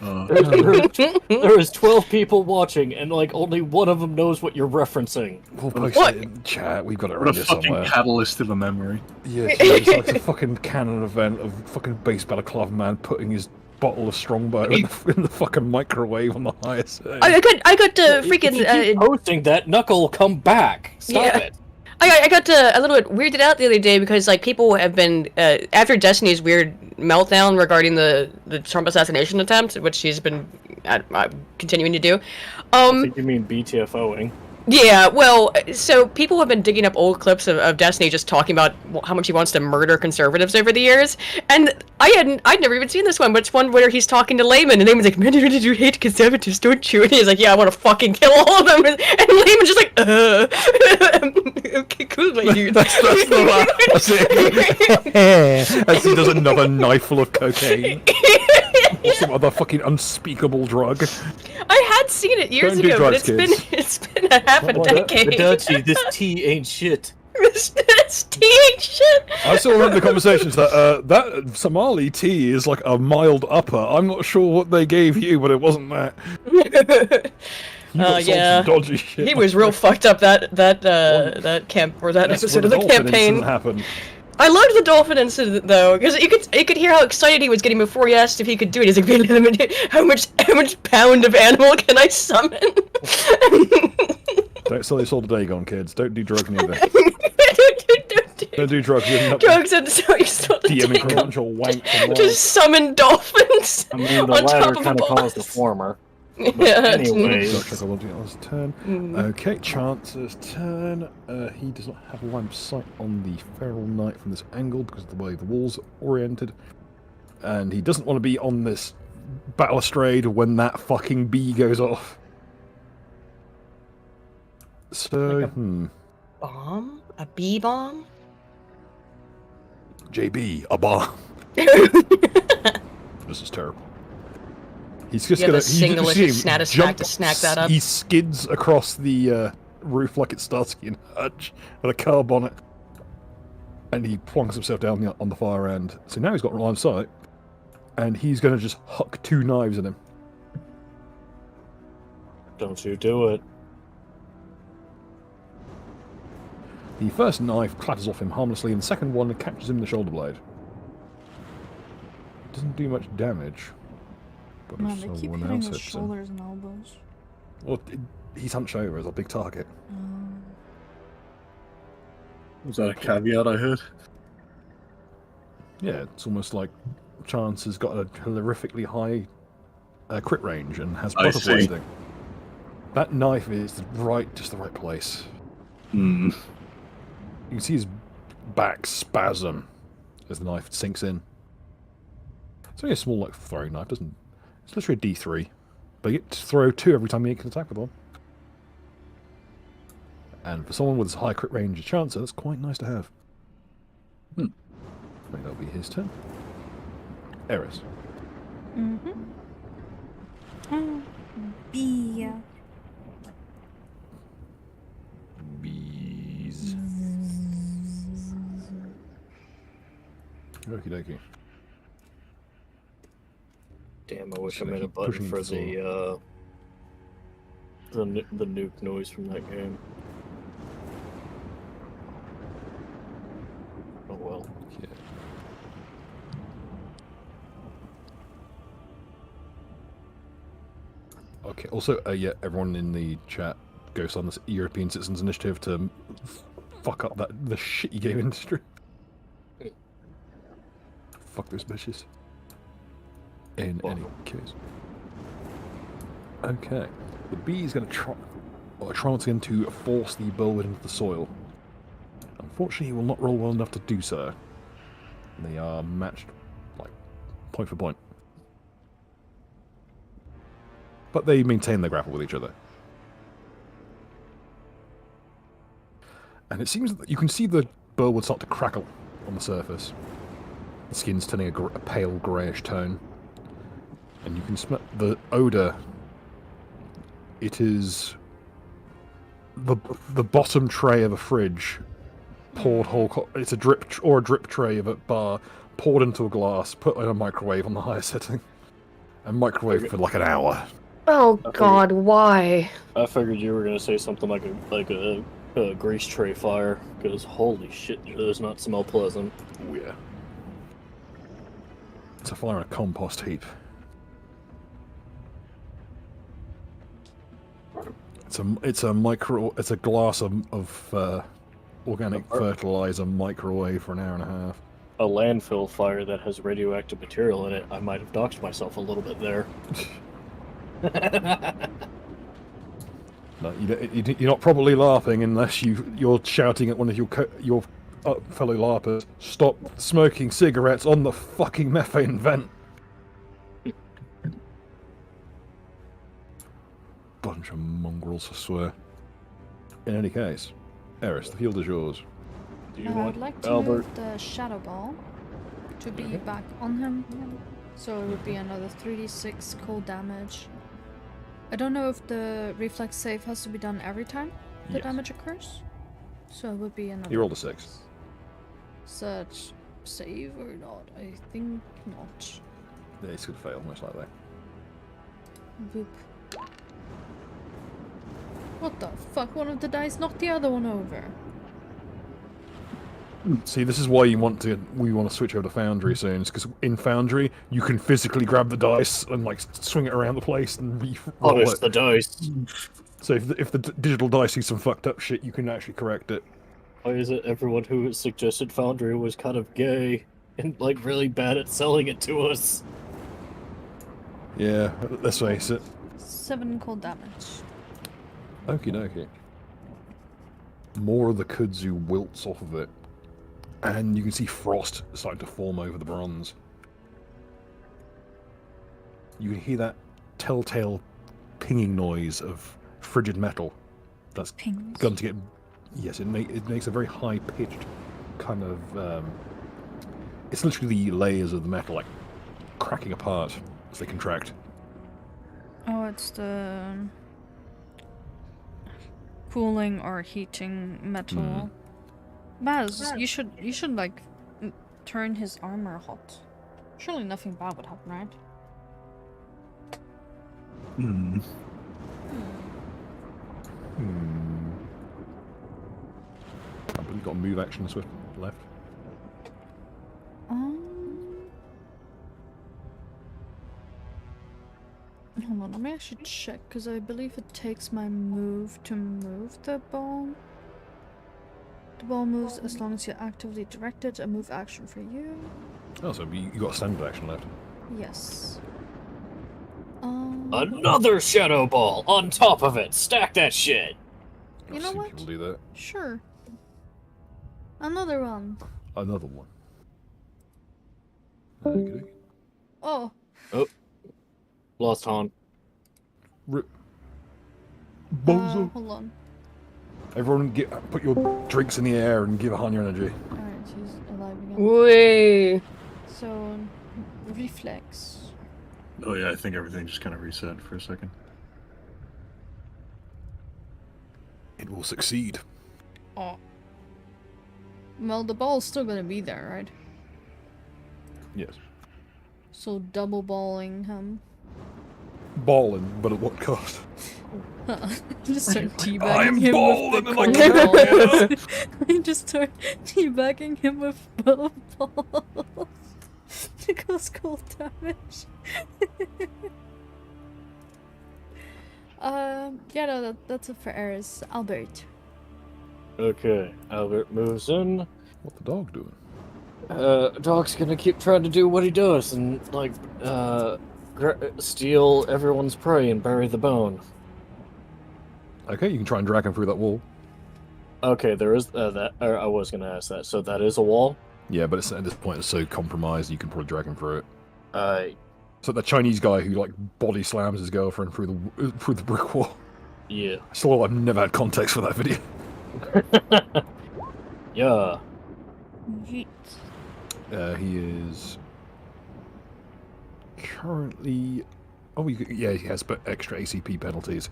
Speaker 5: There is 12 people watching, and like only one of them knows what you're referencing.
Speaker 1: We'll post
Speaker 2: What?
Speaker 1: it in the chat. We've got it
Speaker 4: What a
Speaker 1: around here
Speaker 4: fucking
Speaker 1: somewhere.
Speaker 4: catalyst of a memory.
Speaker 1: Yeah, it's like a fucking canon event of fucking base balaclava man putting his bottle of strongbow in the fucking microwave on the highest setting.
Speaker 2: I got to
Speaker 5: If you
Speaker 2: freaking
Speaker 5: keep posting that, Knuckle will come back. Stop
Speaker 2: Yeah.
Speaker 5: it.
Speaker 2: I got a little bit weirded out the other day because like people have been after Destiny's weird meltdown regarding the Trump assassination attempt, which she's been continuing to do.
Speaker 5: I think you mean BTFOing.
Speaker 2: Yeah, well, so people have been digging up old clips of Destiny just talking about how much he wants to murder conservatives over the years, and I'd never even seen this one, but it's one where he's talking to Layman, and Layman's like, "Man, you hate conservatives, don't you?" And he's like, "Yeah, I want to fucking kill all of them," and Layman's just like, okay, cool, my dude."
Speaker 1: That's the laugh. That's it. As he does another knife full of cocaine. Or some other fucking unspeakable drug.
Speaker 2: I had seen it years
Speaker 1: Don't do
Speaker 2: ago,
Speaker 1: drugs,
Speaker 2: but
Speaker 1: kids.
Speaker 2: it's been a half a decade.
Speaker 5: This tea ain't shit.
Speaker 2: This tea ain't shit.
Speaker 1: I still remember the conversations that Somali tea is like a mild upper. I'm not sure what they gave you, but it wasn't that. You got some
Speaker 2: Yeah.
Speaker 1: dodgy shit.
Speaker 2: He was real fucked up that camp or that
Speaker 1: That's
Speaker 2: episode
Speaker 1: when
Speaker 2: of the
Speaker 1: dolphin
Speaker 2: campaign.
Speaker 1: incident happened.
Speaker 2: I loved the dolphin incident though, because you could hear how excited he was getting before he asked if he could do it. He's like, how much pound of animal can I summon?
Speaker 1: Don't sell your soul to Dagon, kids. Don't do drugs neither.
Speaker 2: Don't
Speaker 1: Don't do drugs. You end up
Speaker 2: drugs and so you start to
Speaker 1: DMing
Speaker 2: take
Speaker 1: from a bunch of wank and
Speaker 2: just summon dolphins.
Speaker 5: I mean, the
Speaker 2: on top
Speaker 5: latter
Speaker 2: of
Speaker 5: kind of
Speaker 2: balls.
Speaker 5: caused the former.
Speaker 2: Yeah.
Speaker 5: anyways.
Speaker 1: I will do it on his turn. Okay, Chance's turn. He does not have a line of sight on the Feral Knight from this angle because of the way the wall's oriented. And he doesn't want to be on this balustrade when that fucking bee goes off. So,
Speaker 2: Bomb? A bee bomb?
Speaker 1: JB, a bomb. This is terrible. He's just
Speaker 2: You have
Speaker 1: gonna
Speaker 2: a single-ish snack to snack that up.
Speaker 1: He skids across the roof like it's Starsky and Hutch with a car bonnet, and he plonks himself down on the far end. So now he's got line of sight, and he's gonna just huck 2 knives at him.
Speaker 5: Don't you do it.
Speaker 1: The first knife clatters off him harmlessly, and the second one catches him in the shoulder blade. Doesn't do much damage. But
Speaker 3: Man, they keep
Speaker 1: someone
Speaker 3: hitting
Speaker 1: else
Speaker 3: his
Speaker 1: hits him.
Speaker 3: shoulders and elbows.
Speaker 1: Well, he's hunched over as a big target.
Speaker 4: Was that a caveat I heard?
Speaker 1: Yeah, it's almost like Chance has got a horrifically high crit range and has
Speaker 4: I
Speaker 1: butterfly
Speaker 4: see.
Speaker 1: sting. That knife is just the right place.
Speaker 4: Hmm.
Speaker 1: You can see his back spasm as the knife sinks in. It's only a small, like, throwing knife, doesn't. It's literally a D3, but you get to throw 2 every time you can attack with one. And for someone with as high crit range as Chancer, that's quite nice to have. I think that'll be his turn. Eris.
Speaker 3: B.
Speaker 1: Bees. Okie dokie.
Speaker 5: Damn, I wish
Speaker 1: So
Speaker 5: I made a
Speaker 1: keep
Speaker 5: button
Speaker 1: pushing
Speaker 5: for
Speaker 1: forward.
Speaker 5: the nuke noise from that game. Oh well.
Speaker 1: Yeah. Okay, also, yeah, everyone in the chat goes on this European Citizens Initiative to fuck up the shitty game industry. Fuck those bitches. In any case. Okay. The bee is going to try once again to force the bullwhip into the soil. Unfortunately, he will not roll well enough to do so. They are matched, like, point for point. But they maintain their grapple with each other. And it seems that you can see the bullwhip start to crackle on the surface. The skin's turning a pale greyish tone. And you can smell the odour. It is the bottom tray of a fridge poured whole. It's a drip tray of a bar poured into a glass, put in a microwave on the highest setting, and microwave for like an hour.
Speaker 2: Oh God, why?
Speaker 5: I figured you were gonna say something like a grease tray fire, because holy shit, it does not smell pleasant.
Speaker 1: Oh yeah. It's a fire in a compost heap. It's a glass of organic fertilizer microwave for an hour and a half.
Speaker 5: A landfill fire that has radioactive material in it. I might have doxed myself a little bit there.
Speaker 1: No, you're not probably laughing unless you're shouting at one of your fellow LARPers, "Stop smoking cigarettes on the fucking methane vent!" Bunch of mongrels, I swear. In any case, Eris, the field is yours.
Speaker 5: Do you
Speaker 3: I'd
Speaker 5: want
Speaker 3: like to
Speaker 5: Albert?
Speaker 3: move the shadow ball to be back on him, so it would be another 3d6 cold damage. I don't know if the reflex save has to be done every time the
Speaker 1: Yes.
Speaker 3: damage occurs, so it would be another.
Speaker 1: You rolled a 6.
Speaker 3: Such save or not? I think not.
Speaker 1: Yeah, it's gonna fail, most likely.
Speaker 3: Boop. What the fuck? One of the dice knocked the other one over.
Speaker 1: See, this is why we want to switch over to Foundry soon, because in Foundry you can physically grab the dice and like swing it around the place and re-roll
Speaker 5: Punish
Speaker 1: it.
Speaker 5: the dice.
Speaker 1: So if the digital dice see some fucked up shit, you can actually correct it.
Speaker 5: Why is it everyone who suggested Foundry was kind of gay and like really bad at selling it to us?
Speaker 1: Yeah, let's face it.
Speaker 3: 7 cold damage.
Speaker 1: Okie dokie. More of the kudzu wilts off of it, and you can see frost starting to form over the bronze. You can hear that telltale pinging noise of frigid metal that's
Speaker 3: Pings.
Speaker 1: begun to get. Yes, it makes a very high-pitched kind of It's literally the layers of the metal, like, cracking apart as they contract.
Speaker 3: Oh, it's the cooling or heating metal. Baz, you should like turn his armor hot. Surely nothing bad would happen, right?
Speaker 1: I believe you've got a move action swift left.
Speaker 3: Hold on, let me actually check, because I believe it takes my move to move the ball. The ball moves as long as you actively direct it, a move action for you.
Speaker 1: Oh, so you got a standard action left.
Speaker 3: Yes.
Speaker 5: Another shadow ball on top of it. Stack that shit.
Speaker 3: You
Speaker 1: I've
Speaker 3: know
Speaker 1: seen
Speaker 3: what?
Speaker 1: people do that.
Speaker 3: Sure. Another one.
Speaker 1: Another one. Okay.
Speaker 3: Oh.
Speaker 5: Lost Han.
Speaker 1: Rip. Bozo.
Speaker 3: Hold on.
Speaker 1: Everyone put your drinks in the air and give Han your energy.
Speaker 3: Alright, he's alive again.
Speaker 2: Whee!
Speaker 3: So, reflex.
Speaker 4: Oh yeah, I think everything just kind of reset for a second.
Speaker 1: It will succeed.
Speaker 3: Oh. Well, the ball's still gonna be there, right?
Speaker 1: Yes.
Speaker 3: So double balling him.
Speaker 1: Balling, but at what cost?
Speaker 3: Just start
Speaker 1: I'm
Speaker 3: teabagging him
Speaker 1: balling
Speaker 3: with
Speaker 1: and
Speaker 3: the
Speaker 1: I
Speaker 3: balls. I just start teabagging him with both balls. To cause cold damage. Yeah, no, that's a fair errors. Albert.
Speaker 5: Okay, Albert moves in.
Speaker 1: What the dog doing?
Speaker 5: Dog's gonna keep trying to do what he does and, like, steal everyone's prey and bury the bone.
Speaker 1: Okay, you can try and drag him through that wall.
Speaker 5: Okay, there is that. I was gonna ask that. So that is a wall?
Speaker 1: Yeah, but it's, at this point it's so compromised you can probably drag him through it.
Speaker 5: I
Speaker 1: So the Chinese guy who like body slams his girlfriend through the brick wall.
Speaker 5: Yeah.
Speaker 1: Still, I've never had context for that video.
Speaker 5: Yeah.
Speaker 3: Yeet.
Speaker 1: He is currently. Oh, yeah, he has extra ACP penalties.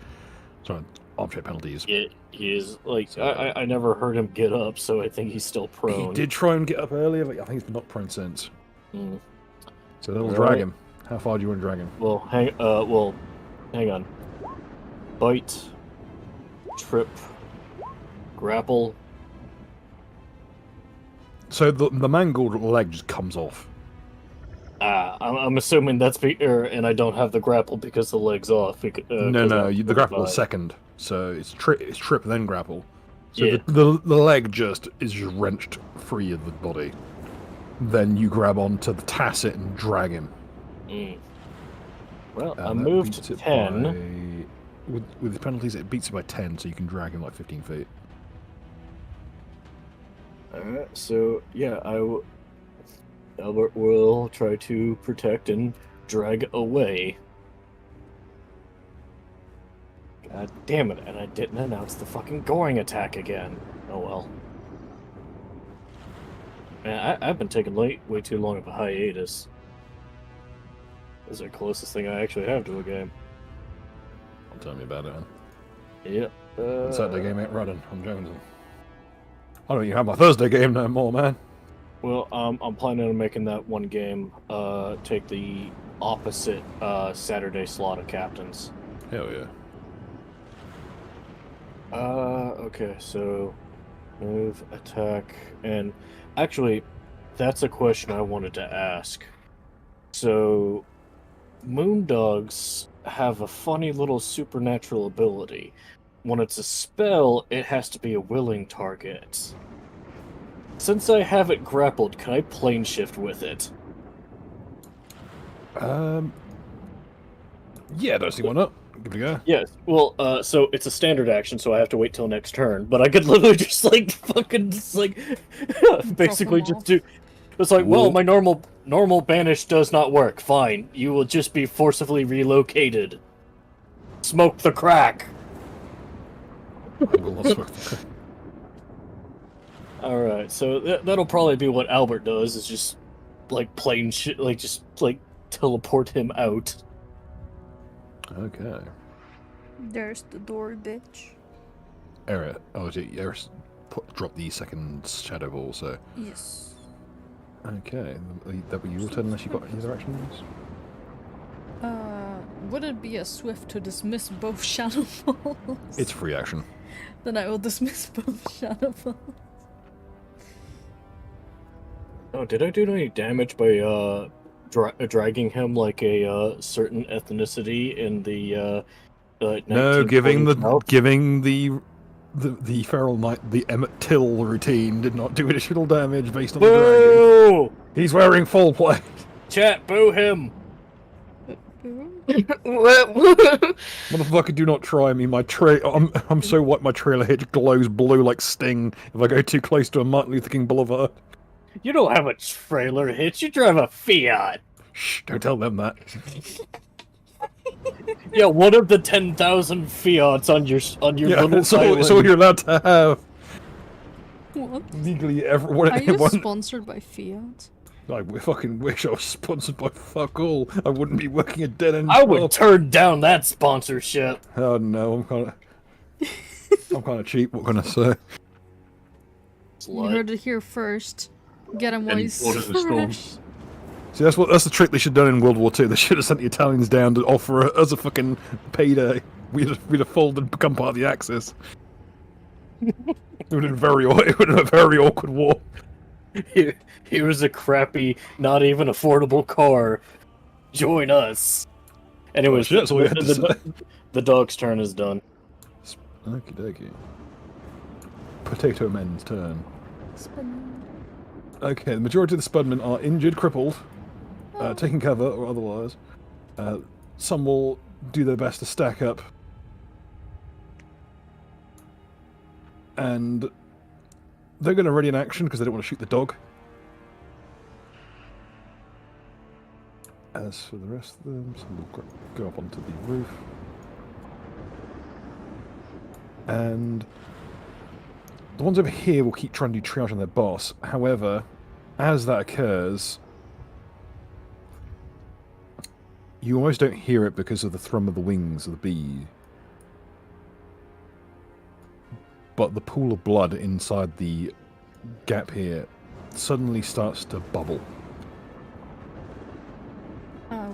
Speaker 1: Sorry, object penalties.
Speaker 5: He is like I never heard him get up, so I think he's still prone.
Speaker 1: He did try and get up earlier, but I think he's been knocked prone since.
Speaker 5: Mm.
Speaker 1: So that'll
Speaker 5: All
Speaker 1: drag
Speaker 5: right.
Speaker 1: him. How far do you want to drag him?
Speaker 5: Well, hang on. Bite, trip, grapple.
Speaker 1: So the mangled leg just comes off.
Speaker 5: I'm assuming that's and I don't have the grapple because the leg's off.
Speaker 1: No, the grapple is second. So it's trip then grapple. So
Speaker 5: Yeah.
Speaker 1: the leg is just wrenched free of the body. Then you grab onto the tacit and drag him.
Speaker 5: Mm. Well, I
Speaker 1: And that
Speaker 5: moved
Speaker 1: beats
Speaker 5: to
Speaker 1: it
Speaker 5: 10.
Speaker 1: With the penalties, it beats it by 10, so you can drag him like 15 feet.
Speaker 5: Alright, so yeah, Albert will try to protect and drag away. God damn it, and I didn't announce the fucking goring attack again. Oh well. Man, I've been taking way too long of a hiatus. This is the closest thing I actually have to a game.
Speaker 1: Don't tell me about it, man.
Speaker 5: Yeah.
Speaker 1: Saturday game ain't running. I'm jonesing. I don't even have my Thursday game no more, man.
Speaker 5: Well, I'm planning on making that one game take the opposite Saturday slot of captains.
Speaker 1: Hell yeah.
Speaker 5: Okay, so move, attack, and actually, that's a question I wanted to ask. So, moondogs have a funny little supernatural ability. When it's a spell, it has to be a willing target. Since I have it grappled, can I plane shift with it?
Speaker 1: Yeah, I don't see why not. Give it a go.
Speaker 5: Yes. Well, so it's a standard action, so I have to wait till next turn. But I could literally just basically just do. It's like, well, my normal banish does not work. Fine, you will just be forcibly relocated. Smoke the crack. All right, so that'll probably be what Albert does. Is just like plane shit, like just like teleport him out.
Speaker 1: Okay.
Speaker 3: There's the door, bitch.
Speaker 1: Error. Oh, Eris drop the second shadow ball. So.
Speaker 3: Yes.
Speaker 1: Okay. That be your turn unless you got any other actions.
Speaker 3: Would it be a swift to dismiss both shadow balls?
Speaker 1: It's free action.
Speaker 3: Then I will dismiss both shadow balls.
Speaker 5: Oh, did I do any damage by dragging him like a certain ethnicity in the
Speaker 1: No, giving
Speaker 5: 1940s
Speaker 1: the feral knight the Emmett Till routine did not do additional damage based on the dragon.
Speaker 5: Boo!
Speaker 1: He's wearing full plate.
Speaker 5: Chat, boo him!
Speaker 1: Motherfucker, do not try me. I'm so white my trailer hitch glows blue like Sting if I go too close to a Martin Luther King Boulevard.
Speaker 5: You don't have a trailer hitch, you drive a Fiat!
Speaker 1: Shh, don't tell them that.
Speaker 5: Yeah, one of the 10,000 Fiats on your little
Speaker 1: it's all you're allowed to have.
Speaker 3: What?
Speaker 1: Legally,
Speaker 3: Are you
Speaker 1: everyone.
Speaker 3: sponsored by Fiat?
Speaker 1: I fucking wish I was sponsored by fuck all. I wouldn't be working a dead end.
Speaker 5: I would turn down that sponsorship.
Speaker 1: Oh no, I'm kind of cheap. What can I say?
Speaker 3: You heard it here first. Get him while he's
Speaker 4: Order the storm.
Speaker 3: fresh.
Speaker 1: See, that's the trick they should have done in World War II. They should have sent the Italians down to offer us a fucking payday. We'd have folded and become part of the Axis. It would have been a very awkward war.
Speaker 5: Here's a crappy, not even affordable car. Join us. Anyways,
Speaker 1: That's all we had to say.
Speaker 5: The dog's turn is done.
Speaker 1: Okie dokie. Potato Men's turn.
Speaker 3: Spin.
Speaker 1: Okay, the majority of the Spudmen are injured, crippled, taking cover or otherwise. Some will do their best to stack up. And they're going to ready an action because they don't want to shoot the dog. As for the rest of them, some will go up onto the roof. And the ones over here will keep trying to do triage on their boss. However, as that occurs, you almost don't hear it because of the thrum of the wings of the bee. But the pool of blood inside the gap here suddenly starts to bubble.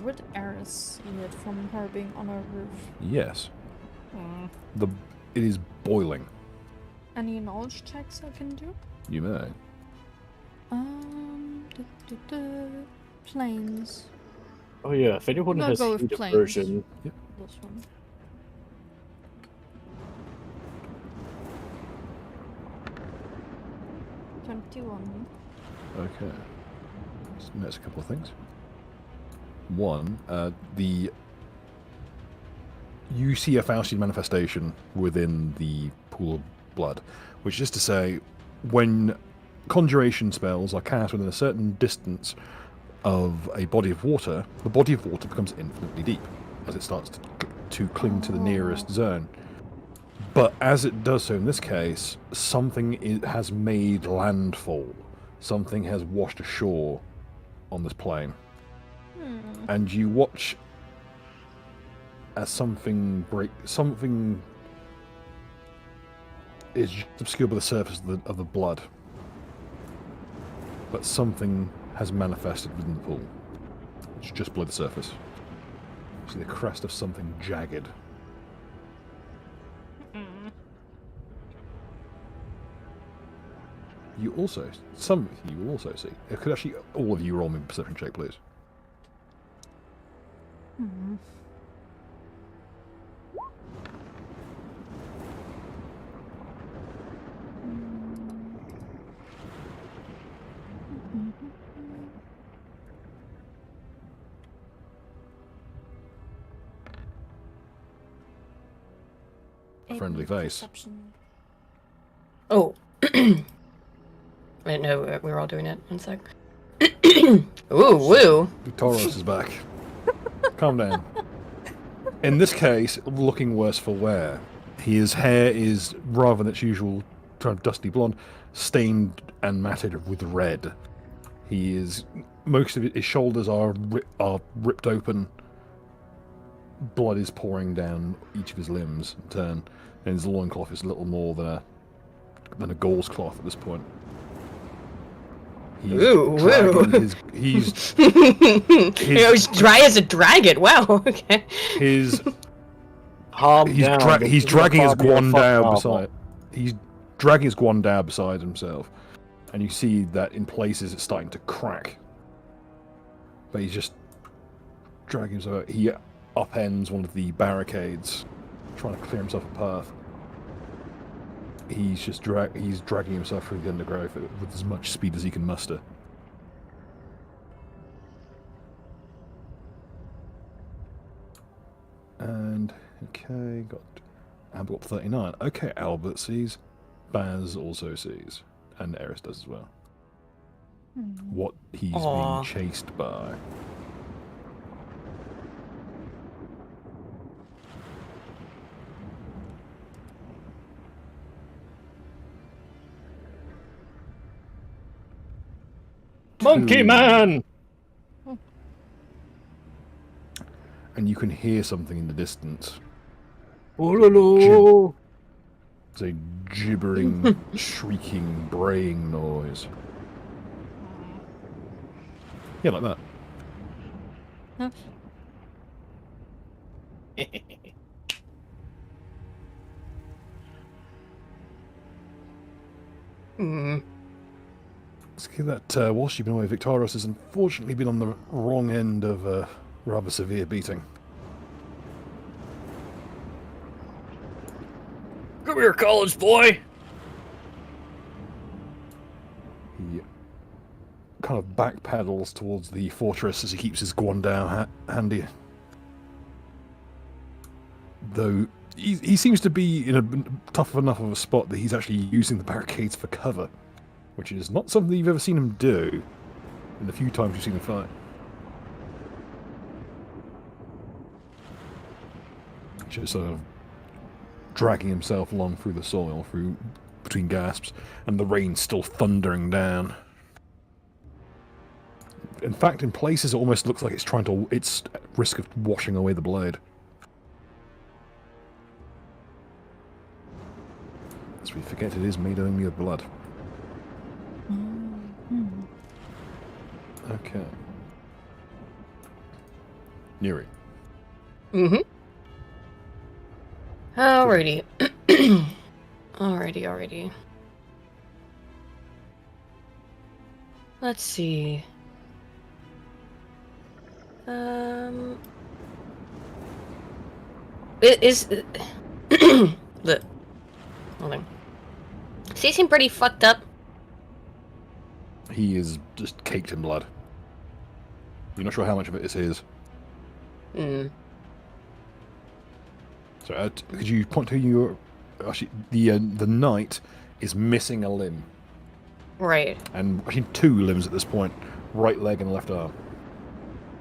Speaker 3: Would Eris see it from her being on a roof?
Speaker 1: Yes. It is boiling.
Speaker 3: Any knowledge checks I can do?
Speaker 1: You may.
Speaker 3: Planes.
Speaker 5: Oh yeah, if anyone
Speaker 3: I'll
Speaker 5: has
Speaker 3: go with
Speaker 5: heat
Speaker 3: planes.
Speaker 5: aversion,
Speaker 3: This one.
Speaker 1: Okay. So that's a couple of things. One, you see a Faustian manifestation within the pool of blood, which is to say, when conjuration spells are cast within a certain distance of a body of water, the body of water becomes infinitely deep as it starts to cling to the nearest zone. But as it does so in this case, something has made landfall. Something has washed ashore on this plane. And you watch as something is just obscured by the surface of the blood. But something has manifested within the pool. It's just below the surface. You see the crest of something jagged. Some of you will also see. Could actually all of you roll me a perception check, please? Friendly face.
Speaker 3: Perception.
Speaker 2: Oh. Wait, no, we were all doing it. 1 sec. Ooh, woo.
Speaker 1: Tauros is back. Calm down. In this case, looking worse for wear. His hair is, rather than its usual kind of dusty blonde, stained and matted with red. He is most of his shoulders are ripped open. Blood is pouring down each of his limbs in turn, and his loincloth is little more than a gauze cloth at this point. He's he's
Speaker 2: it was dry as a dragon. Wow. Okay.
Speaker 1: He's
Speaker 5: down,
Speaker 1: dragging his guandao beside. He's dragging his guandao beside himself, and you see that in places it's starting to crack. But he's just dragging himself. He upends one of the barricades, trying to clear himself a path. He's just dragging himself through the undergrowth with as much speed as he can muster. And okay, Albert got 39. Okay, Albert sees. Baz also sees, and Eris does as well. What he's being chased by.
Speaker 5: Monkey Man!
Speaker 1: And you can hear something in the distance.
Speaker 5: Oh,
Speaker 1: It's a gibbering, shrieking, braying noise. Yeah, like that.
Speaker 3: Huh?
Speaker 1: It's that whilst you've been away, Victorious has unfortunately been on the wrong end of a rather severe beating.
Speaker 5: come here, college boy!
Speaker 1: He kind of backpedals towards the fortress as he keeps his guandao handy. Though he seems to be in a tough enough of a spot that he's actually using the barricades for cover, which is not something you've ever seen him do in the few times you've seen him fight. Just sort of dragging himself along through the soil, between gasps, and the rain still thundering down. In fact, in places it almost looks like it's at risk of washing away the blade. As we forget, it is made only of blood. Okay. Neri.
Speaker 2: Mm-hmm. Alrighty. Alrighty. Let's see. It is the hold on. Does he seem pretty fucked up?
Speaker 1: He is just caked in blood. You're not sure how much of it is his. So, could you point to your... Actually, the knight is missing a limb.
Speaker 2: Right.
Speaker 1: And actually 2 limbs at this point. Right leg and left arm.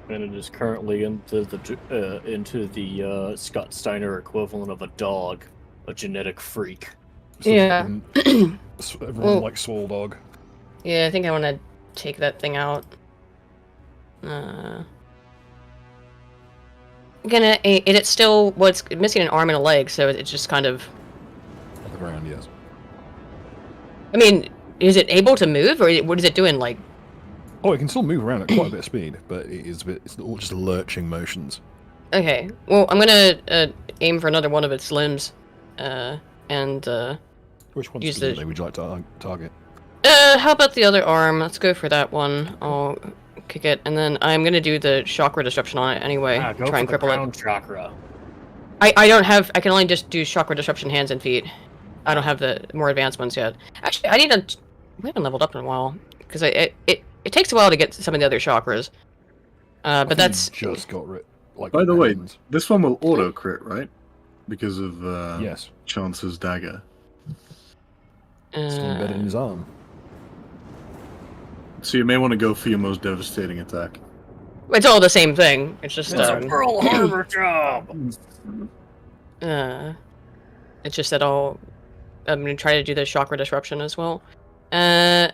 Speaker 5: And it is currently into the Scott Steiner equivalent of a dog. A genetic freak.
Speaker 1: So
Speaker 2: yeah.
Speaker 1: Everyone likes Swole Dog.
Speaker 2: Yeah, I think I want to take that thing out. It's still, well, it's missing an arm and a leg, so it's just kind of...
Speaker 1: On the ground, yes.
Speaker 2: I mean, is it able to move, or what is it doing, like...
Speaker 1: Oh, it can still move around at quite a bit of speed, but it's all just lurching motions.
Speaker 2: Okay, well, I'm gonna aim for another one of its limbs, and
Speaker 1: Which one
Speaker 2: would
Speaker 1: you like to target?
Speaker 2: how about the other arm? Let's go for that one. I'll kick it, and then I'm gonna do the chakra disruption on it anyway.
Speaker 5: Go
Speaker 2: try and
Speaker 5: for the
Speaker 2: cripple
Speaker 5: crown
Speaker 2: it.
Speaker 5: chakra.
Speaker 2: I don't have. I can only just do chakra disruption hands and feet. I don't have the more advanced ones yet. Actually, I need to. We haven't leveled up in a while because it takes a while to get to some of the other chakras. But that's
Speaker 1: just got rid. Like,
Speaker 4: by the way, this one will auto crit, right? Because of
Speaker 1: yes,
Speaker 4: Chance's dagger.
Speaker 1: Still embedded in his arm.
Speaker 4: So you may want to go for your most devastating attack.
Speaker 2: It's all the same thing. It's just
Speaker 5: It's a Pearl Harbor job.
Speaker 2: It's just that I'm gonna try to do the chakra disruption as well. And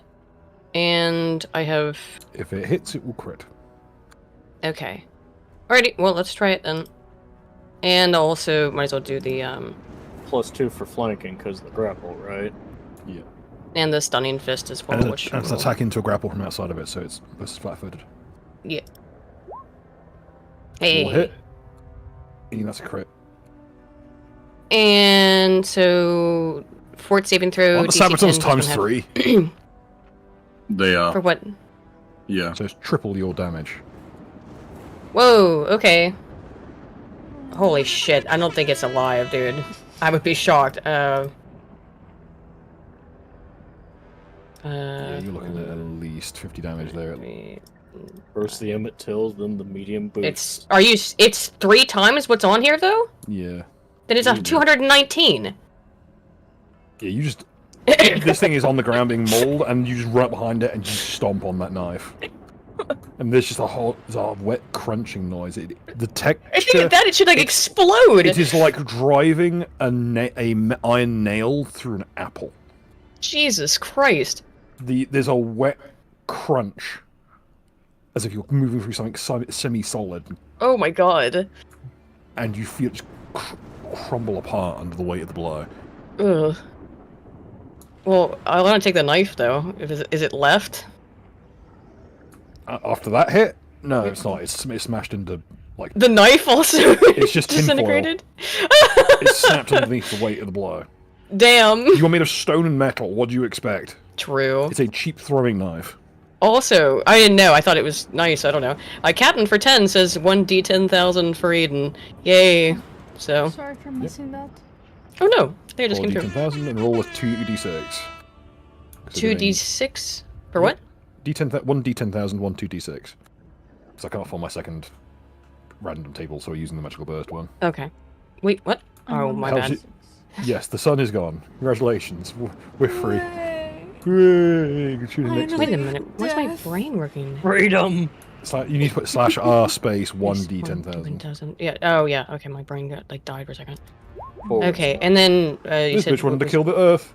Speaker 2: And I have...
Speaker 1: If it hits, it will crit.
Speaker 2: Okay. Alrighty, well, let's try it then. And also, might as well do the,
Speaker 5: +2 for flanking because of the grapple, right?
Speaker 1: Yeah.
Speaker 2: And the stunning fist as well,
Speaker 1: And
Speaker 2: which...
Speaker 1: it's
Speaker 2: will-
Speaker 1: attack into a grapple from outside of it, so it's flat-footed.
Speaker 2: Yeah. Hey.
Speaker 1: Will hit. And that's a crit.
Speaker 2: And so... Fort saving throw,
Speaker 1: On the
Speaker 2: DC 10
Speaker 1: Sabatons
Speaker 2: doesn't
Speaker 1: times
Speaker 2: have-
Speaker 1: 3,
Speaker 4: They are.
Speaker 2: For what?
Speaker 4: Yeah.
Speaker 1: so it's triple your damage.
Speaker 2: Whoa, okay. Holy shit, I don't think it's alive, dude. I would be shocked.
Speaker 1: Yeah, you're looking at least 50 damage there.
Speaker 5: First the Emmett Tills, then the medium boost.
Speaker 2: It's 3 times what's on here, though?
Speaker 1: Yeah.
Speaker 2: Then it's a 219.
Speaker 1: Yeah, you just... this thing is on the ground being mauled, and you just run up behind it and you stomp on that knife. And there's just a wet crunching noise. The
Speaker 2: I
Speaker 1: texture...
Speaker 2: think that it should, like, explode!
Speaker 1: It is like driving a iron nail through an apple.
Speaker 2: Jesus Christ.
Speaker 1: There's a wet crunch, as if you're moving through something semi-solid,
Speaker 2: Oh my god.
Speaker 1: and you feel it just crumble apart under the weight of the blow.
Speaker 2: Ugh. Well, I want to take the knife, though. Is it left?
Speaker 1: After that hit, no, it's not. It's smashed into like
Speaker 2: The knife also
Speaker 1: it's just tinfoil.
Speaker 2: disintegrated?
Speaker 1: It's snapped underneath the weight of the blow.
Speaker 2: Damn.
Speaker 1: You are made of stone and metal. What do you expect?
Speaker 2: True.
Speaker 1: It's a cheap throwing knife.
Speaker 2: Also, I didn't know. I thought it was nice. I don't know. Captain for 10 says 1d10,000 for Eden. Yay. So.
Speaker 3: Sorry for missing that.
Speaker 2: Oh no. They just
Speaker 1: Roll
Speaker 2: came
Speaker 1: a
Speaker 2: through.
Speaker 1: d10,000 and roll a 2d6.
Speaker 2: 2d6? For what?
Speaker 1: D10, 1d10,000, 1 2d6. Because I can't find my second random table, so we're using the magical burst one.
Speaker 2: Okay. Wait, what? Oh, my
Speaker 1: Helps
Speaker 2: bad.
Speaker 1: you- Yes, the sun is gone. Congratulations. We're free.
Speaker 3: Hooray.
Speaker 1: Hooray! You can shoot it next
Speaker 3: Finally.
Speaker 2: Wait a minute. Why's my
Speaker 3: Death.
Speaker 2: brain working?
Speaker 5: Freedom!
Speaker 1: You need to put /r space 1d10,000.
Speaker 2: 1d10,000. Yeah. Oh, yeah. Okay, my brain got, like, died for a second.
Speaker 5: Forward.
Speaker 2: Okay, and then, you
Speaker 1: This
Speaker 2: said...
Speaker 1: bitch wanted to kill the Earth.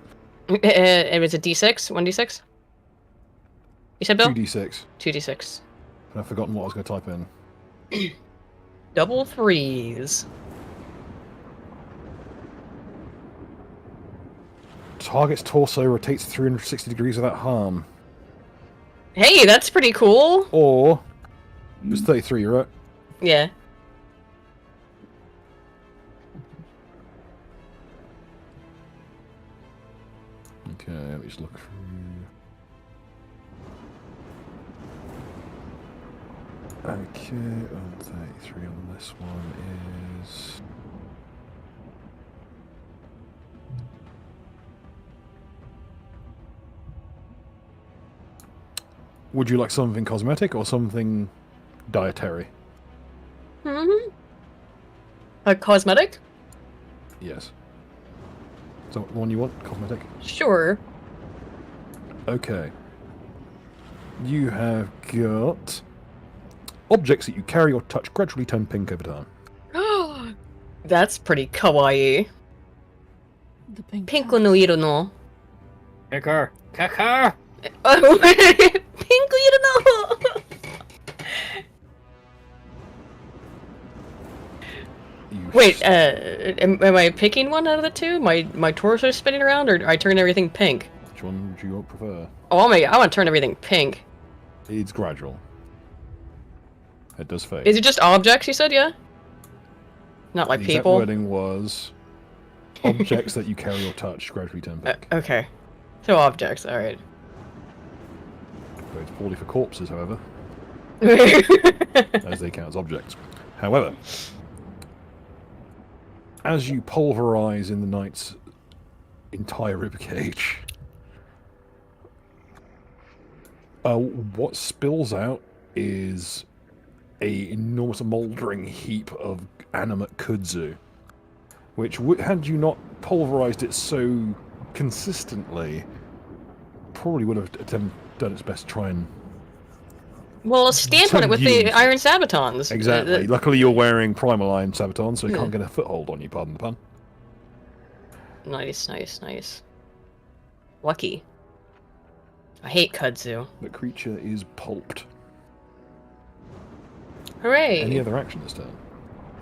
Speaker 2: It was a d6? 1d6? You said, Bill?
Speaker 1: 2d6.
Speaker 2: 2d6.
Speaker 1: And I've forgotten what I was going to type in.
Speaker 2: Double threes.
Speaker 1: Target's torso rotates 360 degrees without harm.
Speaker 2: Hey, that's pretty cool.
Speaker 1: Or... It's 33, right?
Speaker 2: Yeah.
Speaker 1: Okay, let me just look through... Okay, 33 on this one is... Would you like something cosmetic or something dietary?
Speaker 2: Mm-hmm. A cosmetic?
Speaker 1: Yes. Is that the one you want? Cosmetic?
Speaker 2: Sure.
Speaker 1: Okay. You have got... Objects that you carry or touch gradually turn pink over time.
Speaker 2: That's pretty kawaii.
Speaker 3: The pink.
Speaker 2: Pink
Speaker 3: cat.
Speaker 2: no iro no.
Speaker 5: Kicker! Kicker!
Speaker 2: Oh, pink iro no.
Speaker 1: You
Speaker 2: Wait, am I picking one out of the two? My torso spinning around, or I turn everything pink?
Speaker 1: Which one do you prefer?
Speaker 2: Oh, I want to turn everything pink.
Speaker 1: It's gradual. It does fade.
Speaker 2: Is it just objects? You said, yeah. Not like
Speaker 1: The exact
Speaker 2: people.
Speaker 1: wording was objects that you carry or touch gradually turn pink.
Speaker 2: Okay. So objects. All right.
Speaker 1: It's poorly for corpses, however, as they count as objects. However, as you pulverize in the knight's entire ribcage, what spills out is a enormous mouldering heap of animate kudzu, which had you not pulverized it so consistently, probably would have done its best to try and...
Speaker 2: Well, stamp on it with the
Speaker 1: Subdued.
Speaker 2: iron sabatons.
Speaker 1: Exactly. Luckily you're wearing primal iron sabaton, so it can't get a foothold on you, pardon the pun.
Speaker 2: Nice, nice, nice. Lucky. I hate kudzu.
Speaker 1: The creature is pulped.
Speaker 2: Hooray!
Speaker 1: Any other action this turn?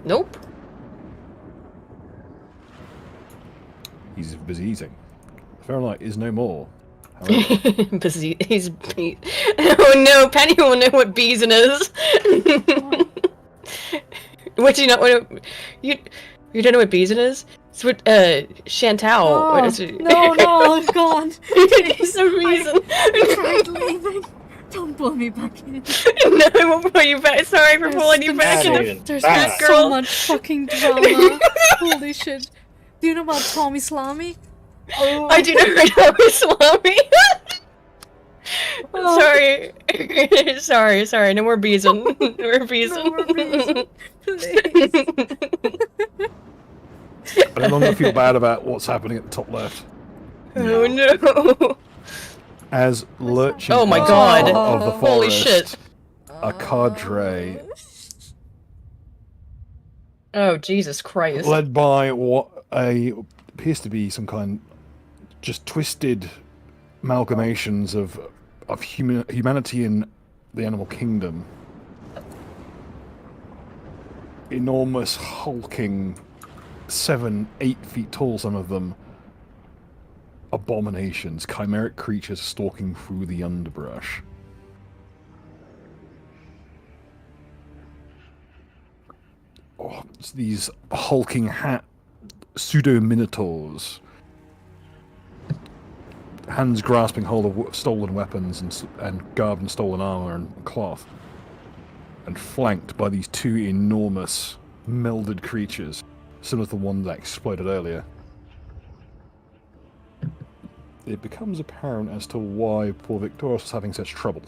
Speaker 2: Nope.
Speaker 1: He's busy eating. Fahrenheit is no more. However,
Speaker 2: Busy. He's bee. Oh no, Penny will know what beeson is. What do you know? What you don't know what beeson is? It's what Chantal.
Speaker 3: Oh,
Speaker 2: What is it?
Speaker 3: no, God.
Speaker 2: It's the reason.
Speaker 3: I tried leaving. Don't pull me back in.
Speaker 2: No, I won't pull you back. Sorry for pulling you back in.
Speaker 5: been
Speaker 3: There's
Speaker 5: bad.
Speaker 3: been so much fucking drama. Holy shit. Do you know about Tommy Slamy?
Speaker 2: I do not know Islami. Sorry. No more beeson. No more beeson.
Speaker 3: No more beeson. Please.
Speaker 1: I no longer feel bad about what's happening at the top left.
Speaker 2: Oh no.
Speaker 1: As lurching
Speaker 2: Oh my
Speaker 1: out
Speaker 2: god.
Speaker 1: of the forest,
Speaker 2: Holy shit.
Speaker 1: a cadre
Speaker 2: Oh Jesus Christ.
Speaker 1: led by what appears to be some kind just twisted amalgamations of humanity in the animal kingdom. Enormous, hulking, 7-8 feet tall, some of them, abominations, chimeric creatures stalking through the underbrush. Oh, it's these hulking pseudo-minotaurs, hands grasping hold of stolen weapons and garbed in stolen armor and cloth, and flanked by these two enormous melded creatures, similar to the one that exploded earlier. It becomes apparent as to why poor Victorious was having such trouble.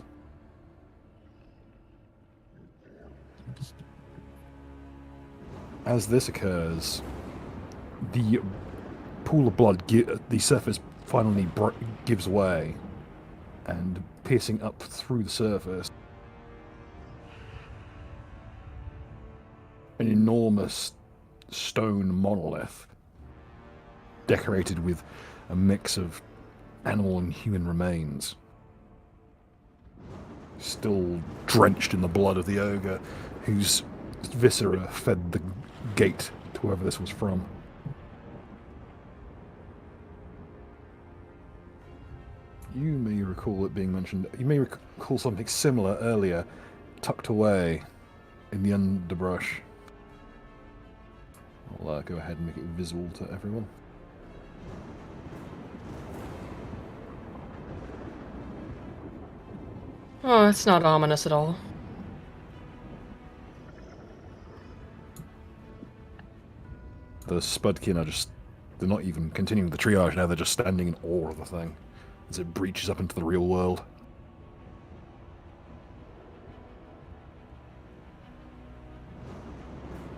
Speaker 1: As this occurs, the pool of blood, the surface finally gives way, and piercing up through the surface, an enormous stone monolith, decorated with a mix of animal and human remains, still drenched in the blood of the ogre, whose viscera fed the gate to whoever this was from. You may recall it being mentioned. You may recall something similar earlier, tucked away in the underbrush. I'll go ahead and make it visible to everyone.
Speaker 2: Oh, it's not ominous at all.
Speaker 1: The Spudkin are they're not even continuing the triage now, they're just standing in awe of the thing as it breaches up into the real world.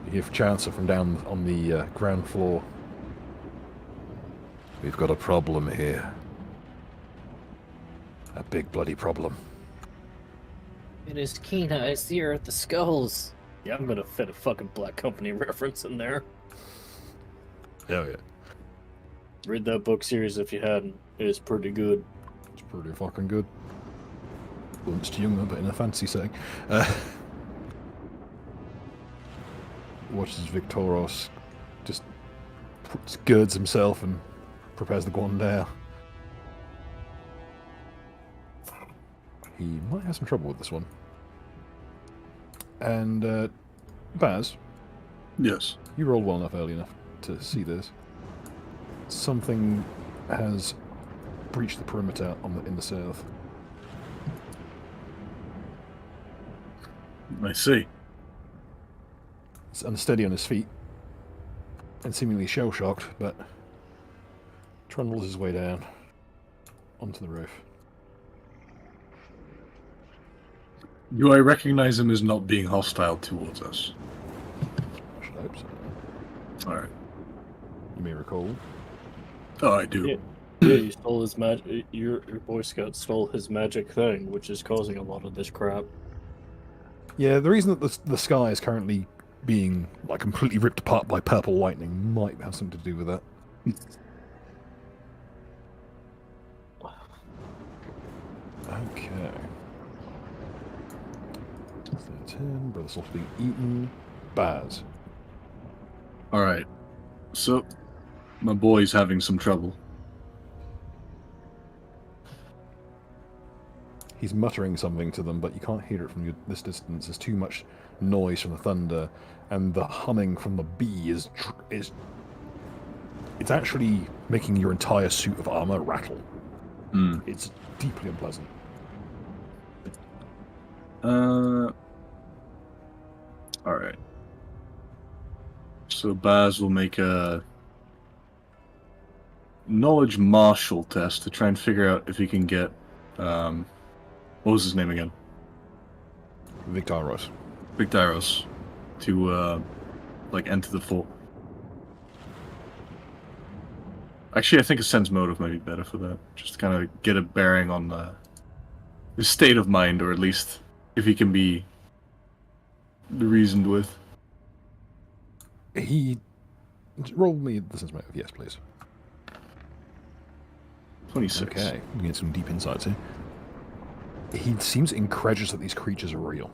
Speaker 1: You hear Chancer from down on the ground floor. We've got a problem here. A big bloody problem.
Speaker 5: It is keen eyes here at the skulls. Yeah, I'm gonna fit a fucking Black Company reference in there.
Speaker 1: Oh yeah.
Speaker 5: Read that book series if you hadn't. It is pretty good.
Speaker 1: It's pretty fucking good. Ernst Junger, but in a fancy setting. Watches Victoros just girds himself and prepares the Guandao. He might have some trouble with this one. And, Baz?
Speaker 4: Yes.
Speaker 1: You rolled well enough early enough to see this. Something has breached the perimeter in the south.
Speaker 4: I see.
Speaker 1: He's unsteady on his feet and seemingly shell-shocked, but trundles his way down onto the roof.
Speaker 4: Do I recognize him as not being hostile towards us?
Speaker 1: I should hope so.
Speaker 4: Alright.
Speaker 1: You may recall.
Speaker 4: Oh, I do.
Speaker 5: Yeah, you stole his magic. Your Boy Scout stole his magic thing, which is causing a lot of this crap.
Speaker 1: Yeah, the reason that the sky is currently being like completely ripped apart by purple lightning might have something to do with that. Okay. 13, brother's also being eaten. Baz.
Speaker 4: Alright. So, my boy's having some trouble.
Speaker 1: He's muttering something to them, but you can't hear it from this distance. There's too much noise from the thunder, and the humming from the bee is it's actually making your entire suit of armor rattle. It's deeply unpleasant.
Speaker 4: Alright. So Baz will make a knowledge martial test to try and figure out if he can get, what was his name again?
Speaker 1: Victaros.
Speaker 4: Victaros. To, enter the fort. Actually, I think a sense motive might be better for that. Just to kind of get a bearing on his state of mind, or at least if he can be reasoned with.
Speaker 1: He... Roll me the sense motive, yes, please.
Speaker 4: 26.
Speaker 1: Okay, we get some deep insights here. He seems incredulous that these creatures are real.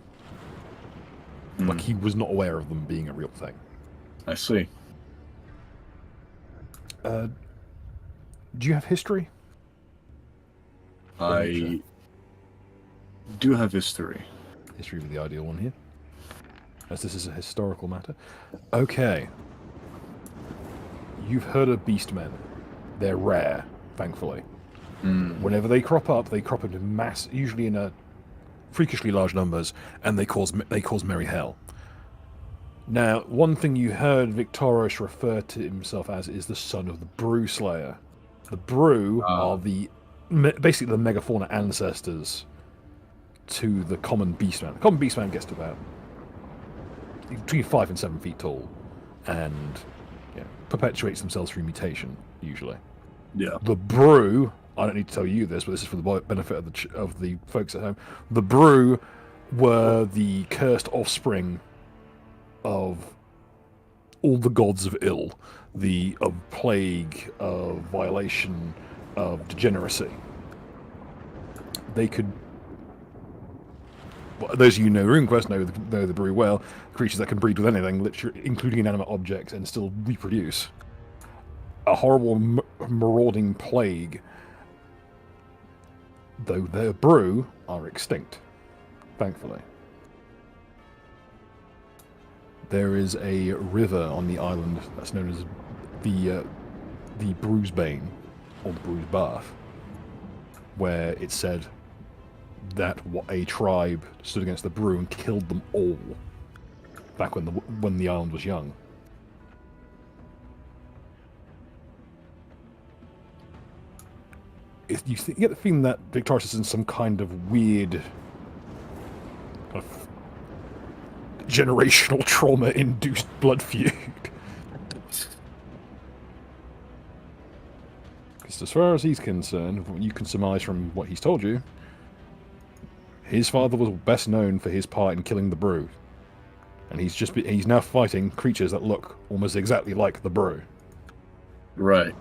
Speaker 1: Like he was not aware of them being a real thing.
Speaker 4: I see.
Speaker 1: Do you have history?
Speaker 4: I do have history.
Speaker 1: History would be the ideal one here, as this is a historical matter. Okay. You've heard of beastmen. They're rare, thankfully. Whenever they crop up in mass, usually in freakishly large numbers, and they cause merry hell. Now, one thing you heard Victoros refer to himself as is the son of the Brew Slayer. The Brew are basically the megafauna ancestors to the common beastman. The common beastman gets to about between 5 and 7 feet tall, and perpetuates themselves through mutation, usually.
Speaker 4: Yeah.
Speaker 1: The Brew, I don't need to tell you this, but this is for the benefit of the folks at home. The Brew were the cursed offspring of all the gods of ill, of plague, of violation, of degeneracy. They could... Well, those of you who know RuneQuest know the Brew well. Creatures that can breed with anything, literally, including inanimate objects, and still reproduce. A horrible marauding plague. Though their Brew are extinct, thankfully. There is a river on the island that's known as the Bruisebane, or the Bruise Bath, where it's said that a tribe stood against the Brew and killed them all back when the island was young. You get the feeling that Victoris is in some kind of weird kind of generational trauma-induced blood feud. Because as far as he's concerned, what you can surmise from what he's told you, his father was best known for his part in killing the Brew. And he's now fighting creatures that look almost exactly like the Brew.
Speaker 4: Right.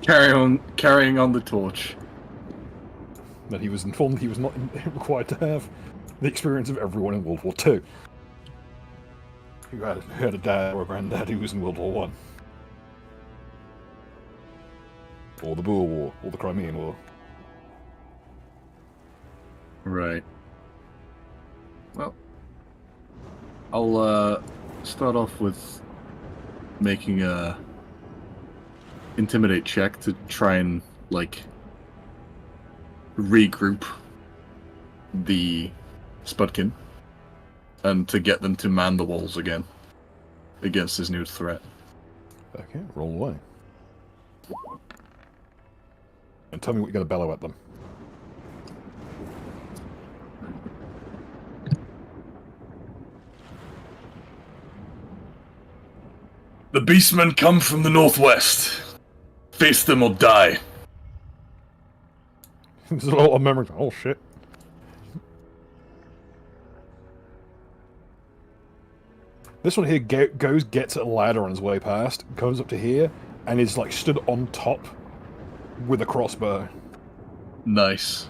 Speaker 4: Carrying on the torch.
Speaker 1: That he was informed he was not required to have the experience of everyone in World War II. Who had a dad or a granddad who was in World War One. Or the Boer War, or the Crimean War.
Speaker 4: Right. Well, I'll start off with making a intimidate check to try and regroup the Spudkin and to get them to man the walls again against this new threat.
Speaker 1: Okay, roll away. And tell me what you're going to bellow at them.
Speaker 4: The beastmen come from the northwest. Face them or die.
Speaker 1: There's a lot of memories. Oh shit. This one here gets a ladder on his way past, goes up to here, and is stood on top with a crossbow.
Speaker 4: Nice.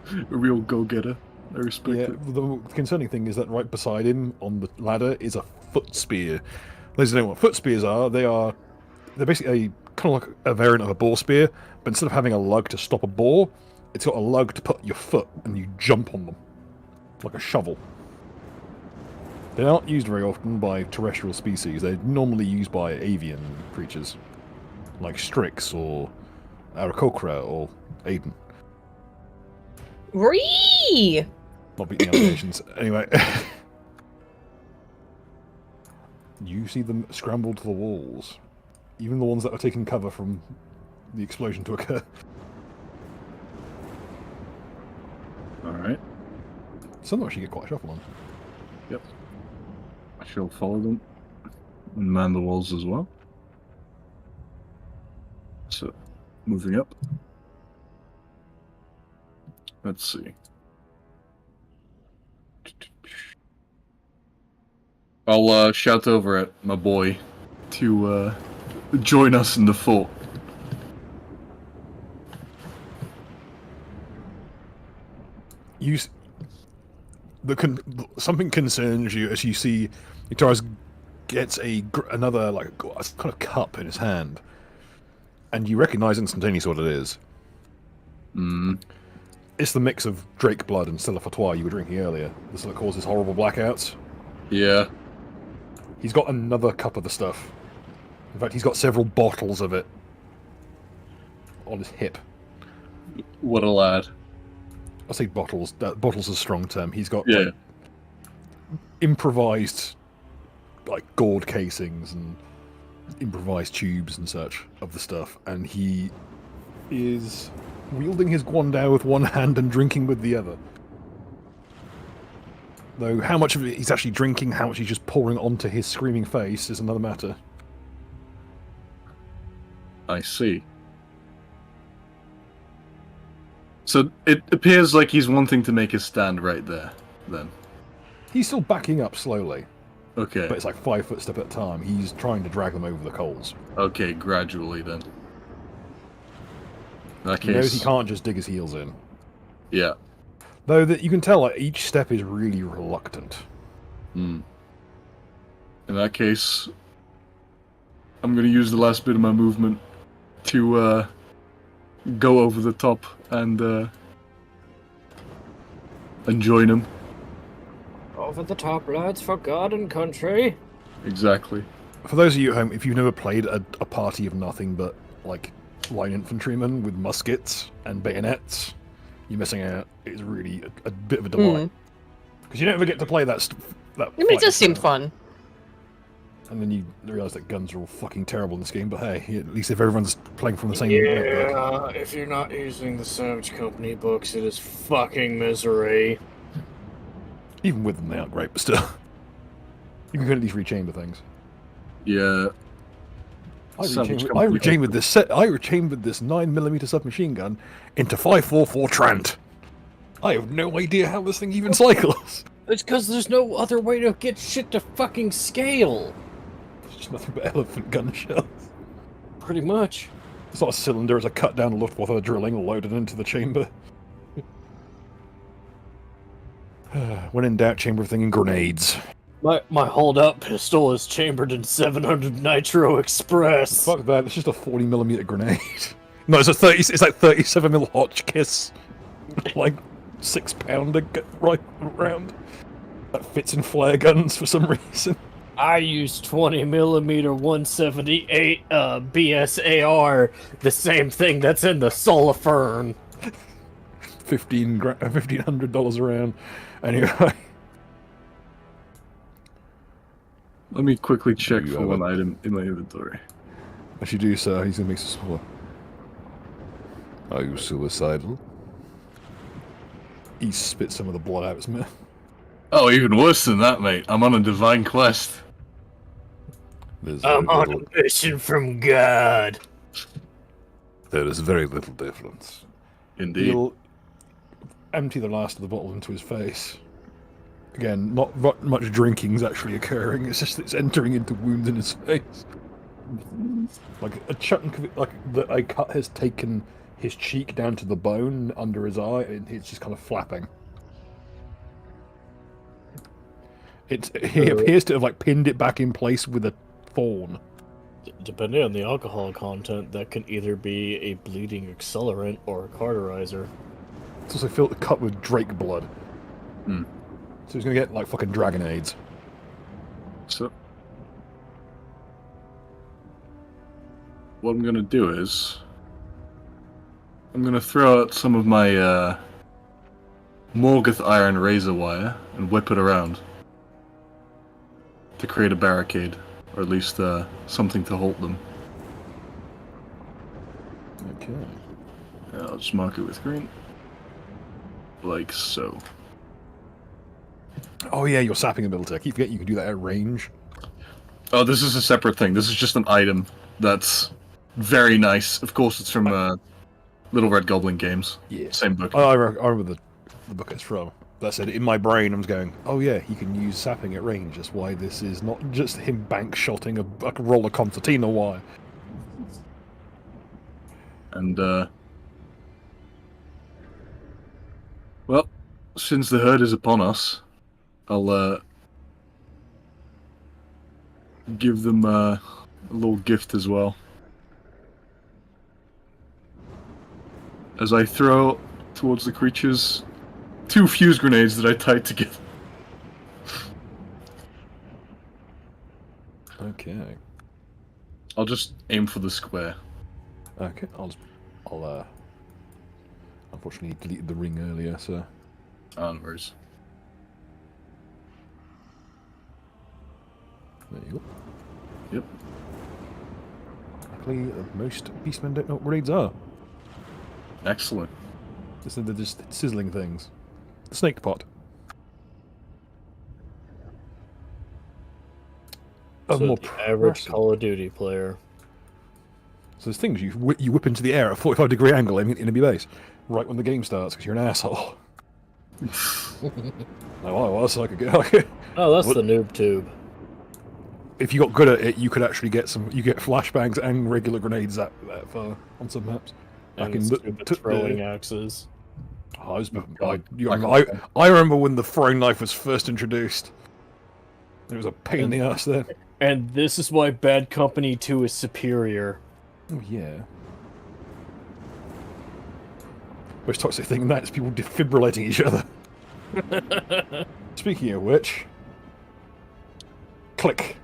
Speaker 4: A real go-getter. I respect
Speaker 1: Yeah,
Speaker 4: it.
Speaker 1: the concerning thing is that right beside him on the ladder is a foot spear. Ladies and gentlemen, what foot spears are, they're basically kind of like a variant of a boar spear, but instead of having a lug to stop a boar, it's got a lug to put your foot and you jump on them. Like a shovel. They're not used very often by terrestrial species, they're normally used by avian creatures. Like Strix or Aarakocra or Aiden.
Speaker 2: Ree!
Speaker 1: Not beating allegations. Anyway. You see them scramble to the walls. Even the ones that are taking cover from the explosion to occur.
Speaker 4: Alright.
Speaker 1: Some actually get quite a shuffle on.
Speaker 4: Yep. I shall follow them. And man the walls as well. So, moving up. Let's see. I'll shout over at my boy to join us in the fort.
Speaker 1: Something concerns you as you see Itaras gets another like a kind of cup in his hand, and you recognise instantaneously what it is. It's the mix of Drake blood and Stella Fatois you were drinking earlier. This is what causes horrible blackouts.
Speaker 4: Yeah.
Speaker 1: He's got another cup of the stuff. In fact, he's got several bottles of it on his hip.
Speaker 4: What a lad.
Speaker 1: I say bottles. Bottles is a strong term. He's got
Speaker 4: Yeah.
Speaker 1: Improvised like gourd casings and improvised tubes and such of the stuff, and he is wielding his guandao with one hand and drinking with the other. Though how much of it he's actually drinking, how much he's just pouring onto his screaming face is another matter.
Speaker 4: I see. So it appears like he's wanting to make his stand right there, then.
Speaker 1: He's still backing up slowly,
Speaker 4: Okay.
Speaker 1: but it's like 5 foot step at a time. He's trying to drag them over the coals.
Speaker 4: Okay, gradually then. In that
Speaker 1: He knows he
Speaker 4: case,
Speaker 1: can't just dig his heels in.
Speaker 4: yeah.
Speaker 1: Though that you can tell like each step is really reluctant.
Speaker 4: In that case, I'm going to use the last bit of my movement to go over the top and join him.
Speaker 5: Over the top, lads, for God and country.
Speaker 4: Exactly.
Speaker 1: For those of you at home, if you've never played a party of nothing but like line infantrymen with muskets and bayonets, you're missing out. It's really a bit of a delight. Because you don't ever get to play that
Speaker 2: I mean, it does seem fun.
Speaker 1: And then you realise that guns are all fucking terrible in this game, but hey, at least if everyone's playing from the same
Speaker 5: Yeah, if you're not using the Savage Company books, it is fucking misery.
Speaker 1: Even with them, they aren't great, but still. You can at least rechamber things.
Speaker 4: Yeah.
Speaker 1: I rechambered this 9mm submachine gun into 5.44 Trant. I have no idea how this thing even cycles.
Speaker 5: It's because there's no other way to get shit to fucking scale.
Speaker 1: It's just nothing but elephant gun shells.
Speaker 5: Pretty much.
Speaker 1: It's not a cylinder, it's a cut down Luftwaffe drilling loaded into the chamber. When in doubt, chamber everything in grenades.
Speaker 5: My hold-up pistol is chambered in 700 Nitro Express.
Speaker 1: Fuck that, it's just a 40mm grenade. No, it's like 37mm Hotchkiss. Like 6-pounder right round. That fits in flare guns for some reason.
Speaker 5: I use 20mm 178 BSAR, the same thing that's in the Solifern.
Speaker 1: $1,500 around. Anyway.
Speaker 4: Let me quickly check for one item in my inventory.
Speaker 1: As you do so, he's gonna make some smaller. Are you suicidal? He spits some of the blood out of his mouth.
Speaker 4: Oh, even worse than that, mate. I'm on a divine quest.
Speaker 5: I'm on a mission from God.
Speaker 1: There is very little difference.
Speaker 4: Indeed.
Speaker 1: He'll empty the last of the bottle into his face. Again, not much drinking's actually occurring. It's just it's entering into wounds in his face. Like a chunk of it, like a cut has taken his cheek down to the bone under his eye, and it's just kind of flapping. He appears to have like pinned it back in place with a thorn.
Speaker 5: Depending on the alcohol content, that can either be a bleeding accelerant or a cauterizer.
Speaker 1: It's also filled cut with Drake blood.
Speaker 4: Hmm.
Speaker 1: So he's gonna get like fucking dragon AIDS.
Speaker 4: So, what I'm gonna do is, I'm gonna throw out some of my Morgoth iron razor wire and whip it around to create a barricade, or at least something to hold them.
Speaker 1: Okay.
Speaker 4: I'll just mark it with green, like so.
Speaker 1: Oh yeah, your sapping ability. I keep forgetting you can do that at range.
Speaker 4: Oh, this is a separate thing. This is just an item that's very nice. Of course, it's from Little Red Goblin Games.
Speaker 1: Yeah.
Speaker 4: Same book.
Speaker 1: Oh, I remember the book it's from. That said, in my brain, I was going, oh yeah, he can use sapping at range. That's why this is not just him bank shotting a roll of concertina wire.
Speaker 4: And, well, since the herd is upon us, I'll give them a little gift as well. As I throw towards the creatures 2 fuse grenades that I tied together.
Speaker 1: Okay.
Speaker 4: I'll just aim for the square.
Speaker 1: Okay, I'll unfortunately deleted the ring earlier, so...
Speaker 4: Onwards.
Speaker 1: There you go.
Speaker 4: Yep.
Speaker 1: Luckily, most beastmen don't know what grenades are.
Speaker 4: Excellent.
Speaker 1: They're just sizzling things. The snake pot.
Speaker 5: So
Speaker 1: More
Speaker 5: the average
Speaker 1: pressing.
Speaker 5: Call of Duty player.
Speaker 1: So there's things you whip into the air at a 45-degree angle aiming at the enemy base, right when the game starts, because you're an asshole. No, I was. I could get.
Speaker 5: Oh, that's the noob tube.
Speaker 1: If you got good at it, you could actually get some. You get flashbangs and regular grenades that far on some maps.
Speaker 5: And stupid throwing axes.
Speaker 1: I remember when the throwing knife was first introduced. It was a pain in the ass then.
Speaker 5: And this is why Bad Company 2 is superior.
Speaker 1: Oh yeah. Most toxic thing in that is people defibrillating each other. Speaking of which, click.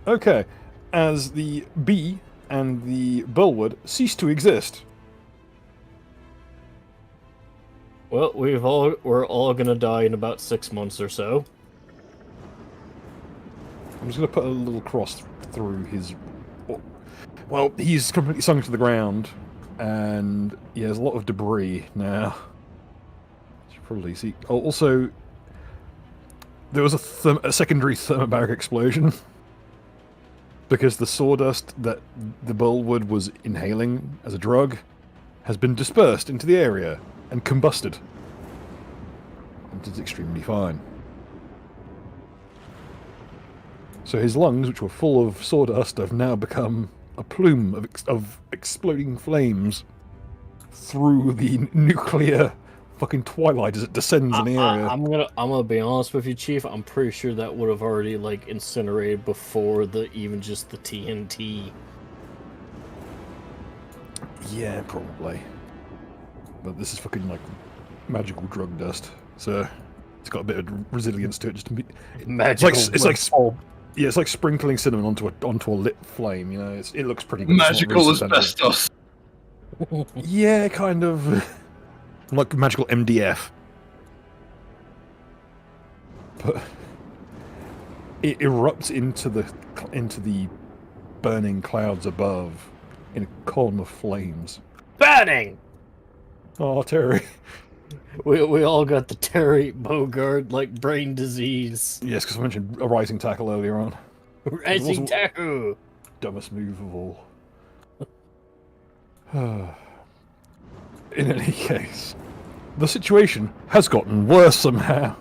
Speaker 1: Okay, as the bee and the bullwood cease to exist.
Speaker 5: Well, we're all gonna die in about 6 months or so.
Speaker 1: I'm just going to put a little cross through his... Well, he's completely sunk to the ground, and yeah, there's a lot of debris now. You should probably see... Oh, also, there was a secondary thermobaric explosion, because the sawdust that the bullwood was inhaling as a drug has been dispersed into the area and combusted. And it's extremely fine. So his lungs, which were full of sawdust, have now become a plume of exploding flames through the nuclear fucking twilight as it descends in the area.
Speaker 5: I'm gonna be honest with you, Chief. I'm pretty sure that would have already like incinerated before even just the TNT.
Speaker 1: Yeah, probably. But this is fucking like magical drug dust, so it's got a bit of resilience to it. Just to be, it's like sprinkling cinnamon onto a lit flame. You know, it looks pretty good.
Speaker 4: Magical asbestos.
Speaker 1: Yeah, kind of. Like magical MDF. But it erupts into the burning clouds above in a column of flames.
Speaker 5: Burning!
Speaker 1: Oh, Terry.
Speaker 5: We all got the Terry Bogard like brain disease.
Speaker 1: Yes, because I mentioned a rising tackle earlier on.
Speaker 5: Rising tackle.
Speaker 1: Dumbest move of all. In any case, the situation has gotten worse somehow,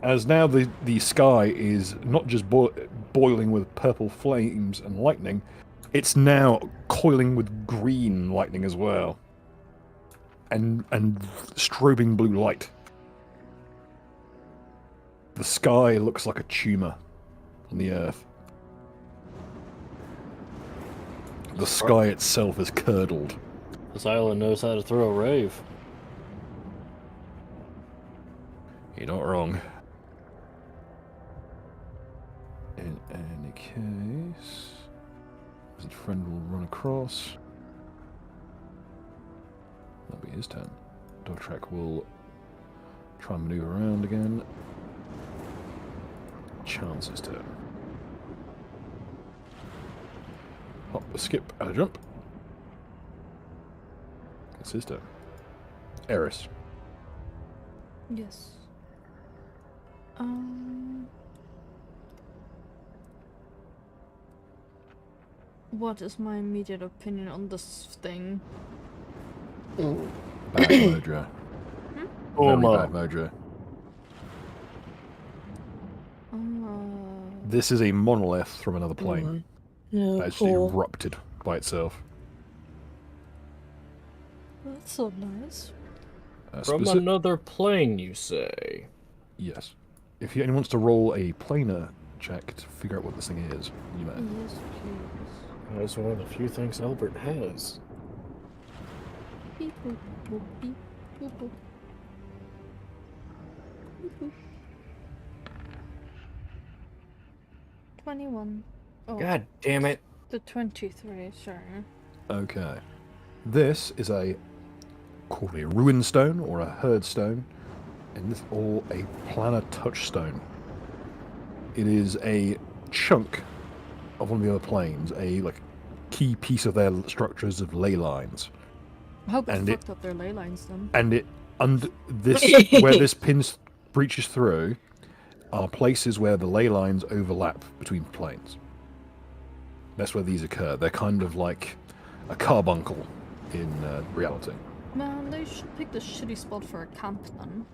Speaker 1: as now the sky is not just boiling with purple flames and lightning, it's now coiling with green lightning as well. And strobing blue light. The sky looks like a tumor on the earth. The sky itself is curdled.
Speaker 5: This island knows how to throw a rave.
Speaker 1: You're not wrong. In any case, his friend will run across. That'll be his turn. Dog track will try and maneuver around again. Chance's turn. Hop, a skip, and a jump. It's his turn. Eris.
Speaker 3: Yes. What is my immediate opinion on this thing?
Speaker 1: Bad mojo. Very
Speaker 5: Oma.
Speaker 1: bad mojo.
Speaker 3: Uh,
Speaker 1: This is a monolith from another plane.
Speaker 2: No,
Speaker 1: That's
Speaker 2: cool.
Speaker 1: erupted by itself.
Speaker 3: That's so nice.
Speaker 5: From
Speaker 1: Specific-
Speaker 5: another plane, you say?
Speaker 1: Yes. If anyone wants to roll a planar check to figure out what this thing is, you may.
Speaker 3: Yes, please.
Speaker 5: That's one of the few things Albert has.
Speaker 3: Beep boop boop beep boop boop. Boop, boop. 21. Oh,
Speaker 5: God damn it.
Speaker 3: the 23, sorry.
Speaker 1: Okay. This is called a ruin stone or a herd stone, and this or a planar touchstone. It is a chunk of one of the other planes, a key piece of their structures of ley lines.
Speaker 3: I hope it
Speaker 1: And it-
Speaker 3: fucked up their ley lines then.
Speaker 1: And it under this where this pin breaches through are places where the ley lines overlap between planes. That's where these occur. They're kind of like a carbuncle in reality.
Speaker 3: Man, they should pick the shitty spot for a camp then.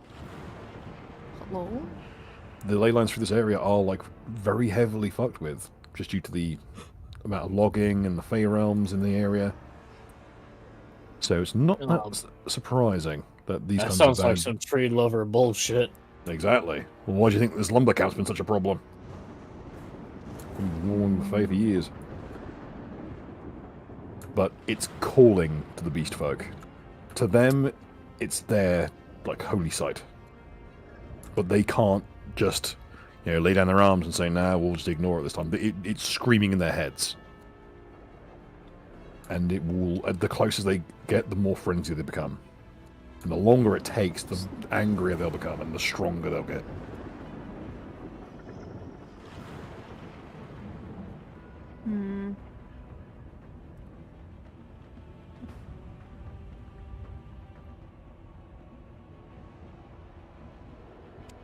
Speaker 3: Hello?
Speaker 1: The ley lines for this area are very heavily fucked with, just due to the amount of logging and the Fey realms in the area. So it's not that surprising that these
Speaker 5: That
Speaker 1: kinds
Speaker 5: sounds
Speaker 1: of
Speaker 5: like
Speaker 1: bad...
Speaker 5: some tree lover bullshit.
Speaker 1: Exactly. Well, why do you think this lumber camp's been such a problem? Been warning the Fey for years. But it's calling to the beast folk. To them, it's their holy site. But they can't just lay down their arms and say, nah, we'll just ignore it this time. It's screaming in their heads. And it will, the closer they get, the more frenzied they become. And the longer it takes, the angrier they'll become and the stronger they'll get.
Speaker 3: Hmm.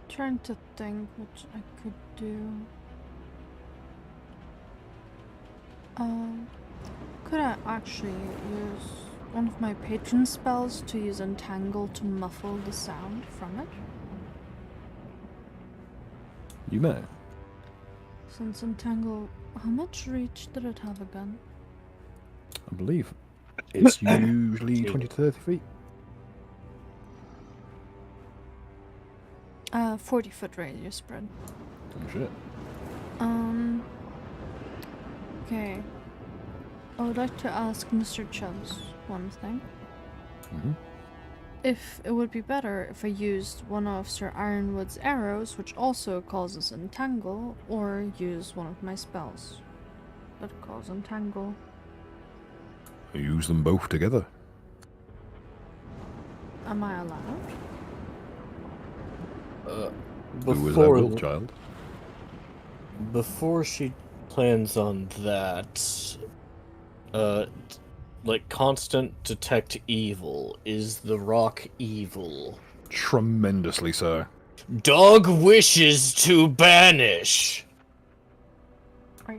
Speaker 3: Trying to think what I could do. Could I actually use one of my patron spells to use Entangle to muffle the sound from it?
Speaker 1: You may.
Speaker 3: Since Entangle, how much reach did it have again?
Speaker 1: I believe it's usually 20 to 30 feet.
Speaker 3: 40-foot radius spread.
Speaker 1: Oh shit.
Speaker 3: Okay. I would like to ask Mr. Chubbs one thing.
Speaker 1: Mm-hmm.
Speaker 3: If it would be better if I used one of Sir Ironwood's arrows, which also causes Entangle, or use one of my spells that cause Entangle.
Speaker 1: Use them both together.
Speaker 3: Am I allowed?
Speaker 1: Who is that will, child?
Speaker 5: Before she plans on that, constant detect evil. Is the rock evil?
Speaker 1: Tremendously so.
Speaker 5: Dog wishes to banish.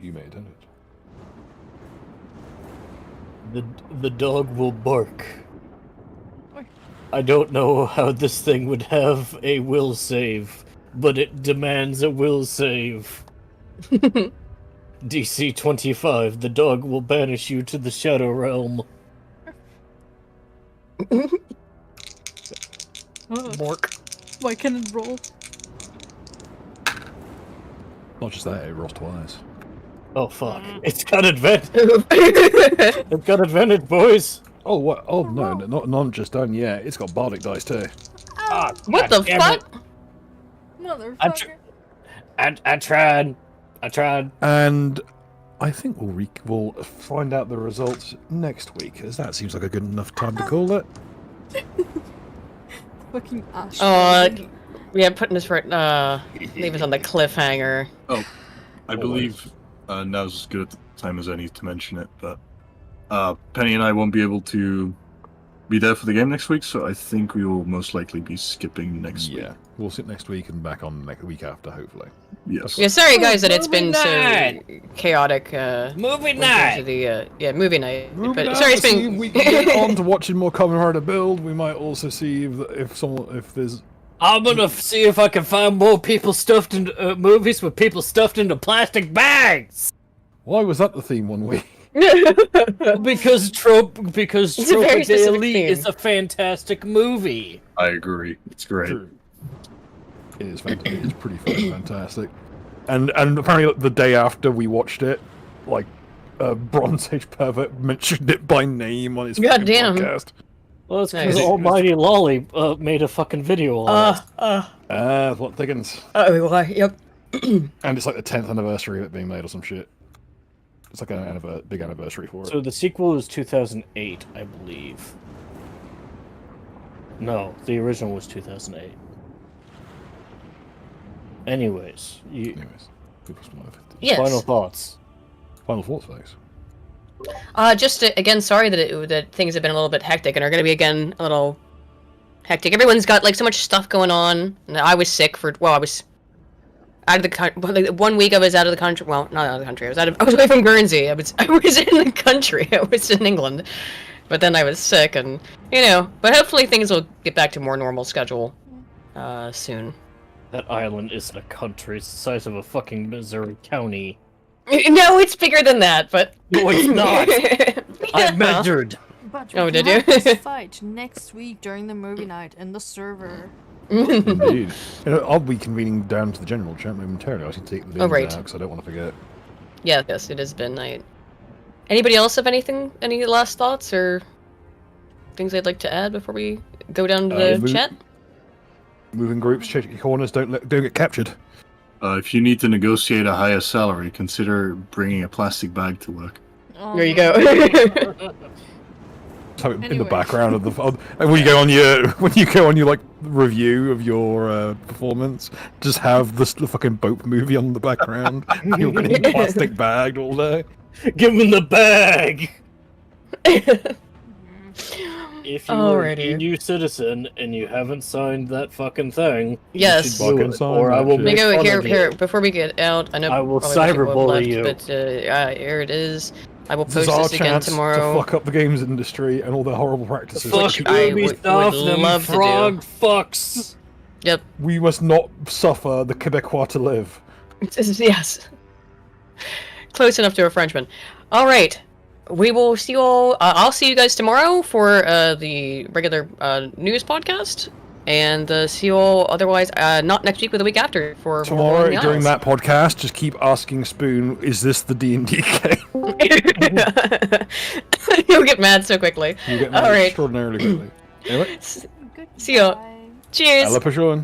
Speaker 1: You may attend it.
Speaker 5: The dog will bark.
Speaker 3: Oi.
Speaker 5: I don't know how this thing would have a will save, but it demands a will save. DC 25, the dog will banish you to the Shadow Realm.
Speaker 2: Bork.
Speaker 3: Why can it roll?
Speaker 1: Not just that, it rolls twice.
Speaker 5: Oh fuck. It's got advantage. It's got advantage, boys.
Speaker 1: Oh, what? Oh, no, not just done yet. It's got bardic dice, too.
Speaker 5: Ah,
Speaker 2: What
Speaker 5: God
Speaker 2: the
Speaker 5: damn it.
Speaker 2: fuck?
Speaker 3: Motherfucker.
Speaker 5: I tried.
Speaker 1: And I think we'll find out the results next week, as that seems like a good enough time to call it.
Speaker 3: Fucking Ash.
Speaker 2: Yeah, putting us right, leave us on the cliffhanger.
Speaker 4: Oh, I believe now's as good a time as any to mention it, but Penny and I won't be able to be there for the game next week, so I think we will most likely be skipping next week.
Speaker 1: Yeah, we'll sit next week and back on the week after, hopefully.
Speaker 4: Yes.
Speaker 2: Yeah, sorry guys that it's
Speaker 5: Movie
Speaker 2: been
Speaker 5: night!
Speaker 2: so chaotic.
Speaker 5: Movie
Speaker 2: in terms
Speaker 5: night!
Speaker 2: of the, yeah, movie night.
Speaker 1: Moving
Speaker 2: But
Speaker 1: on,
Speaker 2: sorry, it's
Speaker 1: see if
Speaker 2: been.
Speaker 1: we can get on to watching more Kamen Rider Build. We might also see if there's.
Speaker 5: I'm gonna see if I can find more people stuffed into movies with people stuffed into plastic bags.
Speaker 1: Why was that the theme one week?
Speaker 5: Because Tropic
Speaker 2: very
Speaker 5: de
Speaker 2: specific
Speaker 5: Elite
Speaker 2: theme.
Speaker 5: is a fantastic movie.
Speaker 4: I agree. It's great.
Speaker 1: True. It is fantastic. It's pretty fucking fantastic. And apparently the day after we watched it, like, Bronze Age Pervert mentioned it by name on his
Speaker 2: God
Speaker 1: fucking
Speaker 2: damn.
Speaker 1: podcast.
Speaker 5: Well, it's
Speaker 2: Nice.
Speaker 5: because Almighty Lolly made a fucking video on it.
Speaker 1: What thickens.
Speaker 2: Yep.
Speaker 1: And it's like the 10th anniversary of it being made or some shit. It's like a big anniversary for it.
Speaker 5: So the sequel is 2008, I believe. No, the original was 2008. Anyways,
Speaker 1: Anyways,
Speaker 2: Yes.
Speaker 5: final thoughts.
Speaker 1: Final thoughts, folks.
Speaker 2: Just again, sorry that things have been a little bit hectic and are going to be again a little hectic. Everyone's got like so much stuff going on. And I was sick for I was out of the country. Like, 1 week I was out of the country. Well, not out of the country. I was away from Guernsey. I was in the country. I was in England, but then I was sick, and But hopefully things will get back to more normal schedule soon.
Speaker 5: That island isn't a country. It's the size of a fucking Missouri county.
Speaker 2: No, it's bigger than that, but
Speaker 5: No, it's not. I
Speaker 2: Yeah.
Speaker 5: measured.
Speaker 3: But
Speaker 2: Oh,
Speaker 3: we
Speaker 2: did
Speaker 3: can
Speaker 2: you?
Speaker 3: have this fight next week during the movie night in the server.
Speaker 1: Indeed. I'll be convening down to the general chat momentarily. I should take the video
Speaker 2: right.
Speaker 1: down because I don't want to forget.
Speaker 2: Yes, it has been night. Anybody else have anything? Any last thoughts or things they'd like to add before we go down to the chat?
Speaker 1: Moving groups, check your corners, don't get captured.
Speaker 4: If you need to negotiate a higher salary, consider bringing a plastic bag to work.
Speaker 2: There you go.
Speaker 1: So in the
Speaker 3: Anyway.
Speaker 1: background of the and when you go on your like review of your performance, just have the fucking boat movie on the background. You're getting plastic bagged all day.
Speaker 5: Give him the bag! If you are an
Speaker 2: Alrighty.
Speaker 5: EU citizen and you haven't signed that fucking thing,
Speaker 2: Yes.
Speaker 5: you should do
Speaker 1: Fucking
Speaker 5: it,
Speaker 1: sign
Speaker 5: or I
Speaker 1: that
Speaker 5: will
Speaker 1: shit.
Speaker 5: make
Speaker 2: Go
Speaker 5: fun
Speaker 2: here,
Speaker 5: of
Speaker 2: here.
Speaker 5: you.
Speaker 2: Before we get out, I know
Speaker 5: I will
Speaker 2: probably people have
Speaker 5: cyberbully
Speaker 2: left,
Speaker 5: you.
Speaker 2: but here it is. I will
Speaker 1: This is
Speaker 2: post
Speaker 1: our
Speaker 2: this again
Speaker 1: chance
Speaker 2: tomorrow.
Speaker 1: to fuck up the games industry and all their horrible practices.
Speaker 5: Fuck
Speaker 2: Which I
Speaker 5: Ubi
Speaker 2: would
Speaker 5: stuff,
Speaker 2: love
Speaker 5: them
Speaker 2: to do.
Speaker 5: frog fucks.
Speaker 2: Yep.
Speaker 1: We must not suffer the Quebecois to live.
Speaker 2: Yes. Close enough to a Frenchman. All right. We will see you all. I'll see you guys tomorrow for the regular news podcast, and see you all otherwise not next week, but the week after for
Speaker 1: Tomorrow
Speaker 2: more
Speaker 1: during that podcast, just keep asking Spoon, "Is this the D&D game?"
Speaker 2: You'll get mad so quickly.
Speaker 1: You get
Speaker 2: All right.
Speaker 1: extraordinarily quickly. Anyway,
Speaker 2: See ya.
Speaker 3: Goodbye.
Speaker 2: Cheers.
Speaker 1: à la prochaine.